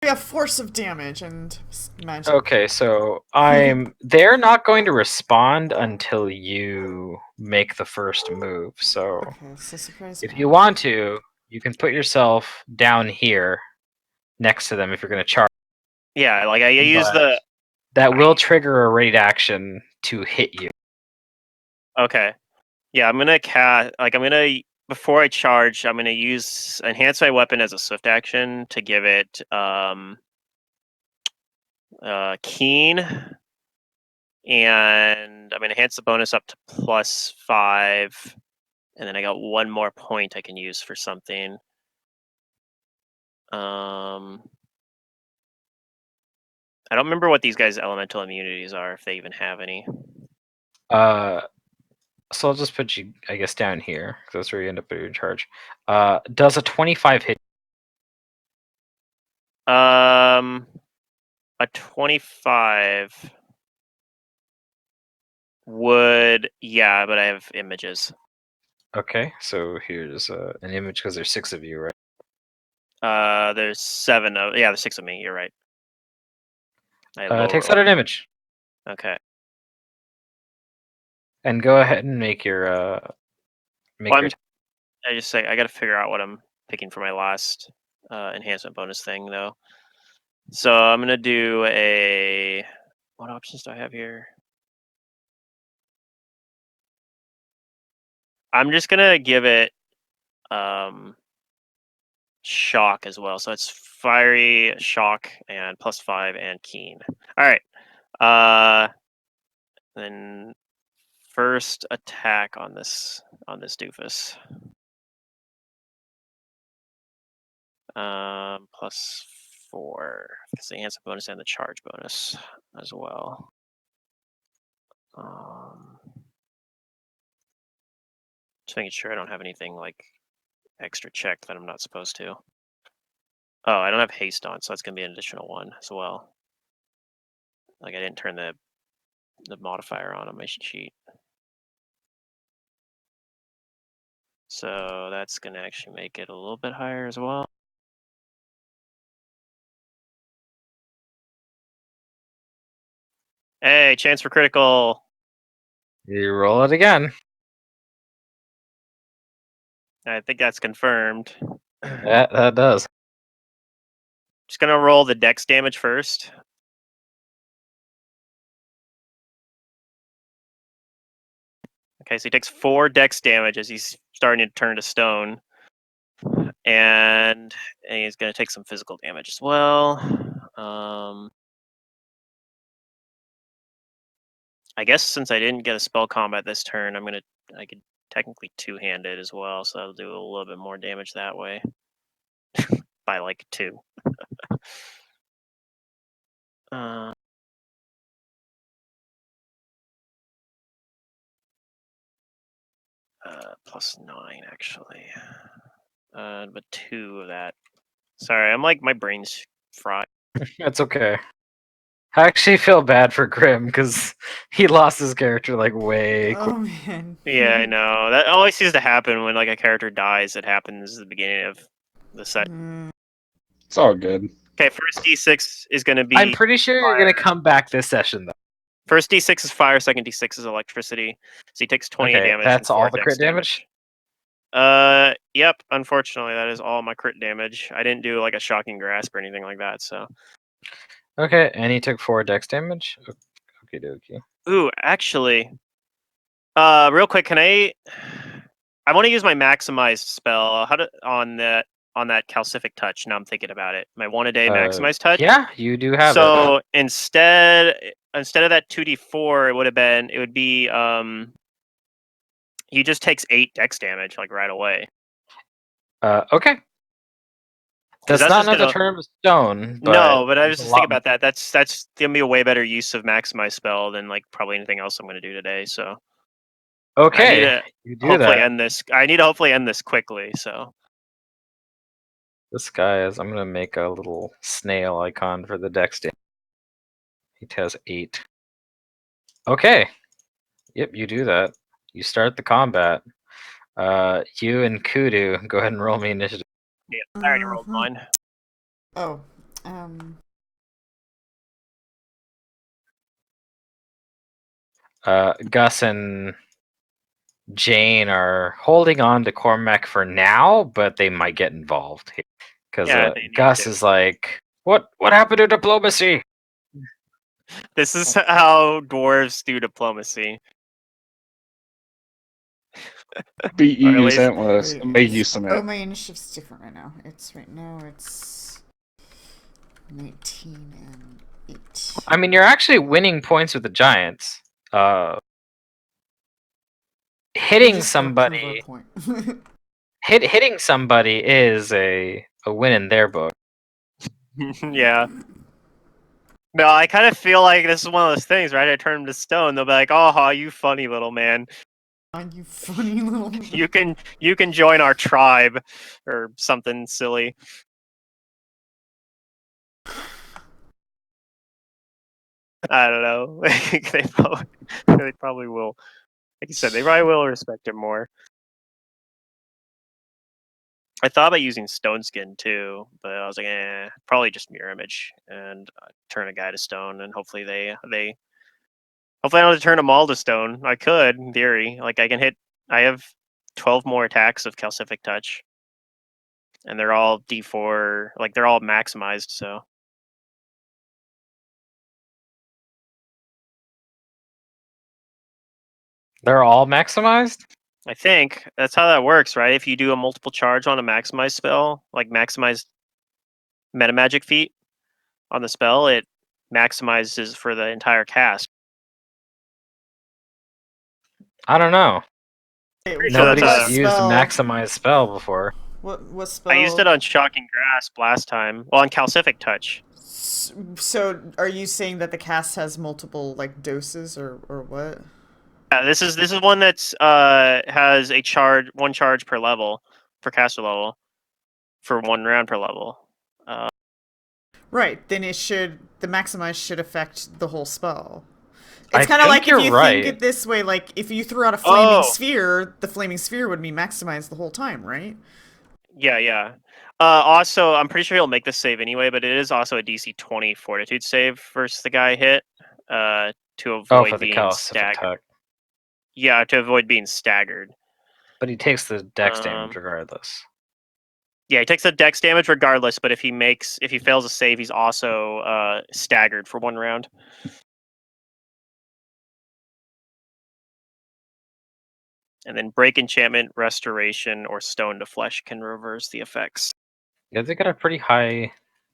Speaker 2: We have force of damage and magic.
Speaker 4: Okay, so they're not going to respond until you make the first move. So
Speaker 2: Okay, so surprise.
Speaker 4: if you want to, you can put yourself down here next to them if you're going to charge.
Speaker 1: Yeah, like I use the.
Speaker 4: That will trigger a raid action to hit you.
Speaker 1: Okay. Yeah, I'm gonna cast. Like I'm gonna before I charge, I'm gonna use enhance my weapon as a swift action to give it keen, and I'm gonna enhance the bonus up to +5, and then I got one more point I can use for something. I don't remember what these guys' elemental immunities are, if they even have any.
Speaker 4: So I'll just put you, I guess, down here because that's where you end up in charge. Does a 25 hit?
Speaker 1: A 25 would, yeah, but I have images.
Speaker 4: Okay, so here's an image because there's 6 of you, right?
Speaker 1: There's 7 of, yeah, there's 6 of me. You're right.
Speaker 4: Takes out an image.
Speaker 1: Okay.
Speaker 4: And go ahead and make your
Speaker 1: I just say I got to figure out what I'm picking for my last enhancement bonus thing, though. So I'm gonna do a. What options do I have here? I'm just gonna give it shock as well. So it's fiery, shock, and +5 and keen. All right. Then first attack on this doofus. +4 because the enhancement bonus and the charge bonus as well. Just making sure I don't have anything like extra check that I'm not supposed to. Oh, I don't have haste on, so that's gonna be an additional 1 as well. Like I didn't turn the modifier on my sheet. So that's gonna actually make it a little bit higher as well. Hey, chance for critical.
Speaker 4: You roll it again.
Speaker 1: I think that's confirmed.
Speaker 4: That does.
Speaker 1: Just gonna roll the dex damage first. Okay, so he takes 4 dex damage as he's starting to turn to stone. And he's gonna take some physical damage as well. I guess since I didn't get a spell combat this turn, I could technically two-hand it as well, so that'll do a little bit more damage that way. By like 2. +9 actually. But 2 of that. Sorry, I'm like my brain's fried.
Speaker 4: That's okay. I actually feel bad for Grim because he lost his character like way quick.
Speaker 2: Oh man.
Speaker 1: Yeah, I know. That always seems to happen when like a character dies. It happens at the beginning of the set.
Speaker 5: It's all good.
Speaker 1: Okay, first D6 is going to be.
Speaker 4: I'm pretty sure you're gonna come back this session though.
Speaker 1: First D6 is fire. Second D6 is electricity. So he takes 20 damage.
Speaker 4: That's
Speaker 1: and 4
Speaker 4: all the crit
Speaker 1: dex
Speaker 4: damage.
Speaker 1: Yep. Unfortunately, that is all my crit damage. I didn't do like a shocking grasp or anything like that. So.
Speaker 4: Okay, and he took 4 dex damage. Okay, dokie.
Speaker 1: Ooh, actually, real quick, can I want to use my maximized spell. On that calcific touch? Now I'm thinking about it. My 1 a day maximized touch.
Speaker 4: Yeah, you do have it.
Speaker 1: So instead of that 2d4, it would be he just takes 8 dex damage like right away.
Speaker 4: Okay. That's not another turn of stone. But
Speaker 1: no, but I was just thinking about that. That's gonna be a way better use of maximize spell than like probably anything else I'm gonna do today. So
Speaker 4: okay, you do
Speaker 1: hopefully
Speaker 4: that.
Speaker 1: end this. I need to hopefully end this quickly. So
Speaker 4: this guy is. I'm gonna make a little snail icon for the dex damage. He has 8. Okay. Yep, you do that. You start the combat. You and Kudu, go ahead and roll me initiative.
Speaker 1: Yeah, I already rolled mine.
Speaker 2: Oh,
Speaker 4: Gus and Jane are holding on to Cormac for now, but they might get involved because Gus is like, "What happened to diplomacy?"
Speaker 1: This is how dwarves do diplomacy.
Speaker 5: Beat you senseless. Make you submit.
Speaker 2: Oh, my initiative's different right now. It's 19 and 8.
Speaker 4: I mean, you're actually winning points with the Giants. Hitting somebody. Hitting somebody is a win in their book.
Speaker 1: Yeah. No, I kind of feel like this is one of those things, right? I turn them to stone. They'll be like, "Oh, you funny little man.
Speaker 2: You funny little man.
Speaker 1: You can join our tribe," or something silly. I don't know. they probably will. Like you said, they probably will respect it more. I thought about using stone skin too, but I was like, probably just mirror image and turn a guy to stone, and hopefully hopefully I don't have to turn them all to stone. I could, in theory. Like I have 12 more attacks of calcific touch, and they're all D4. Like they're all maximized. So
Speaker 4: they're all maximized?
Speaker 1: I think that's how that works, right? If you do a multiple charge on a maximized spell, like maximized metamagic feat on the spell, it maximizes for the entire cast.
Speaker 4: I don't know.
Speaker 2: Wait,
Speaker 4: Nobody's used maximize spell before.
Speaker 2: What spell?
Speaker 1: I used it on Shocking Grasp last time. Well, on Calcific Touch.
Speaker 2: So, are you saying that the cast has multiple like doses, or what?
Speaker 1: Yeah, this is one that's has one charge per level for caster level for 1 round per level.
Speaker 2: Right. Then the maximize should affect the whole spell.
Speaker 4: I
Speaker 2: It's kind of
Speaker 4: think
Speaker 2: like if
Speaker 4: you're
Speaker 2: you
Speaker 4: right.
Speaker 2: think it this way, like if you threw out a flaming
Speaker 1: Oh.
Speaker 2: sphere, the flaming sphere would be maximized the whole time, right?
Speaker 1: Yeah. Also, I'm pretty sure he'll make this save anyway, but it is also a DC 20 Fortitude save versus the guy hit to
Speaker 4: Oh,
Speaker 1: avoid
Speaker 4: for the
Speaker 1: being
Speaker 4: Calcific
Speaker 1: staggered.
Speaker 4: Tuck.
Speaker 1: Yeah, to avoid being staggered.
Speaker 4: But he takes the dex damage regardless.
Speaker 1: Yeah, he takes the dex damage regardless, but if he fails a save, he's also staggered for 1 round. And then break enchantment, restoration, or stone to flesh can reverse the effects.
Speaker 4: Yeah, they got a pretty high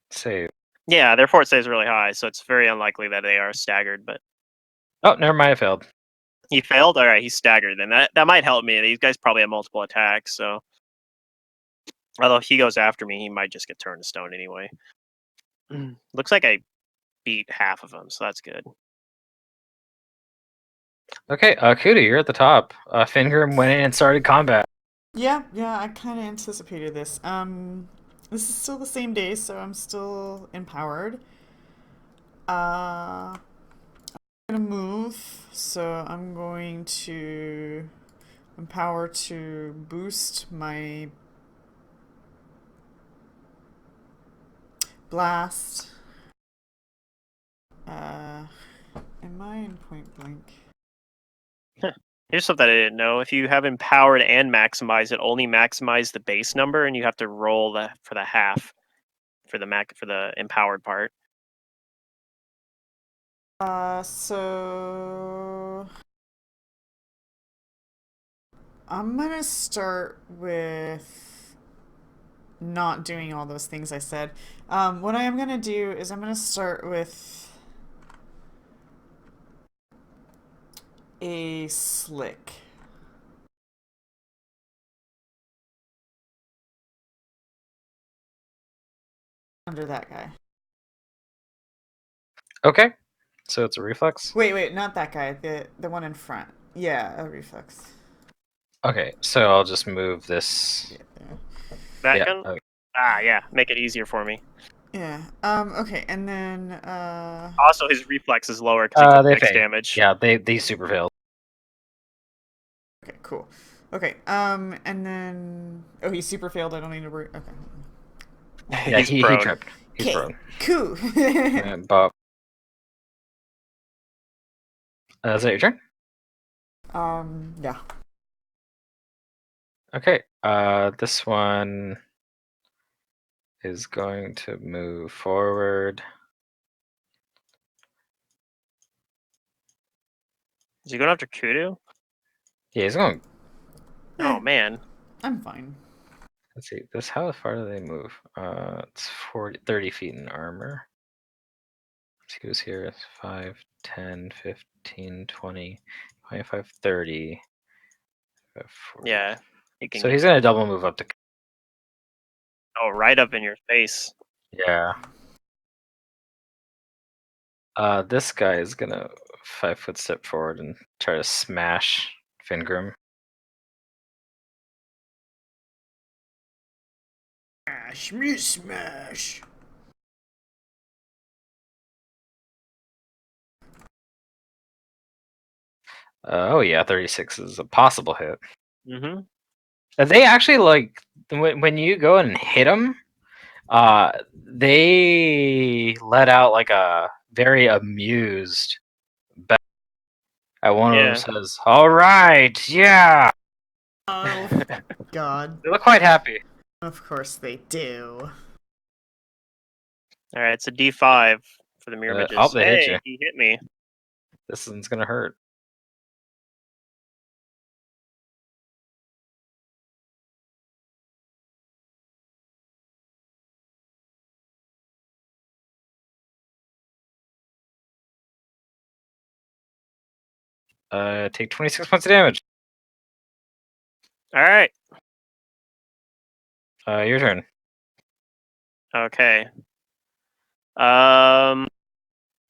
Speaker 4: save.
Speaker 1: Yeah, their fort save is really high, so it's very unlikely that they are staggered, but
Speaker 4: Oh, never mind, I failed.
Speaker 1: he failed? Alright, he's staggered then. That might help me. These guys probably have multiple attacks, so although if he goes after me, he might just get turned to stone anyway. Looks like I beat half of them, so that's good.
Speaker 4: Okay, Kuda, you're at the top. Fingrim went in and started combat.
Speaker 2: Yeah, I kind of anticipated this. This is still the same day, so I'm still empowered. I'm gonna move, so I'm going to empower to boost my blast. Am I in point blank?
Speaker 1: Here's something I didn't know. If you have empowered and maximize, it only maximize the base number, and you have to roll for the half for the empowered part.
Speaker 2: So I'm gonna start with not doing all those things I said. What I am gonna do is I'm gonna start with a slick. Under that guy.
Speaker 4: Okay, so it's a reflex.
Speaker 2: Wait, not that guy. The one in front. Yeah, a reflex.
Speaker 4: Okay, so I'll just move this.
Speaker 2: Yeah.
Speaker 1: That
Speaker 4: Yeah,
Speaker 1: gun?
Speaker 4: okay.
Speaker 1: Yeah, make it easier for me.
Speaker 2: Yeah. Okay, and then
Speaker 1: Also, his reflex is lower because he took
Speaker 4: They
Speaker 1: dex
Speaker 4: fail.
Speaker 1: damage.
Speaker 4: Yeah, they super failed.
Speaker 2: okay, cool. Okay, and then he super failed. I don't need to worry. Okay.
Speaker 4: Yeah,
Speaker 1: He's
Speaker 4: he
Speaker 1: prone.
Speaker 4: tripped. He's prone.
Speaker 2: Cool.
Speaker 4: Bob. Is that your turn?
Speaker 2: Yeah.
Speaker 4: Okay. This one is going to move forward.
Speaker 1: Is he going after Kudu?
Speaker 4: Yeah, he's going.
Speaker 1: Oh man.
Speaker 2: I'm fine.
Speaker 4: Let's see. How far do they move? It's 30 feet in armor. He was here. It's 5, 10, 15, 20, 25, 30. 40.
Speaker 1: Yeah. He can
Speaker 4: So he's gonna double move up to.
Speaker 1: right up in your face.
Speaker 4: Yeah. This guy is gonna 5-foot step forward and try to smash Fingrim.
Speaker 2: Smash.
Speaker 4: Oh yeah, 36 is a possible hit.
Speaker 1: Mm-hmm.
Speaker 4: They actually like when you go and hit them. They let out like a very amused. One of them says, "All right, yeah."
Speaker 2: Oh God.
Speaker 4: They look quite happy.
Speaker 2: Of course they do.
Speaker 1: All right, it's a D5 for the mirror images.
Speaker 4: They hit you.
Speaker 1: He hit me.
Speaker 4: This one's gonna hurt. Take 26 points of damage.
Speaker 1: All right.
Speaker 4: Your turn.
Speaker 1: Okay.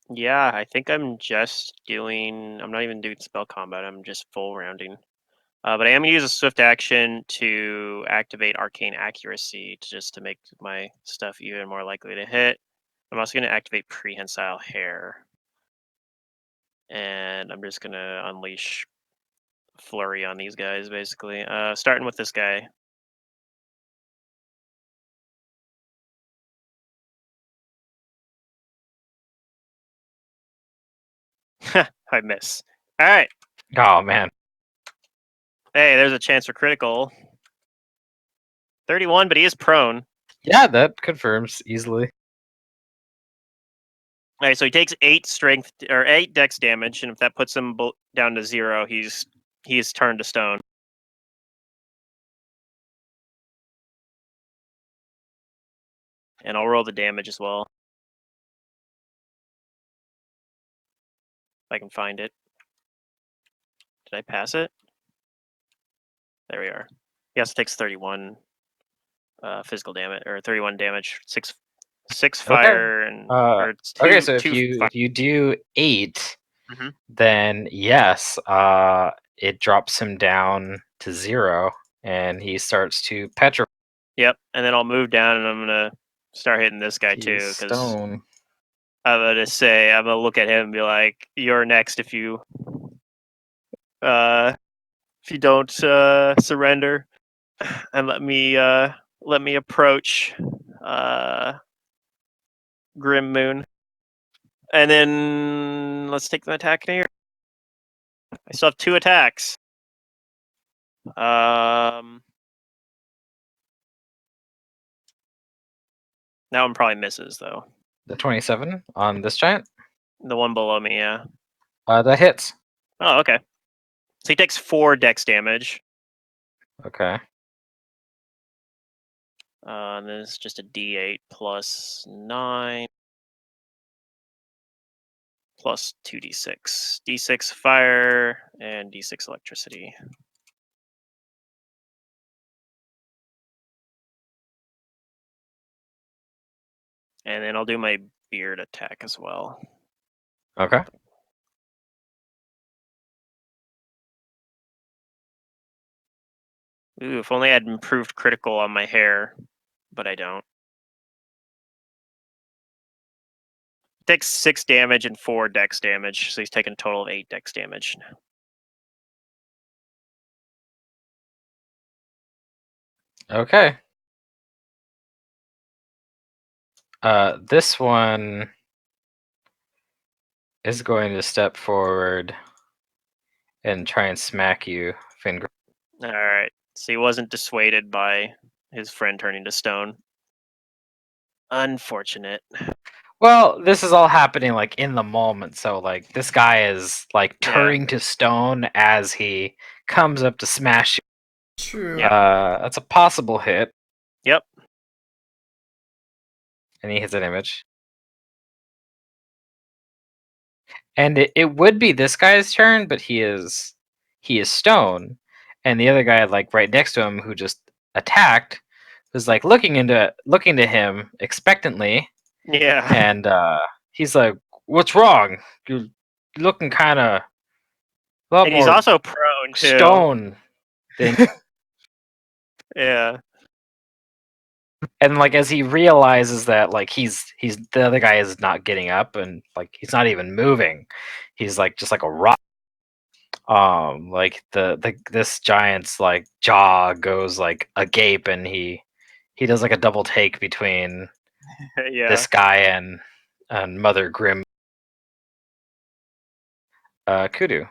Speaker 1: Yeah, I think I'm just doing. I'm not even doing spell combat. I'm just full rounding. But I am gonna use a swift action to activate arcane accuracy just to make my stuff even more likely to hit. I'm also gonna activate prehensile hair, and I'm just gonna unleash flurry on these guys basically. Starting with this guy. I miss. All right.
Speaker 4: Oh man.
Speaker 1: Hey, there's a chance for critical. 31, but he is prone.
Speaker 4: Yeah, that confirms easily.
Speaker 1: All right, so he takes 8 strength or 8 dex damage, and if that puts him down to 0, he's turned to stone. And I'll roll the damage as well. If I can find it. Did I pass it? There we are. He also takes 31 physical damage, or 31 damage, 6 fire, and or it's
Speaker 4: Okay,
Speaker 1: 2
Speaker 4: so if
Speaker 1: 2
Speaker 4: you
Speaker 1: fire.
Speaker 4: if you do 8,
Speaker 1: Mm-hmm.
Speaker 4: then yes, it drops him down to 0, and he starts to petrify.
Speaker 1: Yep, and then I'll move down, and I'm gonna start hitting this guy too,
Speaker 4: He's
Speaker 1: because
Speaker 4: stone.
Speaker 1: I'm gonna look at him and be like, "You're next if you don't surrender, and let me approach Grim Moon, and then let's take an attack in here. I still have 2 attacks. That one probably misses though.
Speaker 4: The 27 on this giant.
Speaker 1: The one below me, yeah.
Speaker 4: That hits.
Speaker 1: Oh, okay. So he takes 4 dex damage.
Speaker 4: Okay.
Speaker 1: And then it's just a D8 plus 9 plus 2d6. D6 fire and D6 electricity. And then I'll do my beard attack as well.
Speaker 4: Okay.
Speaker 1: Ooh, if only I had improved critical on my hair, but I don't. Takes 6 damage and 4 dex damage, so he's taking a total of 8 dex damage.
Speaker 4: Okay. This one is going to step forward and try and smack you, finger.
Speaker 1: Alright, so he wasn't dissuaded by his friend turning to stone. Unfortunate.
Speaker 4: Well, this is all happening like in the moment, so like this guy is like turning to stone as he comes up to smash you.
Speaker 2: True.
Speaker 4: That's a possible hit.
Speaker 1: Yep.
Speaker 4: And he hits an image. And it would be this guy's turn, but he is stone, and the other guy like right next to him who just attacked was like looking to him expectantly.
Speaker 1: Yeah.
Speaker 4: And he's like, "What's wrong? You're looking kind of a lot
Speaker 1: And
Speaker 4: more
Speaker 1: he's also prone too.
Speaker 4: stone than."
Speaker 1: Yeah.
Speaker 4: And like as he realizes that like he's the other guy is not getting up and like he's not even moving, he's like just like a rock. Like this giant's like jaw goes like agape, and he does like a double take between
Speaker 1: Yeah.
Speaker 4: this guy and Mother Grim. Kudu.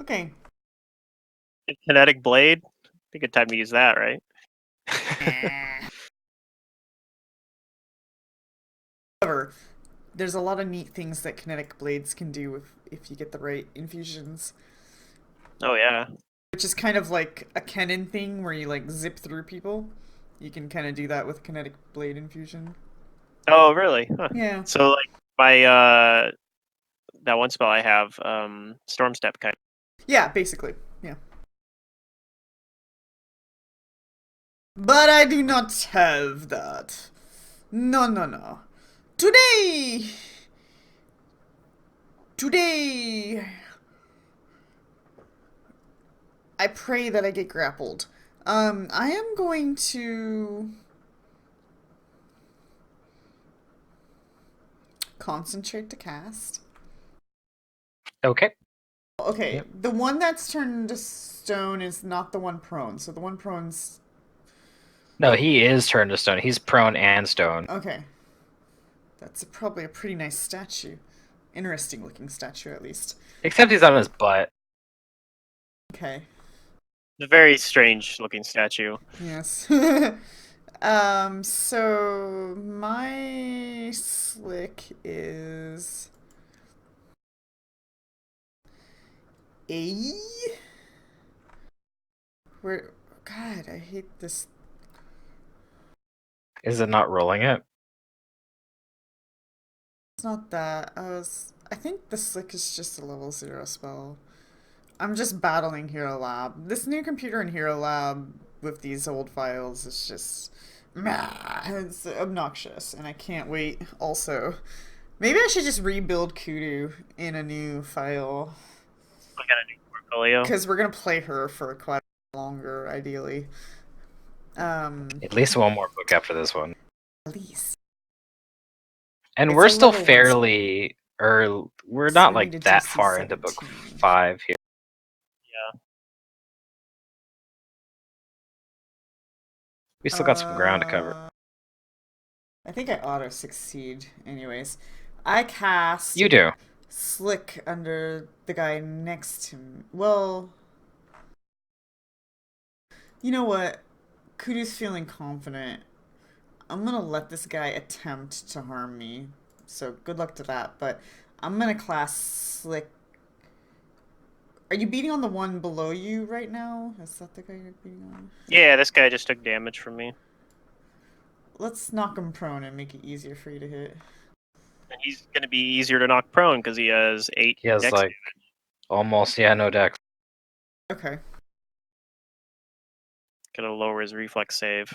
Speaker 2: Okay.
Speaker 1: Kinetic blade. Be a good time to use that, right?
Speaker 2: However, there's a lot of neat things that kinetic blades can do if you get the right infusions.
Speaker 1: Oh yeah.
Speaker 2: Which is kind of like a cannon thing where you like zip through people. You can kind of do that with kinetic blade infusion.
Speaker 1: Oh, really? Huh.
Speaker 2: Yeah.
Speaker 1: So like my that one spell I have, Storm Step kind.
Speaker 2: Yeah, basically. Yeah. But I do not have that. No, no, no. Today, I pray that I get grappled. I am going to concentrate to cast.
Speaker 4: Okay.
Speaker 2: Okay,
Speaker 4: Yep.
Speaker 2: the one that's turned to stone is not the one prone. So the one prone's
Speaker 4: No, he is turned to stone. He's prone and stone.
Speaker 2: okay. That's probably a pretty nice statue. Interesting looking statue, at least.
Speaker 4: Except he's on his butt.
Speaker 2: Okay.
Speaker 1: A very strange looking statue.
Speaker 2: Yes. So my slick is A. Where? God, I hate this.
Speaker 4: Is it not rolling it?
Speaker 2: It's not that. I think the slick is just a level 0 spell. I'm just battling Hero Lab. This new computer in Hero Lab with these old files is just. It's obnoxious, and I can't wait. Also, maybe I should just rebuild Kudu in a new file.
Speaker 1: I got a new portfolio.
Speaker 2: Because we're gonna play her for quite longer, ideally.
Speaker 4: At least one more book after this one.
Speaker 2: At least.
Speaker 4: And
Speaker 2: It's
Speaker 4: we're
Speaker 2: a
Speaker 4: still
Speaker 2: level one
Speaker 4: fairly, or we're
Speaker 2: So
Speaker 4: not
Speaker 2: we
Speaker 4: like
Speaker 2: need a
Speaker 4: that
Speaker 2: DC
Speaker 4: far into book
Speaker 2: 17.
Speaker 4: 5 here. We still got some ground to cover.
Speaker 2: I think I auto succeed. Anyways, I cast.
Speaker 4: You do.
Speaker 2: Slick under the guy next to me. Well, you know what? Kudu's feeling confident. I'm gonna let this guy attempt to harm me. So good luck to that. But I'm gonna class Slick. Are you beating on the one below you right now? Is that the guy you're beating on?
Speaker 1: Yeah, this guy just took damage from me.
Speaker 2: Let's knock him prone and make it easier for you to hit.
Speaker 1: And he's gonna be easier to knock prone because he has 8
Speaker 4: He has
Speaker 1: dex
Speaker 4: like almost, no dex.
Speaker 2: Okay.
Speaker 1: Gonna lower his reflex save.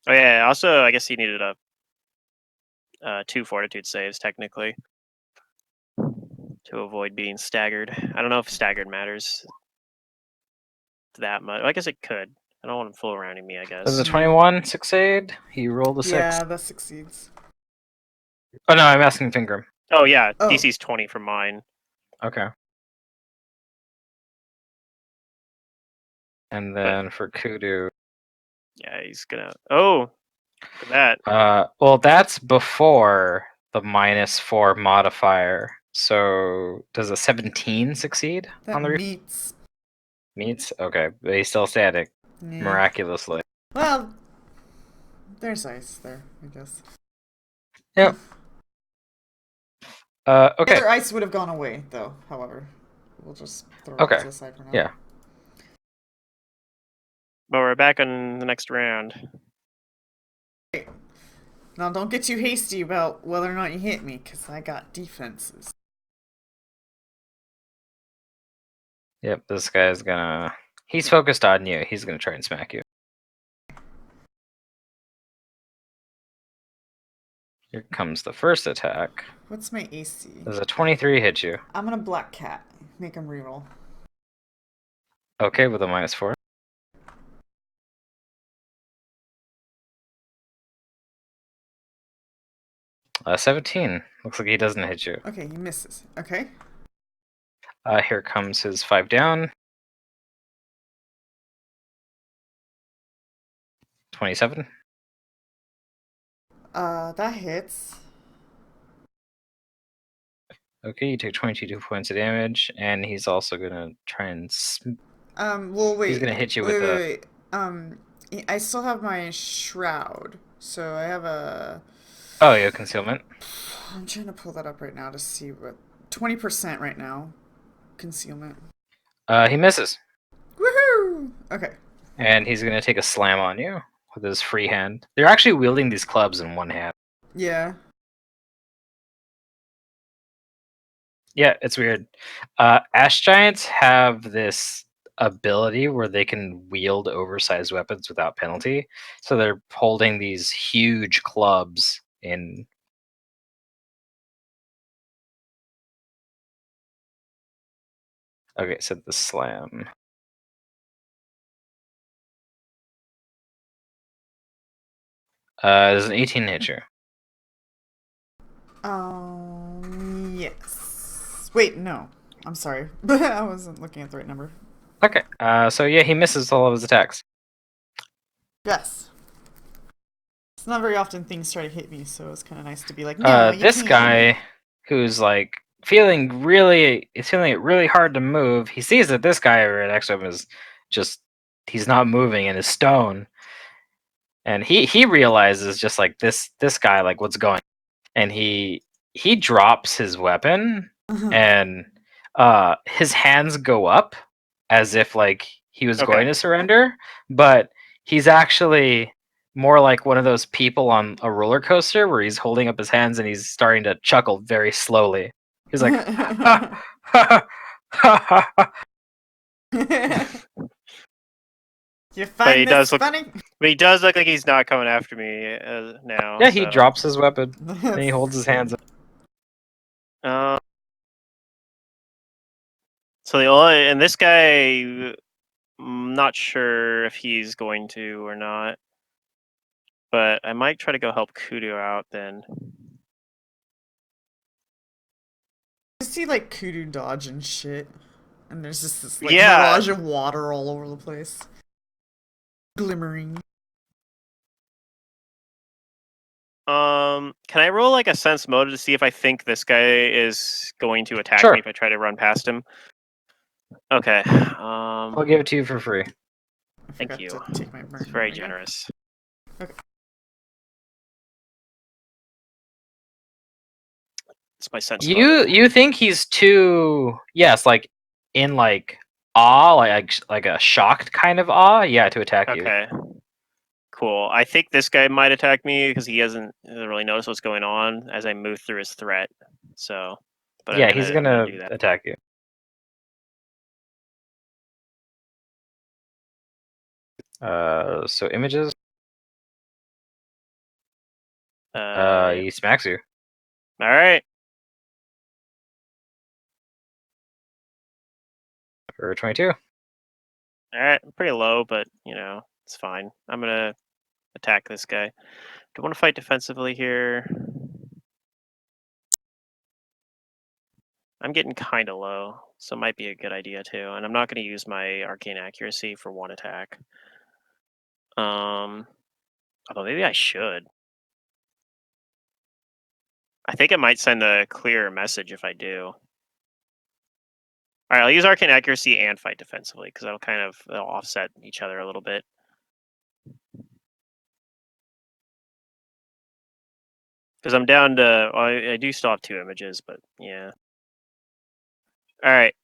Speaker 1: Oh yeah, also I guess he needed a 2 fortitude saves technically to avoid being staggered. I don't know if staggered matters that much. I guess it could. I don't want him full rounding me, I
Speaker 4: Was
Speaker 1: guess.
Speaker 4: it 21 succeed? He rolled a 6.
Speaker 2: Yeah, that succeeds.
Speaker 4: Oh no, I'm asking Fingram.
Speaker 1: Oh yeah,
Speaker 2: Oh.
Speaker 1: DC's 20 for mine.
Speaker 4: Okay. And then for Kudu.
Speaker 1: Yeah, he's gonna. Oh, look at that.
Speaker 4: Well, that's before the -4 modifier. So does a 17 succeed
Speaker 2: That
Speaker 4: on the
Speaker 2: meets.
Speaker 4: meets? Okay, but he's still static,
Speaker 2: Yeah.
Speaker 4: miraculously.
Speaker 2: Well, there's ice there, I guess.
Speaker 4: Yep.
Speaker 2: The
Speaker 4: Okay.
Speaker 2: other ice would have gone away, though, however. We'll just throw
Speaker 4: Okay.
Speaker 2: it to the side for now.
Speaker 4: Yeah.
Speaker 1: But we're back on the next round.
Speaker 2: Now, don't get too hasty about whether or not you hit me, because I got defenses.
Speaker 4: Yep, this guy's gonna... He's focused on you. He's gonna try and smack you. Here comes the first attack.
Speaker 2: What's my AC?
Speaker 4: Does a 23 hit you?
Speaker 2: I'm gonna Black Cat. Make him reroll.
Speaker 4: Okay, with a -4. 17. Looks like he doesn't hit you.
Speaker 2: Okay, he misses. Okay.
Speaker 4: Here comes his 5 down. 27.
Speaker 2: That hits.
Speaker 4: Okay, you take 22 points of damage, and he's also gonna try and...
Speaker 2: Well, wait.
Speaker 4: He's gonna hit you
Speaker 2: wait,
Speaker 4: with
Speaker 2: wait, wait. I still have my Shroud, so I have a...
Speaker 4: Oh, you have concealment?
Speaker 2: I'm trying to pull that up right now to see what... 20% right now. Concealment.
Speaker 4: He misses.
Speaker 2: Woohoo! Okay.
Speaker 4: And he's gonna take a slam on you. with his free hand. They're actually wielding these clubs in one hand.
Speaker 2: Yeah.
Speaker 4: Yeah, it's weird. Ash giants have this ability where they can wield oversized weapons without penalty. So they're holding these huge clubs in. Okay, so the slam. There's an 18 hit you.
Speaker 2: Yes. Wait, no. I'm sorry. I wasn't looking at the right number.
Speaker 4: Okay, so yeah, he misses all of his attacks.
Speaker 2: Yes. It's not very often things try to hit me, so it's kind of nice to be like, no, you
Speaker 4: This
Speaker 2: can't.
Speaker 4: guy, who's like feeling it really hard to move. He sees that this guy right next to him is just he's not moving and is stone, and he realizes just like this guy like what's going, and he drops his weapon and his hands go up as if like he was going to surrender, but he's actually more like one of those people on a roller coaster where he's holding up his hands and he's starting to chuckle very slowly. He's like, ha, ha, ha, ha.
Speaker 2: You find this funny?
Speaker 1: But he does look like he's not coming after me now.
Speaker 4: Yeah, he drops his weapon and he holds his hands up.
Speaker 1: So and this guy, I'm not sure if he's going to or not, but I might try to go help Kudu out then.
Speaker 2: You see like Kudu dodge and shit, and there's just this like mirage of water all over the place, glimmering.
Speaker 1: Can I roll like a sense motive to see if I think this guy is going to attack me if I try to run past him? Okay.
Speaker 4: I'll give it to you for free.
Speaker 1: Thank you. It's very generous.
Speaker 2: Okay.
Speaker 1: It's my sense.
Speaker 4: You think he's too like in like awe, like a shocked kind of awe, yeah, to attack you.
Speaker 1: Okay. Cool. I think this guy might attack me because he doesn't really notice what's going on as I move through his threat. So, but
Speaker 4: yeah, he's gonna attack you. So images. He smacks you.
Speaker 1: All right.
Speaker 4: For 22.
Speaker 1: All right, I'm pretty low, but you know it's fine. I'm gonna attack this guy. Do I want to fight defensively here? I'm getting kind of low, so it might be a good idea too. And I'm not going to use my arcane accuracy for one attack. Although maybe I should. I think it might send a clearer message if I do. All right, I'll use arcane accuracy and fight defensively because they'll offset each other a little bit. Because I'm down to, well, I do still have 2 images, but yeah. All right.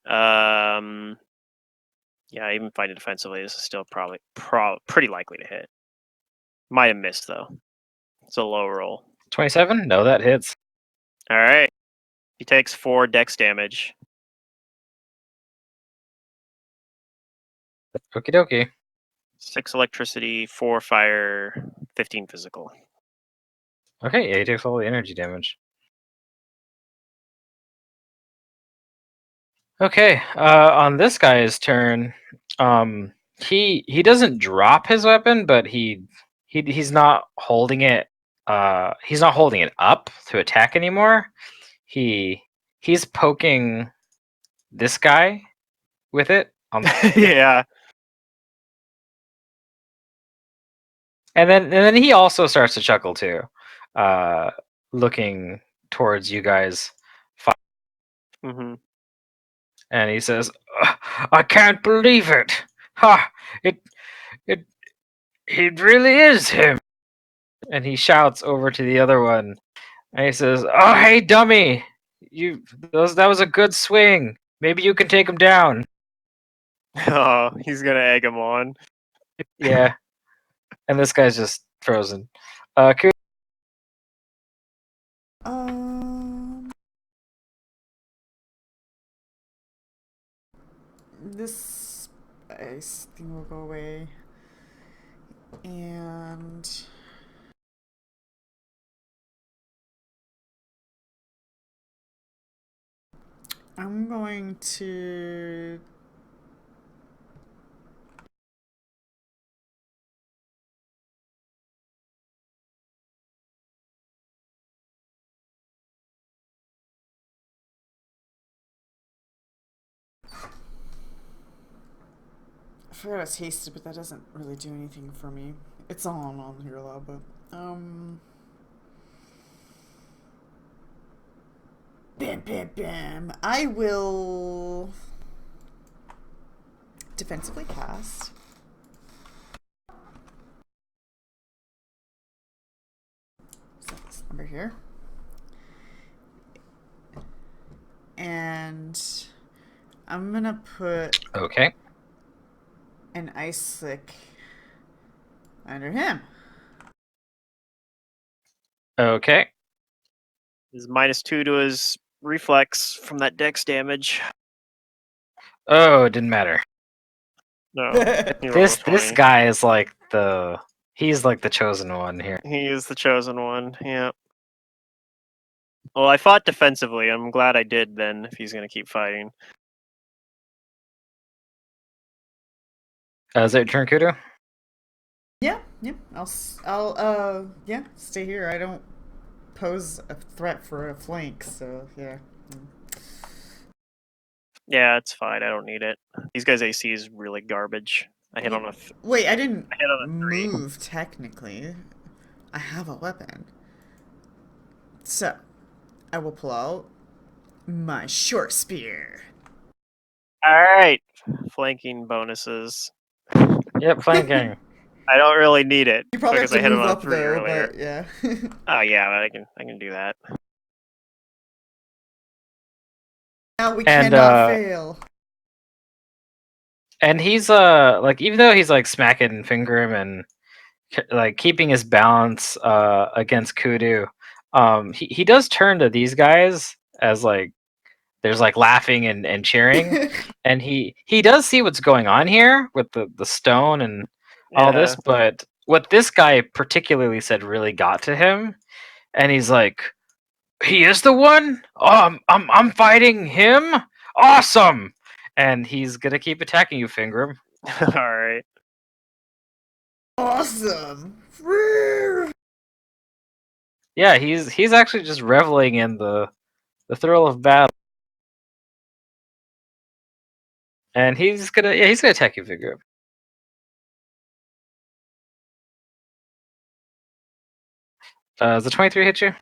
Speaker 1: Yeah, even fighting defensively, this is still probably pretty likely to hit. Might have missed though. It's a low roll.
Speaker 4: 27? No, that hits.
Speaker 1: All right. He takes 4 dex damage.
Speaker 4: Okie dokie.
Speaker 1: 6 electricity, 4 fire, 15 physical.
Speaker 4: Okay, yeah, he takes all the energy damage. Okay, on this guy's turn, he doesn't drop his weapon, but he's not holding it. He's not holding it up to attack anymore. He's poking this guy with it.
Speaker 1: Yeah.
Speaker 4: And then he also starts to chuckle too, looking towards you guys.
Speaker 1: Mm-hmm.
Speaker 4: And he says, "I can't believe it! Ha! It really is him!" And he shouts over to the other one, and he says, "Oh, hey, dummy! That was a good swing. Maybe you can take him down."
Speaker 1: Oh, he's gonna egg him on.
Speaker 4: Yeah. and this guy's just frozen.
Speaker 2: This ice thing will go away. And I'm going to I forgot it's hasted, but that doesn't really do anything for me. It's on here, but bam, bam, bam. I will defensively cast. Set this number here. And I'm gonna put
Speaker 4: Okay.
Speaker 2: an ice slick under him.
Speaker 4: Okay.
Speaker 1: He's -2 to his reflex from that dex damage.
Speaker 4: Oh, it didn't matter.
Speaker 1: No.
Speaker 4: This guy is like he's like the chosen one here.
Speaker 1: He is the chosen one. Yeah. Well, I fought defensively. I'm glad I did then. If he's gonna keep fighting.
Speaker 4: Is it your turn, Kudo?
Speaker 2: Yeah. I'll stay here. I don't pose a threat for a flank, so yeah.
Speaker 1: Yeah, it's fine. I don't need it. These guys' AC is really garbage. I hit on a.
Speaker 2: Wait, I didn't
Speaker 1: I hit on a 3.
Speaker 2: move technically. I have a weapon. So, I will pull out my short spear.
Speaker 1: All right, flanking bonuses.
Speaker 4: Yep, flanking.
Speaker 1: I don't really need it
Speaker 2: You probably have
Speaker 1: because I
Speaker 2: to
Speaker 1: hit
Speaker 2: move
Speaker 1: him on
Speaker 2: up
Speaker 1: 3
Speaker 2: though,
Speaker 1: earlier.
Speaker 2: but yeah.
Speaker 1: Oh yeah, but I can do that.
Speaker 2: Now we
Speaker 4: And,
Speaker 2: cannot fail.
Speaker 4: And he's like, even though he's like smacking Fingrim and like keeping his balance against Kudu, he does turn to these guys as like there's like laughing and cheering, and he does see what's going on here with the stone and all this, but what this guy particularly said really got to him, and he's like, he is the one. I'm fighting him. Awesome. And he's gonna keep attacking you, Fingrim.
Speaker 1: All right.
Speaker 2: Awesome.
Speaker 4: Yeah, he's actually just reveling in the thrill of battle. And he's gonna attack you, Fingrim. Does the 23 hit you?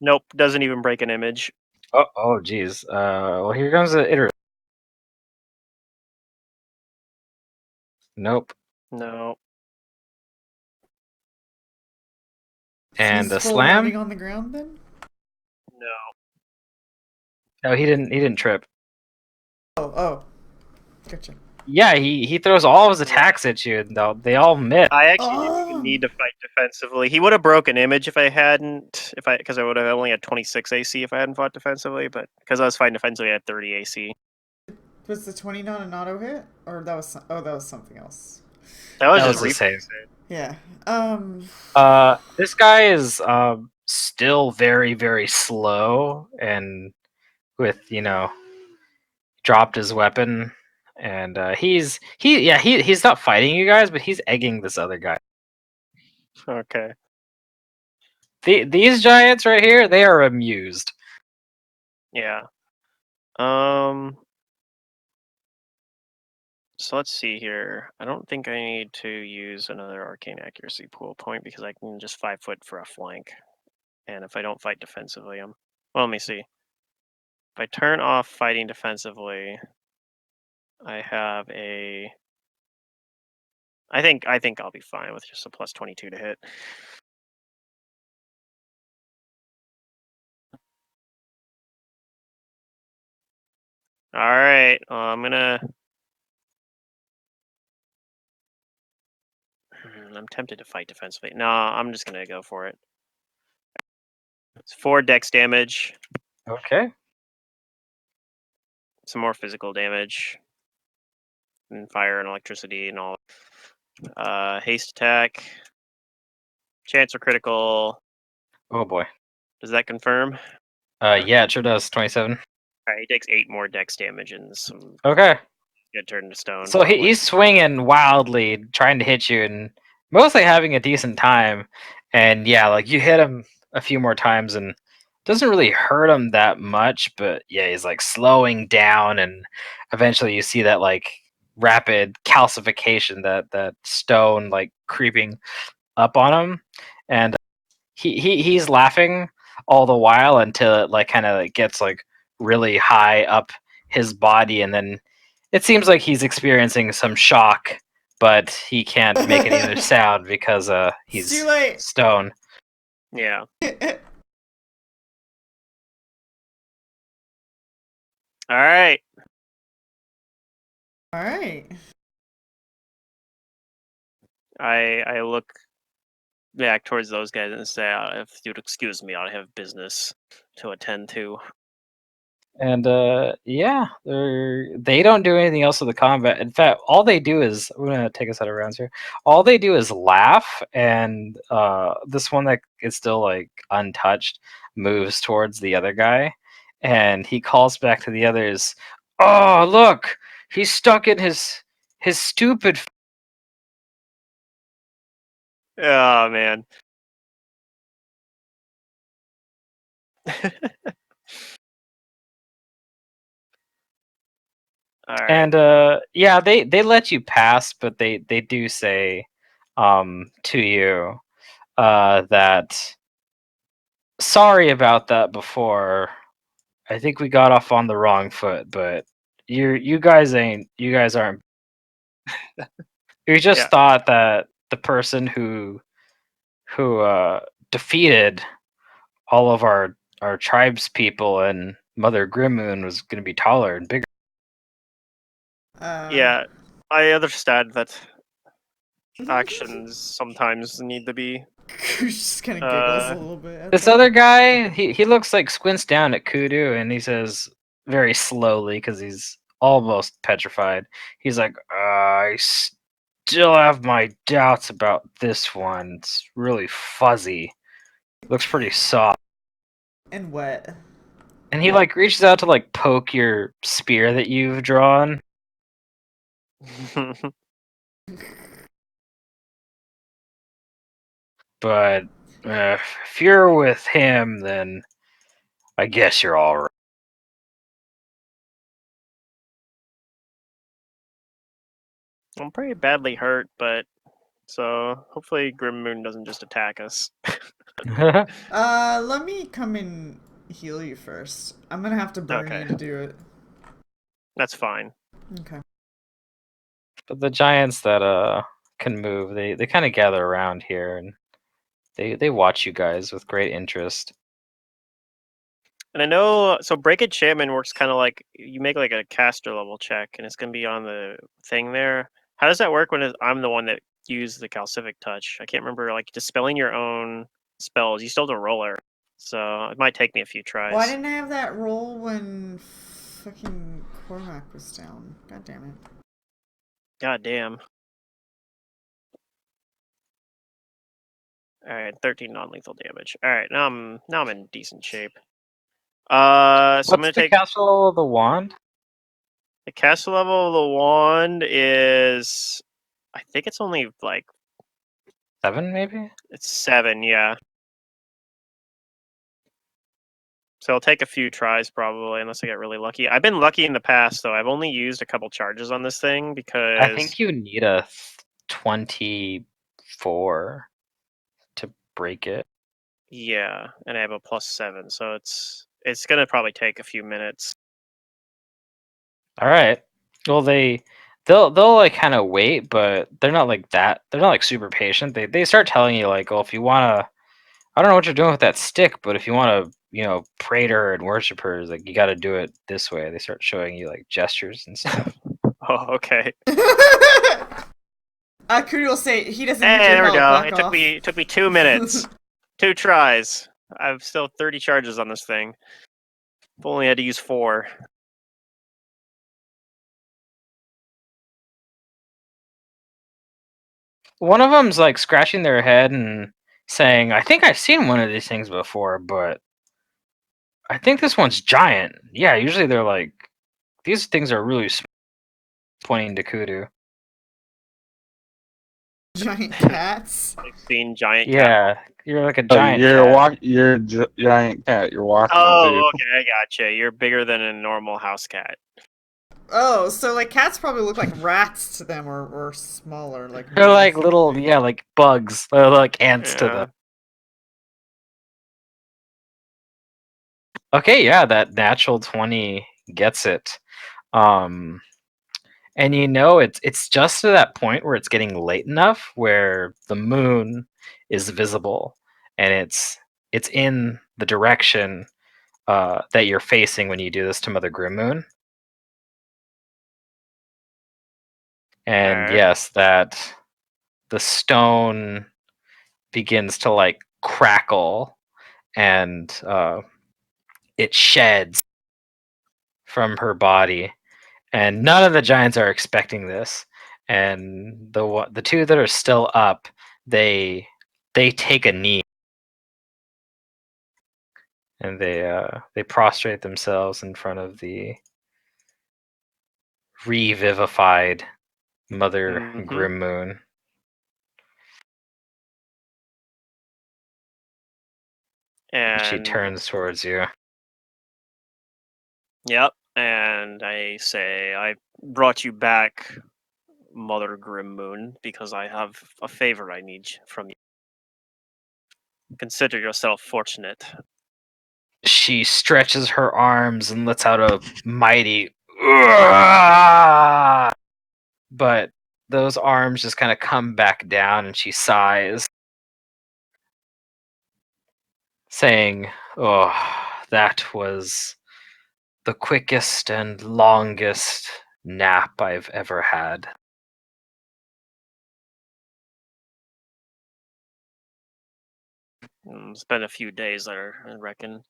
Speaker 1: Nope, doesn't even break an image.
Speaker 4: Oh, geez. Well, here comes the iter. Nope.
Speaker 1: No.
Speaker 4: And
Speaker 2: He's
Speaker 4: a
Speaker 2: full landing
Speaker 4: slam.
Speaker 2: on the ground then?
Speaker 1: No.
Speaker 4: No, he didn't trip.
Speaker 2: Oh. Gotcha.
Speaker 4: Yeah, he throws all of his attacks at you, and they all miss.
Speaker 1: I actually didn't even need to fight defensively. He would have broken image if I hadn't, because I would have only had 26 AC if I hadn't fought defensively. But because I was fighting defensively, I had 30 AC.
Speaker 2: Was the 20 not an auto hit, or that was that was something else?
Speaker 1: That was
Speaker 4: That
Speaker 1: just
Speaker 4: was the same.
Speaker 2: Yeah.
Speaker 4: This guy is still very, very slow, and with dropped his weapon, and he's not fighting you guys, but he's egging this other guy.
Speaker 1: Okay.
Speaker 4: These giants right here, they are amused.
Speaker 1: Yeah. So let's see here. I don't think I need to use another arcane accuracy pool point because I can just 5 foot for a flank. And if I don't fight defensively, well, let me see. If I turn off fighting defensively, I have a. I think I'll be fine with just a plus 22 to hit. All right, I'm gonna. and I'm tempted to fight defensively. No, I'm just gonna go for it. It's 4 dex damage,
Speaker 4: Okay.
Speaker 1: some more physical damage, and fire and electricity and all. Haste attack, chance or critical.
Speaker 4: Oh boy.
Speaker 1: Does that confirm?
Speaker 4: Yeah, it sure does. 27.
Speaker 1: Alright, he takes 8 more dex damage and some
Speaker 4: Okay.
Speaker 1: get turned to stone.
Speaker 4: So
Speaker 1: probably.
Speaker 4: he's swinging wildly, trying to hit you, and mostly having a decent time. And yeah, like you hit him a few more times, and doesn't really hurt him that much. But yeah, he's like slowing down, and eventually you see that like rapid calcification, that stone like creeping up on him, and he's laughing all the while until it like kind of like gets like really high up his body, and then it seems like he's experiencing some shock, but he can't make any other sound because he's
Speaker 2: Too late.
Speaker 4: stone.
Speaker 1: Yeah. Alright.
Speaker 2: All right.
Speaker 1: I look back towards those guys and say, if you'd excuse me, I have business to attend to.
Speaker 4: And yeah, they don't do anything else with the combat. In fact, all they do is, I'm gonna take us out of rounds here. All they do is laugh, and this one that is still like untouched moves towards the other guy, and he calls back to the others, "Oh, look, he's stuck in his stupid."
Speaker 1: Oh man. Alright.
Speaker 4: And yeah, they let you pass, but they do say to you that sorry about that before. I think we got off on the wrong foot, but you guys aren't. We just
Speaker 1: Yeah.
Speaker 4: thought that the person who defeated all of our tribes people and Mother Grimmoon was going to be taller and bigger.
Speaker 1: Yeah. I understand that actions sometimes need to be.
Speaker 2: Just kind of giggles a little bit.
Speaker 4: This other guy, he looks like squints down at Kudu, and he says very slowly because he's almost petrified. He's like, I still have my doubts about this one. It's really fuzzy. Looks pretty soft.
Speaker 2: And wet.
Speaker 4: And he like reaches out to like poke your spear that you've drawn. But if you're with him, then I guess you're all right.
Speaker 1: I'm pretty badly hurt, but so hopefully Grim Moon doesn't just attack us.
Speaker 2: Let me come and heal you first. I'm gonna have to burn
Speaker 1: Okay.
Speaker 2: you to do it.
Speaker 1: That's fine.
Speaker 2: Okay.
Speaker 4: But the giants that can move, they kind of gather around here, and they watch you guys with great interest.
Speaker 1: And I know, so Breakage Shaman works kind of like you make like a caster level check, and it's gonna be on the thing there. How does that work when I'm the one that used the calcific touch? I can't remember, like dispelling your own spells. You still have to roll it, so it might take me a few tries.
Speaker 2: Why didn't I have that roll when fucking Cormac was down? God damn it.
Speaker 1: God damn. All right, 13 non-lethal damage. All right, now I'm in decent shape. So
Speaker 4: What's
Speaker 1: I'm gonna
Speaker 4: the
Speaker 1: take
Speaker 4: castle of the wand?
Speaker 1: the caster level of the wand is, I think it's only like
Speaker 4: 7, maybe?
Speaker 1: it's 7, yeah. So it'll take a few tries probably, unless I get really lucky. I've been lucky in the past, though. I've only used a couple charges on this thing because
Speaker 4: I think you need a 24 to break it.
Speaker 1: yeah, and I have a +7, so it's gonna probably take a few minutes.
Speaker 4: All right. Well, they'll like kind of wait, but they're not like that. They're not like super patient. They start telling you like, oh, if you wanna, I don't know what you're doing with that stick, but if you wanna, pray to her and worship her, like you got to do it this way. They start showing you like gestures and stuff.
Speaker 1: Oh, okay.
Speaker 2: Kudu will say he doesn't
Speaker 1: Hey,
Speaker 2: need your
Speaker 1: there we
Speaker 2: help.
Speaker 1: go.
Speaker 2: Back
Speaker 1: It
Speaker 2: off.
Speaker 1: took me 2 minutes. 2 tries. I've still 30 charges on this thing. I've only had to use 4.
Speaker 4: One of them's like scratching their head and saying, "I think I've seen one of these things before, but I think this one's giant." Yeah, usually they're like, these things are really small. Pointing to Kudu.
Speaker 2: Giant cats.
Speaker 1: I've seen giant cat.
Speaker 4: Yeah, you're like a
Speaker 5: Oh,
Speaker 4: giant
Speaker 5: you're
Speaker 4: cat.
Speaker 5: you're giant cat. You're walking too.
Speaker 1: Oh, okay, I gotcha. You're bigger than a normal house cat.
Speaker 2: Oh, so like cats probably look like rats to them, or smaller, like
Speaker 4: They're like
Speaker 2: mice.
Speaker 4: little, yeah, like bugs. They're like ants to them.
Speaker 1: Yeah.
Speaker 4: Okay, yeah, that natural 20 gets it. And you know it's just to that point where it's getting late enough where the moon is visible and it's in the direction that you're facing when you do this to Mother Grimmoon. And
Speaker 1: Alright.
Speaker 4: yes, that the stone begins to like crackle and it sheds from her body, and none of the giants are expecting this. And the two that are still up, they take a knee and they prostrate themselves in front of the revivified Mother
Speaker 1: Mhm.
Speaker 4: Grimmoon. She
Speaker 1: And
Speaker 4: turns towards you.
Speaker 1: yep, and I say, I brought you back, Mother Grimmoon, because I have a favor I need from you. Consider yourself fortunate.
Speaker 4: She stretches her arms and lets out a mighty "Uah!" But those arms just kind of come back down and she sighs, saying, "Oh, that was the quickest and longest nap I've ever had."
Speaker 1: It's been a few days there, I reckon.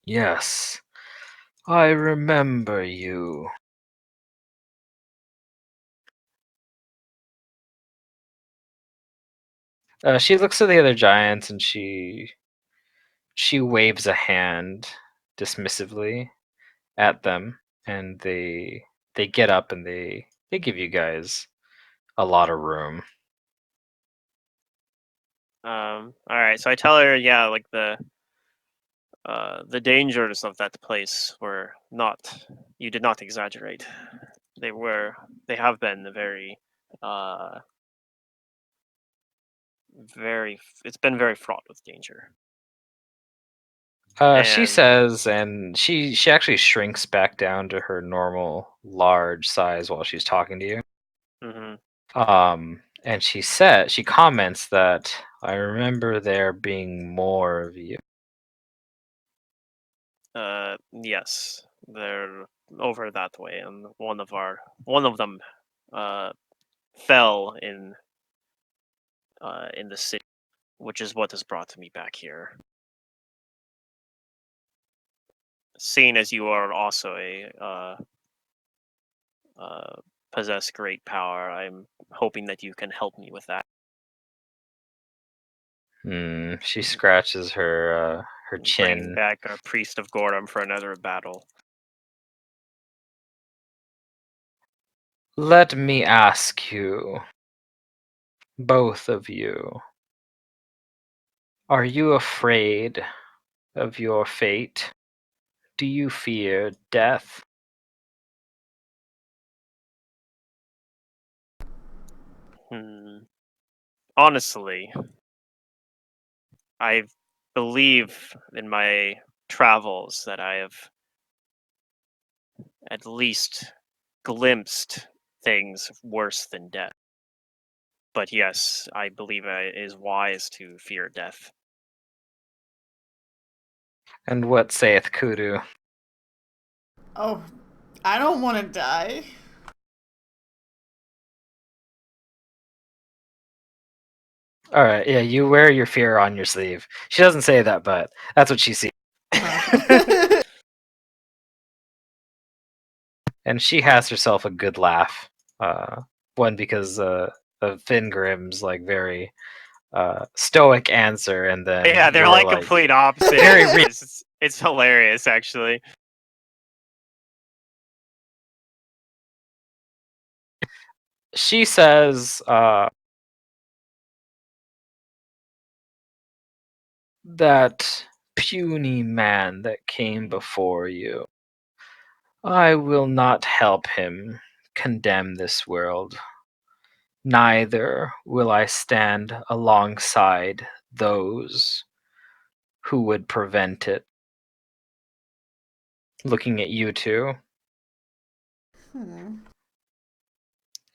Speaker 4: Yes, I remember you. She looks at the other giants and she waves a hand dismissively at them, and they get up and they give you guys a lot of room.
Speaker 1: Alright, so I tell her, yeah, like the dangers of that place were not, you did not exaggerate. They have been uh, it's been very fraught with danger.
Speaker 4: She
Speaker 1: And
Speaker 4: says, and she actually shrinks back down to her normal large size while she's talking to you.
Speaker 1: mhm,
Speaker 4: And she comments that I remember there being more of you.
Speaker 1: yes, they're over that way, and one of them uh, fell in the city, which is what has brought me back here. Seeing as you are also a possess great power, I'm hoping that you can help me with that.
Speaker 4: She scratches her
Speaker 1: Bringing
Speaker 4: chin.
Speaker 1: back a priest of Gordon for another battle.
Speaker 4: Let me ask you, both of you, are you afraid of your fate? Do you fear death?
Speaker 1: Honestly, I believe in my travels that I have at least glimpsed things worse than death. But yes, I believe it is wise to fear death.
Speaker 4: And what saith Kudu?
Speaker 2: Oh, I don't want to die.
Speaker 4: All right, yeah, you wear your fear on your sleeve. She doesn't say that, but that's what she sees. And she has herself a good laugh. One because of Fingrim's like very stoic answer, and then
Speaker 1: Yeah, they're
Speaker 4: you're,
Speaker 1: like complete opposite.
Speaker 4: very
Speaker 1: It's hilarious, actually.
Speaker 4: She says that puny man that came before you, I will not help him condemn this world. Neither will I stand alongside those who would prevent it. Looking at you two.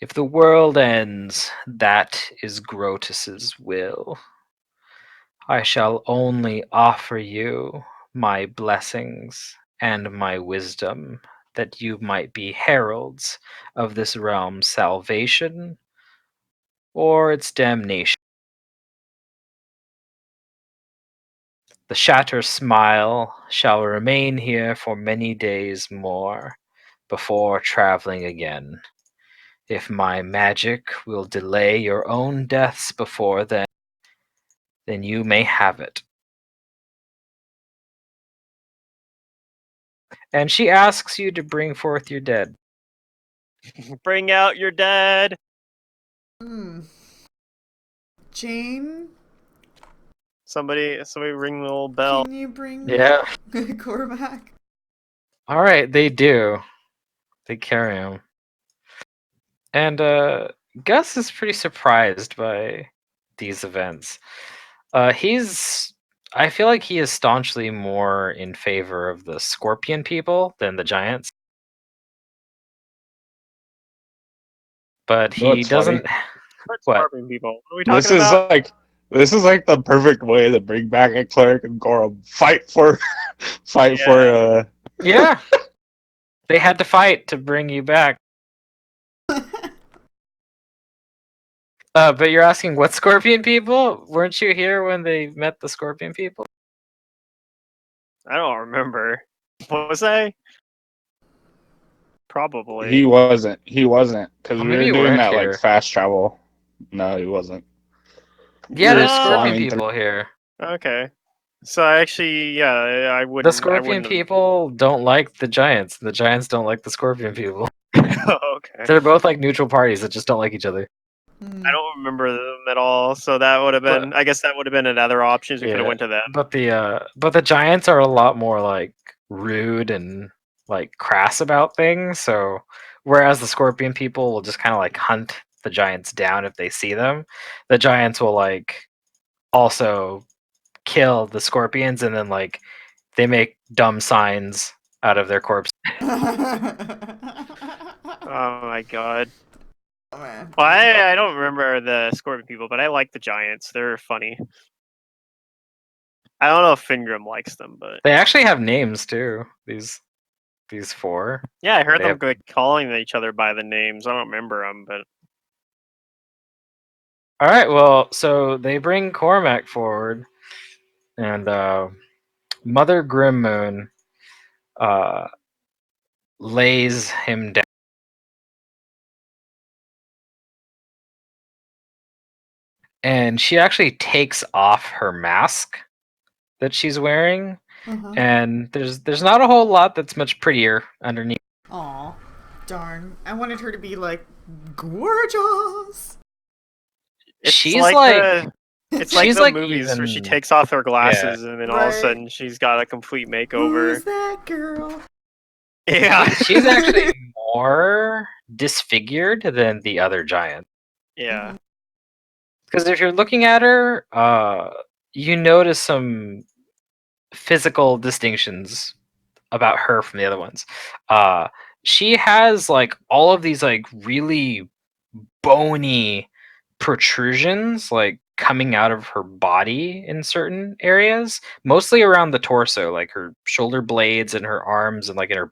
Speaker 4: If the world ends, that is Grotus's will. I shall only offer you my blessings and my wisdom, that you might be heralds of this realm's salvation or its damnation. The Shatter smile shall remain here for many days more before traveling again. If my magic will delay your own deaths before then you may have it. And she asks you to bring forth your dead.
Speaker 1: Bring out your dead.
Speaker 2: Jane,
Speaker 1: Somebody ring the old bell.
Speaker 2: can you bring
Speaker 4: Yeah.
Speaker 2: Cormac?
Speaker 4: All right, they do. They carry him. And Gus is pretty surprised by these events. I feel like he is staunchly more in favor of the scorpion people than the giants. But he
Speaker 5: What's
Speaker 4: doesn't.
Speaker 5: funny?
Speaker 4: What?
Speaker 1: Scorpion people. What are we talking
Speaker 5: This is
Speaker 1: about?
Speaker 5: this is like the perfect way to bring back a cleric and Gorum. Fight for
Speaker 4: Yeah. They had to fight to bring you back. But you're asking what scorpion people? Weren't you here when they met the scorpion people?
Speaker 1: I don't remember. What was I? Probably.
Speaker 5: He wasn't because
Speaker 4: Oh,
Speaker 5: we
Speaker 4: maybe
Speaker 5: were
Speaker 4: you
Speaker 5: doing
Speaker 4: weren't
Speaker 5: that like
Speaker 4: here.
Speaker 5: fast travel. No, he wasn't.
Speaker 4: Yeah,
Speaker 5: We were
Speaker 4: there's scorpion
Speaker 5: climbing
Speaker 4: people here.
Speaker 1: Okay. So actually, yeah, I
Speaker 4: The
Speaker 1: wouldn't.
Speaker 4: scorpion people don't like the giants. The giants don't like the scorpion people.
Speaker 1: Okay.
Speaker 4: They're both like neutral parties that just don't like each other.
Speaker 1: I don't remember them at all. So that would have been. I guess that would have been another option. We could have went to them.
Speaker 4: But the giants are a lot more like rude and like crass about things. So whereas the scorpion people will just kind of like hunt the giants down if they see them, the giants will like also kill the scorpions, and then like they make dumb signs out of their corpse.
Speaker 1: Oh my god.
Speaker 2: Oh, man.
Speaker 1: Well, I don't remember the scorpion people, but I like the giants. They're funny. I don't know if Fingrim likes them, but
Speaker 4: They actually have names too. These four.
Speaker 1: yeah, I heard
Speaker 4: They
Speaker 1: them
Speaker 4: have-
Speaker 1: calling each other by the names. I don't remember them, but
Speaker 4: All right. Well, so they bring Cormac forward, and Mother Grimmoon lays him down. And she actually takes off her mask that she's wearing, and there's not a whole lot that's much prettier underneath.
Speaker 2: Aw, darn. I wanted her to be like gorgeous.
Speaker 4: She's
Speaker 1: it's like
Speaker 4: she's
Speaker 1: the
Speaker 4: like
Speaker 1: movies where she
Speaker 4: even-
Speaker 1: takes off her glasses and then all of a
Speaker 2: Right.
Speaker 1: sudden she's got a complete makeover.
Speaker 2: Who's that girl?
Speaker 1: Yeah.
Speaker 4: she's actually more disfigured than the other giant.
Speaker 1: Yeah.
Speaker 4: Because if you're looking at her, you notice some physical distinctions about her from the other ones. She has like all of these like really bony protrusions like coming out of her body in certain areas, mostly around the torso, like her shoulder blades and her arms and like in her.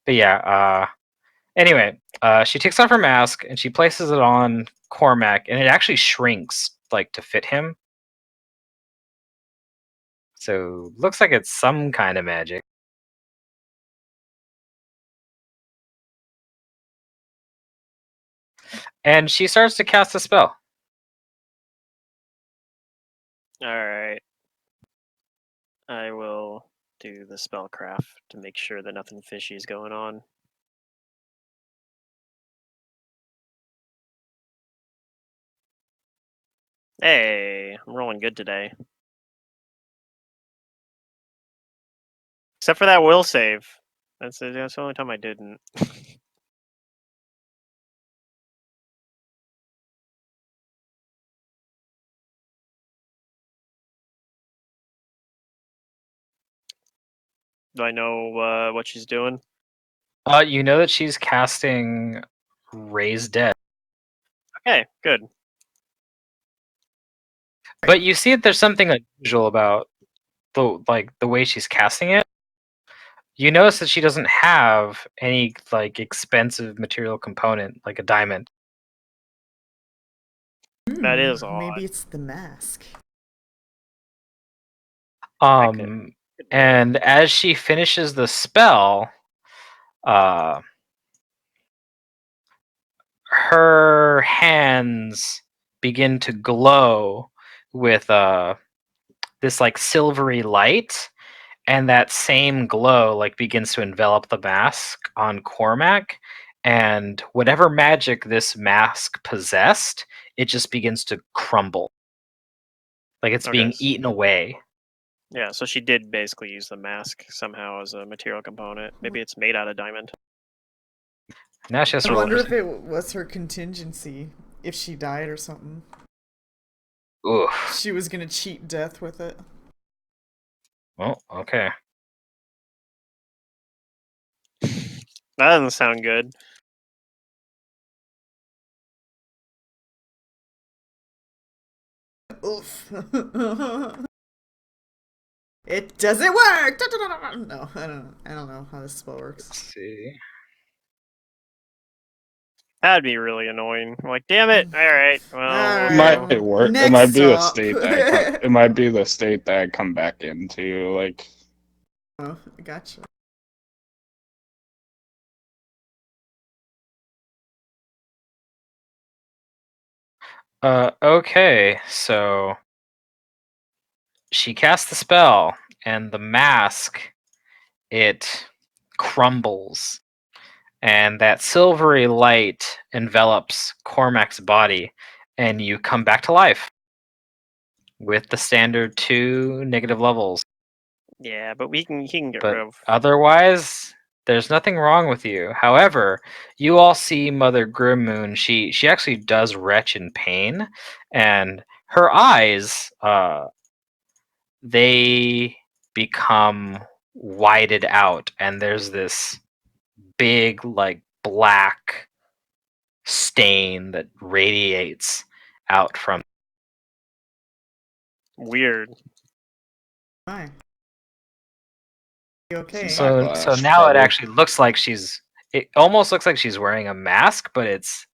Speaker 4: But yeah, anyway, she takes off her mask and she places it on Cormac, and it actually shrinks like to fit him. So looks like it's some kind of magic. And she starts to cast a spell.
Speaker 1: All right. I will do the spellcraft to make sure that nothing fishy is going on. Hey, I'm rolling good today. Except for that will save. That's the only time I didn't. Do I know what she's doing?
Speaker 4: You know that she's casting Raise Dead.
Speaker 1: Okay, good.
Speaker 4: But you see that there's something unusual about the way she's casting it. You notice that she doesn't have any like expensive material component like a diamond.
Speaker 1: That is odd.
Speaker 2: Maybe it's the mask.
Speaker 1: Could
Speaker 4: And as she finishes the spell, her hands begin to glow with this like silvery light, and that same glow like begins to envelop the mask on Cormac, and whatever magic this mask possessed, it just begins to crumble, like it's being eaten away.
Speaker 1: Yeah, so she did basically use the mask somehow as a material component. Maybe it's made out of diamond.
Speaker 4: Now she has to
Speaker 2: I
Speaker 4: roll.
Speaker 2: wonder if it was her contingency, if she died or something.
Speaker 4: Oof.
Speaker 2: She was gonna cheat death with it.
Speaker 4: Oh, okay.
Speaker 1: That doesn't sound good.
Speaker 2: Oof. It doesn't work. No, I don't know how this spell works.
Speaker 4: Let's see.
Speaker 1: That'd be really annoying. I'm like, damn it! All right, well,
Speaker 5: It might work. It might be the
Speaker 2: Next
Speaker 5: state
Speaker 2: stop.
Speaker 5: that it might be the state that I come back into. Like,
Speaker 2: Oh, gotcha.
Speaker 4: Okay, so she casts the spell, and the mask, it crumbles, and that silvery light envelops Cormac's body, and you come back to life with the standard 2 negative levels.
Speaker 1: yeah, but he can get
Speaker 4: But
Speaker 1: rid of.
Speaker 4: otherwise, there's nothing wrong with you. However, you all see Mother Grimmoon. She actually does retch in pain, and her eyes, they become whited out, and there's this big like black stain that radiates out from.
Speaker 1: Weird.
Speaker 2: Why? You okay?
Speaker 4: So
Speaker 5: backlash,
Speaker 4: now it
Speaker 5: probably.
Speaker 4: actually looks like it almost looks like she's wearing a mask, but it's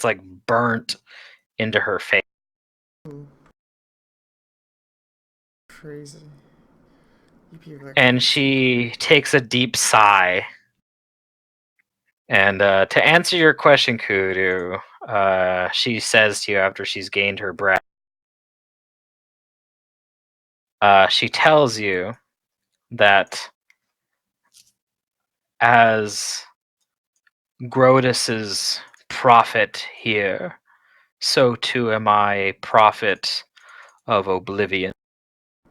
Speaker 4: like burnt into her face.
Speaker 2: Ooh. Crazy. You people are
Speaker 4: And
Speaker 2: crazy.
Speaker 4: she takes a deep sigh. And to answer your question, Kudu, she says to you after she's gained her breath, she tells you that as Grotus's prophet here, so too am I a prophet of oblivion.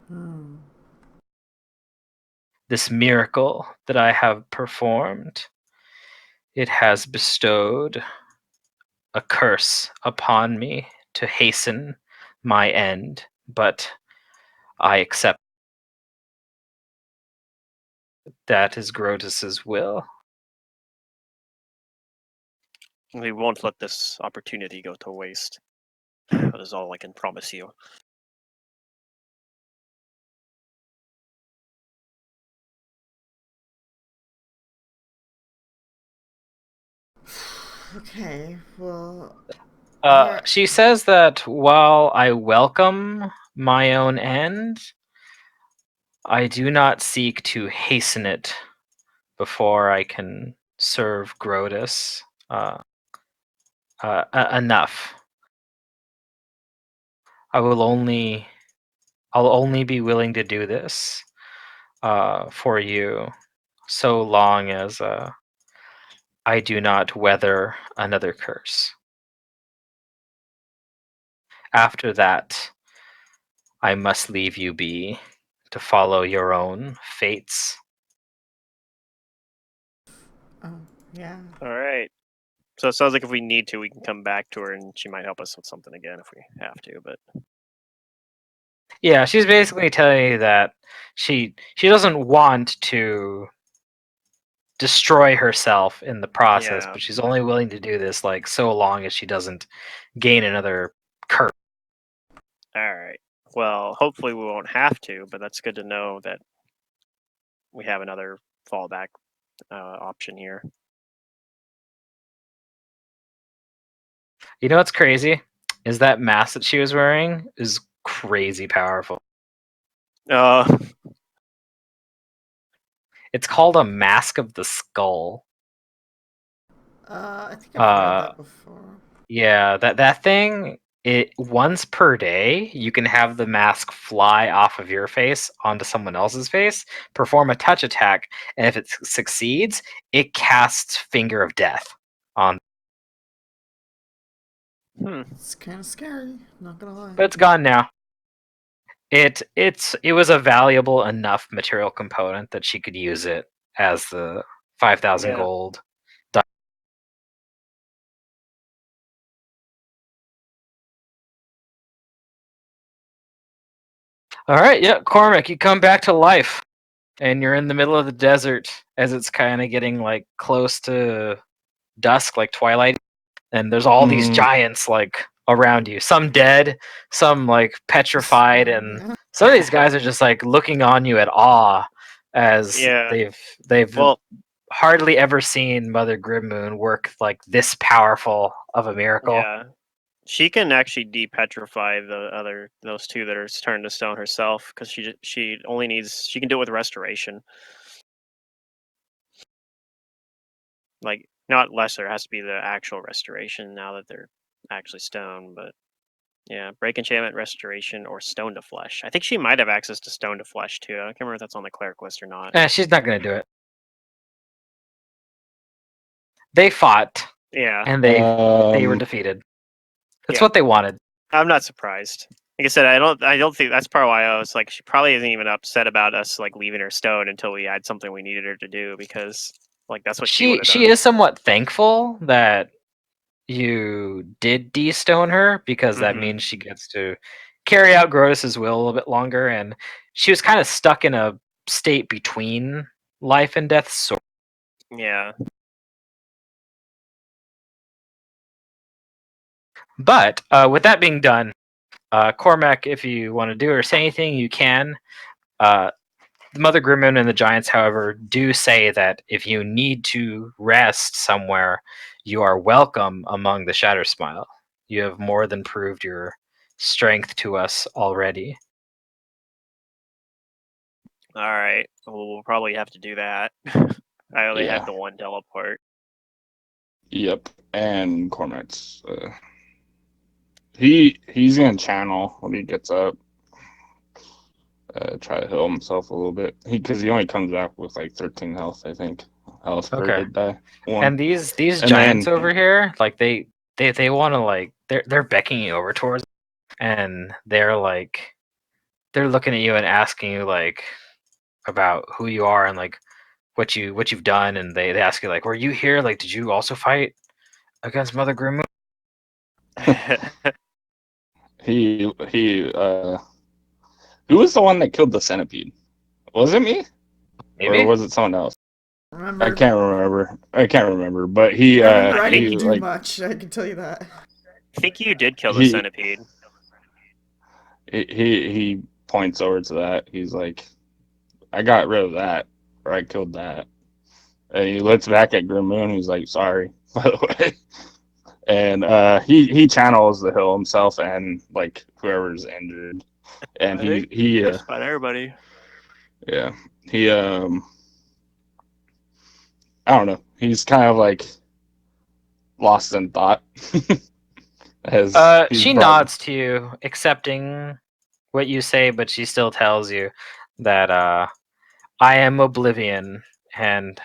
Speaker 2: Hmm.
Speaker 4: This miracle that I have performed, it has bestowed a curse upon me to hasten my end, but I accept. That is Grotus's will.
Speaker 1: We won't let this opportunity go to waste. That is all I can promise you.
Speaker 2: Okay, well,
Speaker 4: She says that while I welcome my own end, I do not seek to hasten it before I can serve Grotus enough. I'll only be willing to do this for you so long as I do not weather another curse. After that, I must leave you be to follow your own fates.
Speaker 2: yeah.
Speaker 1: All right. So it sounds like if we need to, we can come back to her, and she might help us with something again if we have to. But
Speaker 4: Yeah, she's basically telling you that she doesn't want to destroy herself in the process,
Speaker 1: yeah.
Speaker 4: but she's only willing to do this like so long as she doesn't gain another curse.
Speaker 1: All right. Well, hopefully we won't have to, but that's good to know that we have another fallback option here.
Speaker 4: You know what's crazy? Is that mask that she was wearing is crazy powerful.
Speaker 1: Uh,
Speaker 4: It's called a Mask of the Skull.
Speaker 2: I think I've read that before.
Speaker 4: Yeah, that thing. It once per day, you can have the mask fly off of your face onto someone else's face, perform a touch attack, and if it succeeds, it casts Finger of Death on.
Speaker 2: It's kind of scary, not gonna lie.
Speaker 4: But it's gone now. It was a valuable enough material component that she could use it as the 5,000
Speaker 1: yeah.
Speaker 4: gold. All right, yeah, Cormac, you come back to life, and you're in the middle of the desert as it's kind of getting like close to dusk, like twilight, and there's all these giants like around you. Some dead, some like petrified, and
Speaker 2: Yeah.
Speaker 4: some of these guys are just like looking on you at awe as
Speaker 1: Yeah.
Speaker 4: they've
Speaker 1: Well,
Speaker 4: hardly ever seen Mother Grimmoon work like this powerful of a miracle.
Speaker 1: yeah. She can actually depetrify those two that are turned to stone herself because she only needs she can do it with restoration. Like not lesser, it has to be the actual restoration now that they're actually stone, but yeah, break enchantment, restoration, or stone to flesh. I think she might have access to stone to flesh too. I can't remember if that's on the cleric list or not.
Speaker 4: She's not gonna do it. They fought
Speaker 1: Yeah,
Speaker 4: and they were defeated. That's
Speaker 1: Yeah.
Speaker 4: what they wanted.
Speaker 1: I'm not surprised. Like I said, I don't think that's part of why I was like she probably isn't even upset about us like leaving her stone until we had something we needed her to do because like that's what she would have
Speaker 4: She
Speaker 1: done.
Speaker 4: is somewhat thankful that you did de-stone her because that
Speaker 1: Mm-hmm.
Speaker 4: means she gets to carry out Grotus's will a little bit longer, and she was kind of stuck in a state between life and death. So,
Speaker 1: Yeah.
Speaker 4: but with that being done, Cormac, if you want to do or say anything, you can. The Mother Grimmoon and the Giants, however, do say that if you need to rest somewhere, you are welcome among the Shatter Smile. You have more than proved your strength to us already.
Speaker 1: All right. Well, we'll probably have to do that. I only have the one teleport.
Speaker 5: Yep, and Cormac's he's gonna channel when he gets up. Try to heal himself a little bit. Because he only comes back with like 13 health, I think. Health per hit die. One.
Speaker 4: And these
Speaker 5: And
Speaker 4: giants
Speaker 5: then-
Speaker 4: over here, like they want to like they're beckoning you over towards, and they're like they're looking at you and asking you like about who you are and like what you've done, and they ask you like, were you here? Like, did you also fight against Mother Grimmoon?
Speaker 5: he who was the one that killed the centipede? Was it me?
Speaker 4: Maybe.
Speaker 5: Or was it someone else?
Speaker 2: Remember?
Speaker 5: I can't remember. But he
Speaker 2: I
Speaker 5: he
Speaker 2: didn't do
Speaker 5: like
Speaker 2: much. I can tell you that.
Speaker 1: I think you did kill the centipede.
Speaker 5: he points over to that. He's like, I got rid of that, or I killed that. And he looks back at Grimmoon. He's like, sorry, by the way. and he channels the hill himself and like whoever's injured, and he
Speaker 1: Just about everybody.
Speaker 5: yeah, he I don't know, he's kind of like lost in thought. As
Speaker 4: she nods to you, accepting what you say, but she still tells you that I am Oblivion, and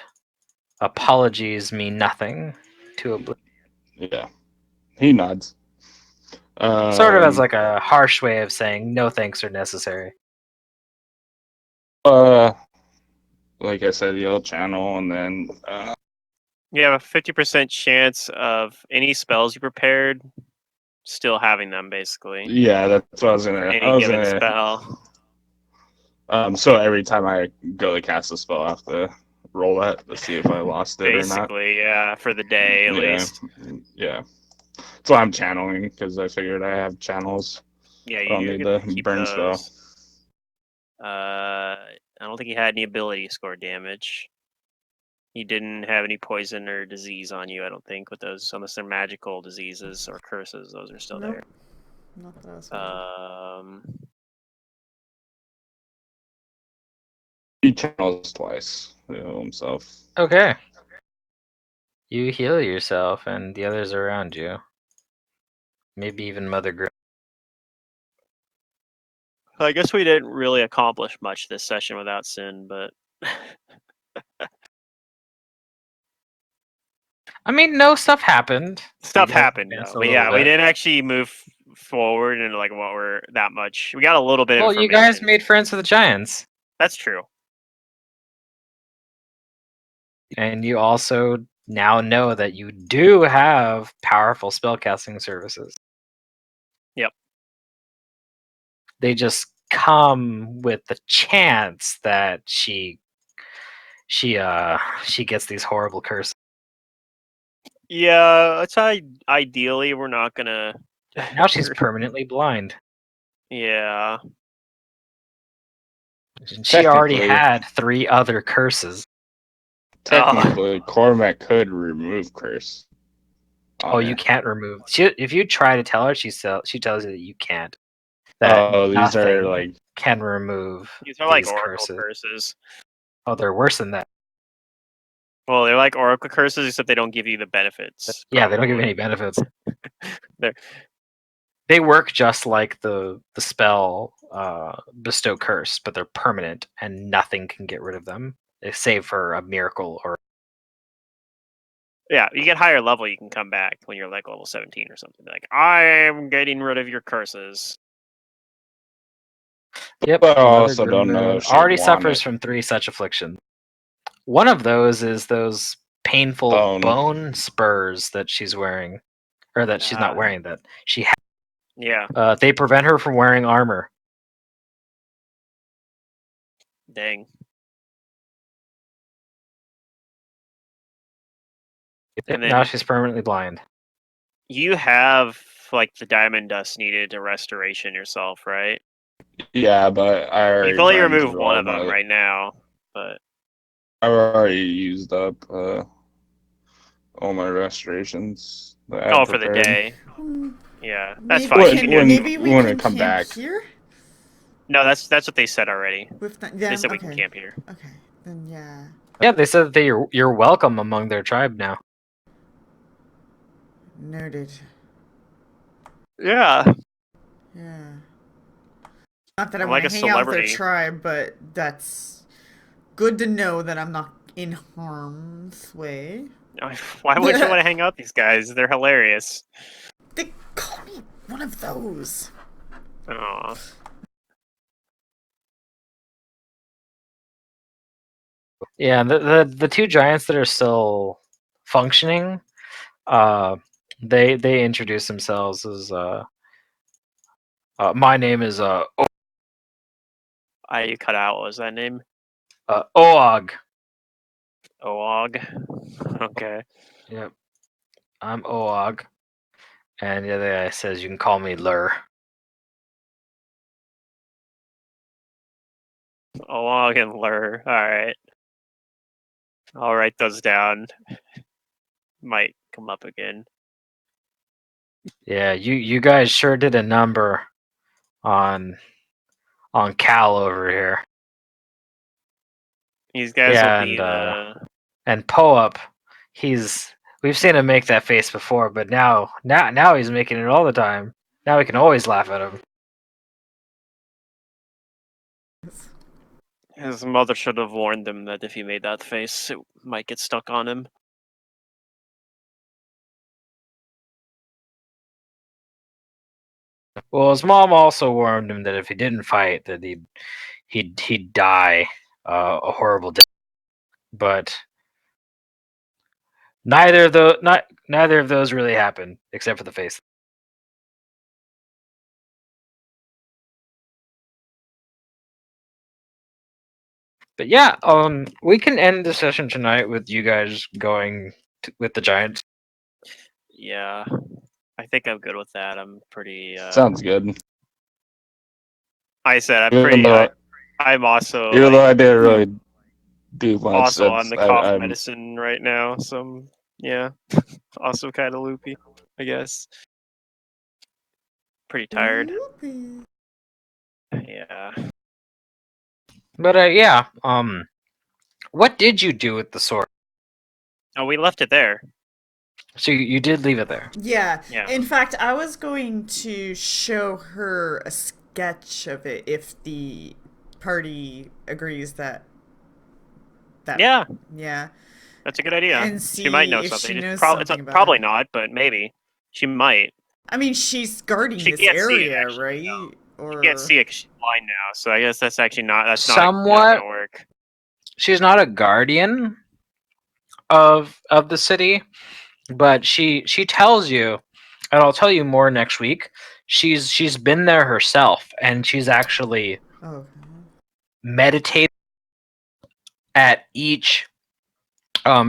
Speaker 4: apologies mean nothing to Oblivion.
Speaker 5: Yeah, he nods.
Speaker 4: Sort of as like a harsh way of saying no thanks are necessary.
Speaker 5: Like I said, you'll channel, and then
Speaker 1: You have a 50% chance of any spells you prepared still having them, basically.
Speaker 5: yeah, that's what I was
Speaker 1: For
Speaker 5: gonna.
Speaker 1: any given spell.
Speaker 5: So every time I go to cast a spell, I have to roll that to see if I lost it or not.
Speaker 1: Basically, yeah, for the day at least.
Speaker 5: Yeah. That's why I'm channeling, because I figured I have channels.
Speaker 1: Yeah,
Speaker 5: I don't
Speaker 1: you're
Speaker 5: need
Speaker 1: gonna
Speaker 5: the
Speaker 1: keep
Speaker 5: burn
Speaker 1: those.
Speaker 5: spell.
Speaker 1: I don't think he had any ability score damage. He didn't have any poison or disease on you, I don't think, with those, unless they're magical diseases or curses. Those are still
Speaker 2: Nope. Not that I was aware.
Speaker 5: He channels twice himself.
Speaker 4: Okay. You heal yourself, and the others around you. Maybe even Mother Grim.
Speaker 1: I guess we didn't really accomplish much this session without Sin, but
Speaker 4: I mean, no, stuff happened.
Speaker 1: stuff
Speaker 4: You guys
Speaker 1: happened.
Speaker 4: advanced a
Speaker 1: But
Speaker 4: little
Speaker 1: yeah, we
Speaker 4: bit.
Speaker 1: didn't actually move forward into like what we're that much. We got a little bit of
Speaker 4: Well,
Speaker 1: information.
Speaker 4: you guys made friends with the giants.
Speaker 1: That's true.
Speaker 4: And you also now know that you do have powerful spellcasting services.
Speaker 1: Yep.
Speaker 4: They just come with the chance that she gets these horrible curses.
Speaker 1: Yeah, it's ideally we're not gonna.
Speaker 4: Now she's permanently blind.
Speaker 1: Yeah.
Speaker 4: She already
Speaker 5: Technically-
Speaker 4: had 3 other curses.
Speaker 5: Technically, Cormac could remove curse.
Speaker 4: Oh, you can't remove. If you try to tell her, she tells you that you can't. That
Speaker 5: these are
Speaker 4: nothing
Speaker 5: like
Speaker 4: can remove
Speaker 1: These are like
Speaker 4: these
Speaker 1: oracle
Speaker 4: curses.
Speaker 1: curses.
Speaker 4: Oh, they're worse than that.
Speaker 1: Well, they're like oracle curses, except they don't give you the benefits.
Speaker 4: Yeah, they don't give you any
Speaker 1: probably.
Speaker 4: benefits.
Speaker 1: They're-
Speaker 4: They work just like the spell bestow curse, but they're permanent and nothing can get rid of them, save for a miracle or.
Speaker 1: Yeah, you get higher level, you can come back when you're like level 17 or something. Like, I am getting rid of your curses.
Speaker 4: Yep.
Speaker 5: But I
Speaker 4: Mother
Speaker 5: also don't know
Speaker 4: Grimmoon
Speaker 5: if she
Speaker 4: already
Speaker 5: want
Speaker 4: suffers
Speaker 5: it.
Speaker 4: from 3 such afflictions. One of those is those painful bone spurs that she's wearing, or that she's not wearing. That she has.
Speaker 1: Yeah.
Speaker 4: They prevent her from wearing armor.
Speaker 1: Dang. And
Speaker 4: Now
Speaker 1: then
Speaker 4: she's permanently blind.
Speaker 1: you have like the diamond dust needed to restoration yourself, right?
Speaker 5: Yeah, but I already
Speaker 1: You can only
Speaker 5: burned
Speaker 1: remove
Speaker 5: through
Speaker 1: one
Speaker 5: all
Speaker 1: of them
Speaker 5: my-
Speaker 1: right now, but
Speaker 5: I've already used up all my restorations that I
Speaker 1: for the
Speaker 5: prepared.
Speaker 1: day. Yeah, that's
Speaker 2: Maybe
Speaker 1: fine. You can do it.
Speaker 2: maybe we
Speaker 5: when
Speaker 2: can
Speaker 5: I come
Speaker 2: camp
Speaker 5: back.
Speaker 2: here
Speaker 1: No, that's what they said already.
Speaker 2: with them.
Speaker 1: They said we
Speaker 2: Okay.
Speaker 1: can camp here.
Speaker 2: Okay, then yeah.
Speaker 4: Yeah, they said that you're welcome among their tribe now.
Speaker 2: Noted.
Speaker 1: Yeah.
Speaker 2: Yeah. Not that I
Speaker 1: I'm
Speaker 2: want
Speaker 1: like
Speaker 2: to
Speaker 1: a
Speaker 2: hang out with their
Speaker 1: celebrity.
Speaker 2: tribe, but that's good to know that I'm not in harm's way.
Speaker 1: Why would you want to hang out with these guys? They're hilarious.
Speaker 2: They call me one of those.
Speaker 1: Aw.
Speaker 4: Yeah, the 2 giants that are still functioning, they introduce themselves as my name is
Speaker 1: You cut out. What was that name?
Speaker 4: Oog.
Speaker 1: Oog. Okay.
Speaker 4: Yep, I'm Oog, and the other guy says you can call me Lur.
Speaker 1: Oog and Lur. Alright. I'll write those down. Might come up again.
Speaker 4: Yeah, you guys sure did a number on Cal over here.
Speaker 1: These guys will
Speaker 4: Yeah,
Speaker 1: be the.
Speaker 4: and Poe-up, we've seen him make that face before, but now he's making it all the time. Now we can always laugh at him.
Speaker 1: His mother should have warned him that if he made that face, it might get stuck on him.
Speaker 4: Well, his mom also warned him that if he didn't fight, that he'd die a horrible death. But neither of those really happened, except for the face. But yeah, we can end the session tonight with you guys going with the Giants.
Speaker 1: Yeah, I think I'm good with that. I'm pretty.
Speaker 5: Sounds good.
Speaker 1: Like I said, I'm
Speaker 5: Even
Speaker 1: pretty.
Speaker 5: though,
Speaker 1: I'm also
Speaker 5: even though
Speaker 1: like
Speaker 5: I didn't really do much,
Speaker 1: also on the cough
Speaker 5: I'm
Speaker 1: medicine right now, so yeah, also kind of loopy, I guess. Pretty tired. Yeah.
Speaker 4: But yeah, what did you do with the sword?
Speaker 1: Oh, we left it there.
Speaker 4: So you did leave it there.
Speaker 2: Yeah.
Speaker 1: Yeah.
Speaker 2: In fact, I was going to show her a sketch of it if the party agrees that.
Speaker 1: Yeah,
Speaker 2: Yeah.
Speaker 1: that's a good idea.
Speaker 2: And
Speaker 1: She might
Speaker 2: see
Speaker 1: know
Speaker 2: if
Speaker 1: something.
Speaker 2: she
Speaker 1: It's
Speaker 2: knows
Speaker 1: probably
Speaker 2: something about
Speaker 1: probably
Speaker 2: it.
Speaker 1: not, but maybe she might.
Speaker 2: I mean, she's guarding
Speaker 1: She
Speaker 2: this
Speaker 1: can't see it
Speaker 2: area,
Speaker 1: actually.
Speaker 2: right?
Speaker 1: No.
Speaker 2: Or
Speaker 1: She can't see it because she's blind now. So I guess that's actually not. That's not
Speaker 4: Somewhat.
Speaker 1: gonna work.
Speaker 4: She's not a guardian of the city, but she tells you, and I'll tell you more next week. She's been there herself, and she's actually
Speaker 2: oh,
Speaker 4: meditated at each.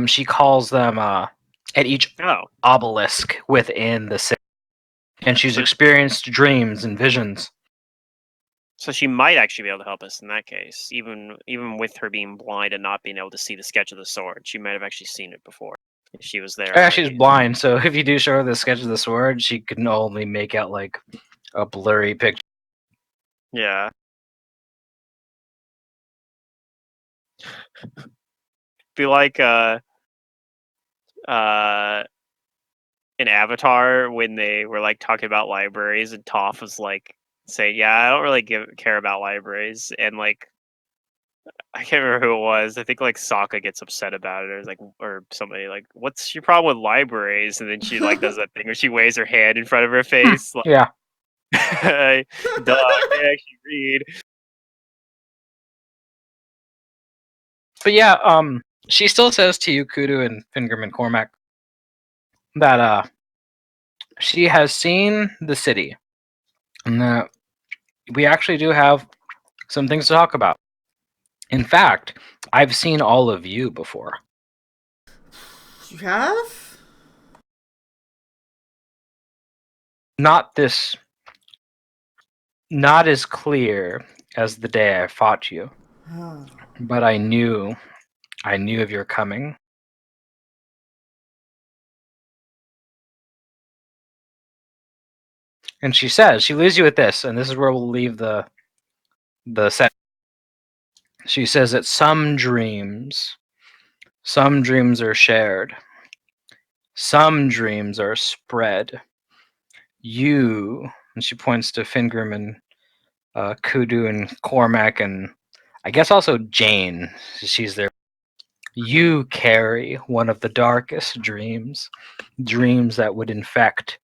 Speaker 4: She calls them at each
Speaker 1: Oh,
Speaker 4: obelisk within the city, and she's
Speaker 1: So-
Speaker 4: experienced dreams and visions.
Speaker 1: so she might actually be able to help us in that case. Even with her being blind and not being able to see the sketch of the sword, she might have actually seen it before if she was there.
Speaker 4: Yeah, she's
Speaker 1: already.
Speaker 4: blind, so if you do show her the sketch of the sword, she can only make out like a blurry picture.
Speaker 1: Yeah. Be like uh in Avatar when they were like talking about libraries and Toph was like saying, "Yeah, I don't really care about libraries," and like I can't remember who it was. I think like Sokka gets upset about it, or like, or somebody like, "What's your problem with libraries?" And then she like does that thing where she waves her hand in front of her face, like,
Speaker 4: Yeah,
Speaker 1: "Duh, I can't actually read."
Speaker 4: but yeah, she still says to you, Kudu and Fingerman Cormac, that she has seen the city, and that we actually do have some things to talk about. In fact, I've seen all of you before.
Speaker 2: you have?
Speaker 4: Not as clear as the day I fought you,
Speaker 2: Oh.
Speaker 4: but I knew of your coming. And she leaves you with this, and this is where we'll leave the set. She says that some dreams are shared, some dreams are spread. You, and she points to Fingerman, Kudu, and Cormac, and I guess also Jane. She's there. You carry one of the darkest dreams that would infect,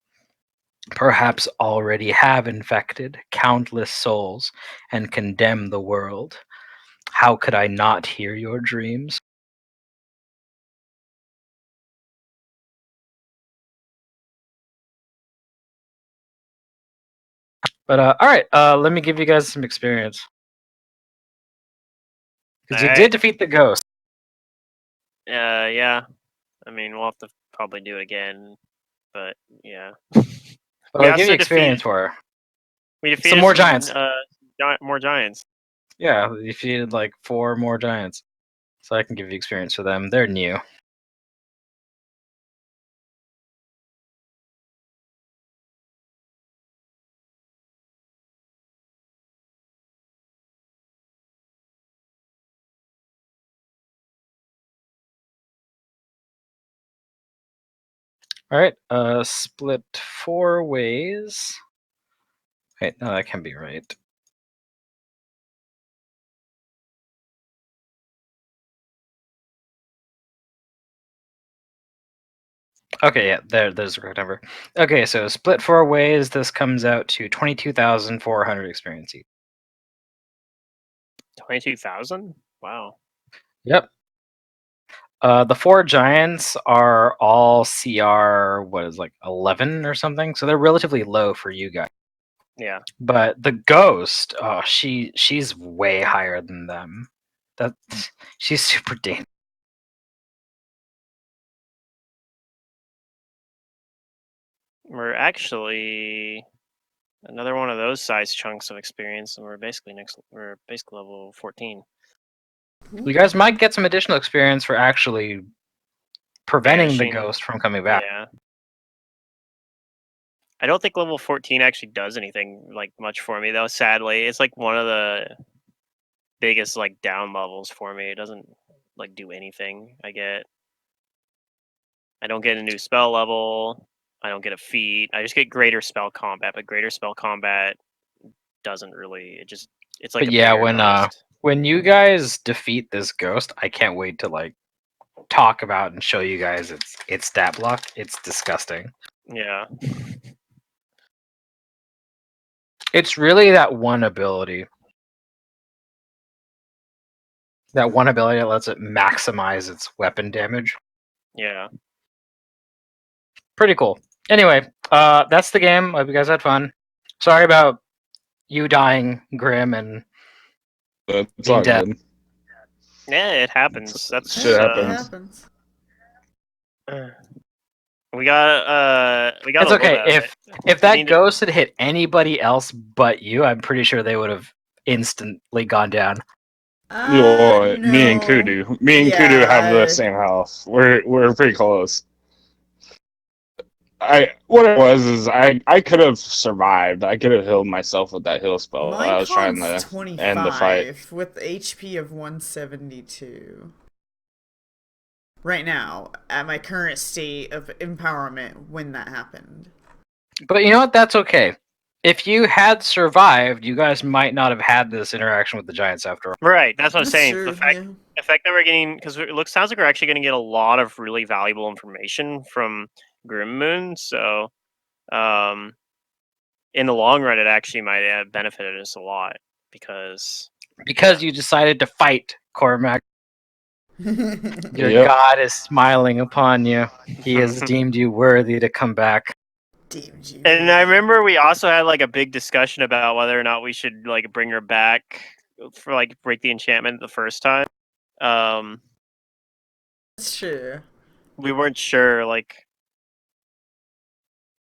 Speaker 4: perhaps already have infected, countless souls and condemn the world. How could I not hear your dreams? But all right, let me give you guys some experience. Because you did defeat the ghost.
Speaker 1: Yeah. I mean, we'll have to probably do it again, but yeah.
Speaker 4: But
Speaker 1: We
Speaker 4: I'll give you
Speaker 1: also
Speaker 4: experience for her.
Speaker 1: We defeated
Speaker 4: Some more giants.
Speaker 1: More giants.
Speaker 4: Yeah, you defeated like 4 more giants. So I can give you experience for them. They're new. All right. Split 4 ways. Wait, no, that can be right. Okay, yeah, there's the correct number. Okay, so split 4 ways. This comes out to 22,400 experience each.
Speaker 1: 22,000? Wow.
Speaker 4: Yep. The 4 giants are all CR, what is like 11 or something, so they're relatively low for you guys.
Speaker 1: Yeah.
Speaker 4: But the ghost, oh, she's way higher than them. She's super dangerous.
Speaker 1: We're actually another one of those size chunks of experience, and we're basically level 14.
Speaker 4: You guys might get some additional experience for actually preventing the
Speaker 1: Banishing.
Speaker 4: ghost from coming back.
Speaker 1: Yeah. I don't think level 14 actually does anything like much for me though, sadly. It's like one of the biggest like down levels for me. It doesn't like do anything. I don't get a new spell level. I don't get a feat. I just get greater spell combat, but greater spell combat doesn't really. It's like
Speaker 4: But
Speaker 1: a
Speaker 4: yeah,
Speaker 1: bigger boost.
Speaker 4: when you guys defeat this ghost, I can't wait to like talk about and show you guys its stat block. It's disgusting.
Speaker 1: Yeah.
Speaker 4: It's really that one ability. That one ability that lets it maximize its weapon damage.
Speaker 1: Yeah.
Speaker 4: Pretty cool. Anyway, that's the game. Hope you guys had fun. Sorry about you dying, Grim, and
Speaker 5: It's
Speaker 4: being
Speaker 5: all
Speaker 4: dead.
Speaker 5: good.
Speaker 1: Yeah, it happens. That's
Speaker 5: Shit
Speaker 2: It
Speaker 5: happens.
Speaker 2: happens.
Speaker 1: We got
Speaker 4: It's
Speaker 1: a little
Speaker 4: okay.
Speaker 1: bit.
Speaker 4: If
Speaker 1: We
Speaker 4: that
Speaker 1: need to-
Speaker 4: ghost had hit anybody else but you, I'm pretty sure they would have instantly gone down.
Speaker 5: Me and
Speaker 2: No.
Speaker 5: Kudu. Me and Kudu have the same house. We're pretty close. What it was is I could have survived. I could have healed myself with that heal spell.
Speaker 2: My
Speaker 5: I was trying
Speaker 2: con's
Speaker 5: to
Speaker 2: 25
Speaker 5: end the fight.
Speaker 2: with HP of 172. Right now, at my current state of empowerment when that happened.
Speaker 4: But you know what? That's okay. If you had survived, you guys might not have had this interaction with the giants after all.
Speaker 1: Right, that's what I'm
Speaker 2: That's
Speaker 1: saying.
Speaker 2: true,
Speaker 1: The fact that we're getting, because sounds like we're actually going to get a lot of really valuable information from Grim Moon. So, in the long run, it actually might have benefited us a lot because
Speaker 4: you decided to fight Cormac. Your
Speaker 5: Yep.
Speaker 4: god is smiling upon you. He has deemed you worthy to come back.
Speaker 2: Deemed you.
Speaker 1: And I remember we also had like a big discussion about whether or not we should like bring her back for like break the enchantment the first time.
Speaker 2: That's true.
Speaker 1: We weren't sure. Like,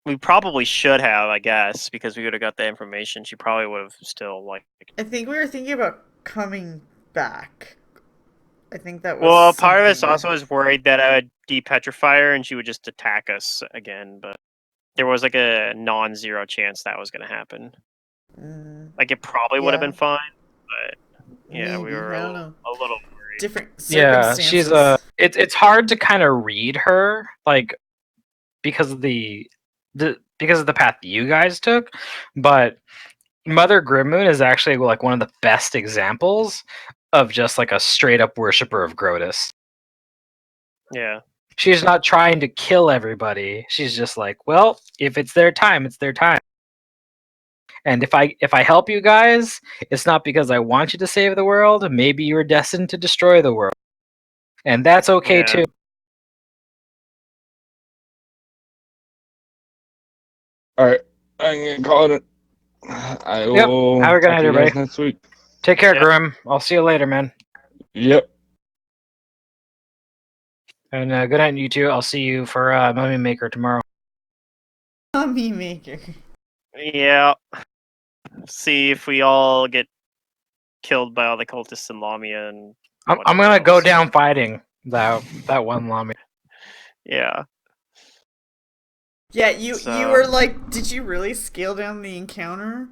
Speaker 1: we probably should have, I guess, because we would have got the information. She probably would have still like.
Speaker 2: I think we were thinking about coming back. I think that was.
Speaker 1: Well, part of us
Speaker 2: something
Speaker 1: also was worried that I would depetrify her and she would just attack us again, but there was like a non-zero chance that was going to happen. Like, it probably would have
Speaker 2: Yeah.
Speaker 1: been fine, but yeah, we
Speaker 2: Maybe,
Speaker 1: were
Speaker 2: I
Speaker 1: a
Speaker 2: don't
Speaker 1: little
Speaker 2: know.
Speaker 1: worried.
Speaker 2: Different
Speaker 4: Yeah,
Speaker 2: circumstances.
Speaker 4: she's it's hard to kind of read her, like because of the path you guys took, but Mother Grimmoon is actually like one of the best examples of just like a straight up worshiper of Grotus.
Speaker 1: Yeah.
Speaker 4: She's not trying to kill everybody. She's just like, well, if it's their time, it's their time. And if I help you guys, it's not because I want you to save the world. Maybe you were destined to destroy the world. And that's okay
Speaker 1: Yeah.
Speaker 4: too.
Speaker 5: Alright. I'm gonna call it. I will
Speaker 4: Have a good
Speaker 5: talk
Speaker 4: night,
Speaker 5: to you guys
Speaker 4: everybody.
Speaker 5: next week.
Speaker 4: Take care,
Speaker 1: Yeah.
Speaker 4: Grim. I'll see you later, man.
Speaker 5: Yep.
Speaker 4: And good night, you two. I'll see you for Mummy Maker tomorrow.
Speaker 2: Mummy Maker.
Speaker 1: Yeah. See if we all get killed by all the cultists in Lamia and.
Speaker 4: I'm
Speaker 1: whatever
Speaker 4: gonna go
Speaker 1: else.
Speaker 4: down fighting that one Lami.
Speaker 1: Yeah.
Speaker 2: Yeah, you
Speaker 1: So-
Speaker 2: were like, did you really scale down the encounter?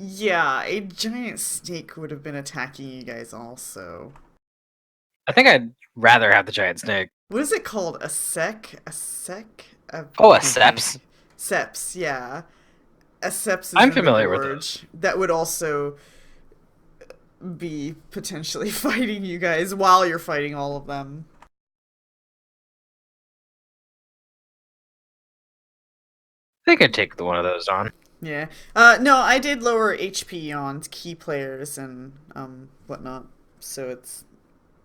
Speaker 2: Yeah, a giant snake would have been attacking you guys also.
Speaker 4: I think I'd rather have the giant snake.
Speaker 2: What is it called? A sec? A sec?
Speaker 4: Oh, a seps.
Speaker 2: Seps, yeah. A seps is
Speaker 4: I'm
Speaker 2: in the
Speaker 4: familiar with
Speaker 2: gorge. That would also be potentially fighting you guys while you're fighting all of them.
Speaker 4: They could take the one of those on.
Speaker 2: Yeah. No, I did lower HP on key players and whatnot, so it's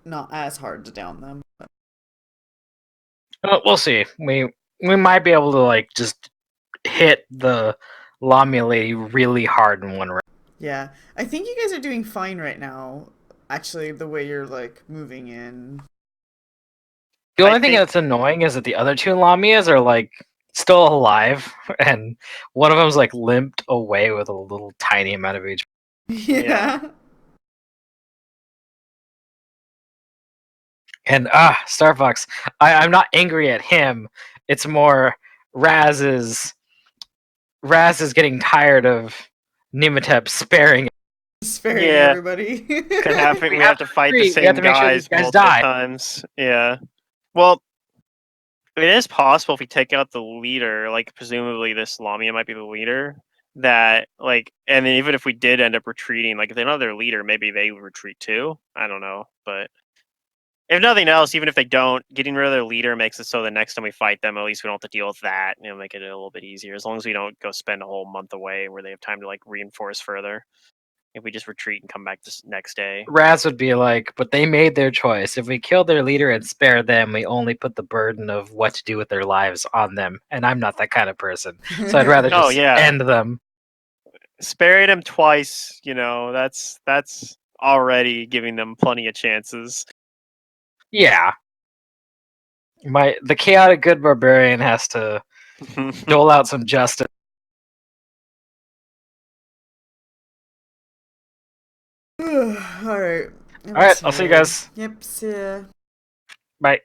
Speaker 2: not as hard to down them.
Speaker 4: We'll see. We might be able to like just hit the Lamia lady really hard in one round.
Speaker 2: Yeah, I think you guys are doing fine right now. Actually, the way you're like moving in.
Speaker 4: The only
Speaker 1: I
Speaker 4: thing
Speaker 1: think-
Speaker 4: that's annoying is that the other two Lamias are like still alive, and one of them's like limped away with a little tiny amount of HP.
Speaker 2: Yeah.
Speaker 4: And Star Fox, I'm not angry at him. It's more Raz is getting tired of Nimatep sparing.
Speaker 2: Sparing
Speaker 1: Yeah.
Speaker 2: everybody.
Speaker 1: Could happen. We have to fight the
Speaker 4: We have
Speaker 1: same
Speaker 4: to make sure these
Speaker 1: guys
Speaker 4: guys
Speaker 1: multiple
Speaker 4: die.
Speaker 1: times. Yeah. Well, it is possible if we take out the leader, like presumably this Lamia might be the leader, that like, and then even if we did end up retreating, like if they know their leader, maybe they would retreat too. I don't know, but if nothing else, even if they don't, getting rid of their leader makes it so the next time we fight them, at least we don't have to deal with that. You know, make it a little bit easier. As long as we don't go spend a whole month away where they have time to like reinforce further. If we just retreat and come back this next day.
Speaker 4: Raz would be like, but they made their choice. If we kill their leader and spare them, we only put the burden of what to do with their lives on them. And I'm not that kind of person. So I'd rather
Speaker 1: Oh,
Speaker 4: just
Speaker 1: yeah.
Speaker 4: end them.
Speaker 1: Sparing them twice, you know, that's already giving them plenty of chances.
Speaker 4: Yeah. The chaotic good barbarian has to dole out some justice.
Speaker 2: All right.
Speaker 4: All right, I'll see you guys.
Speaker 2: Yep. See ya.
Speaker 4: Bye.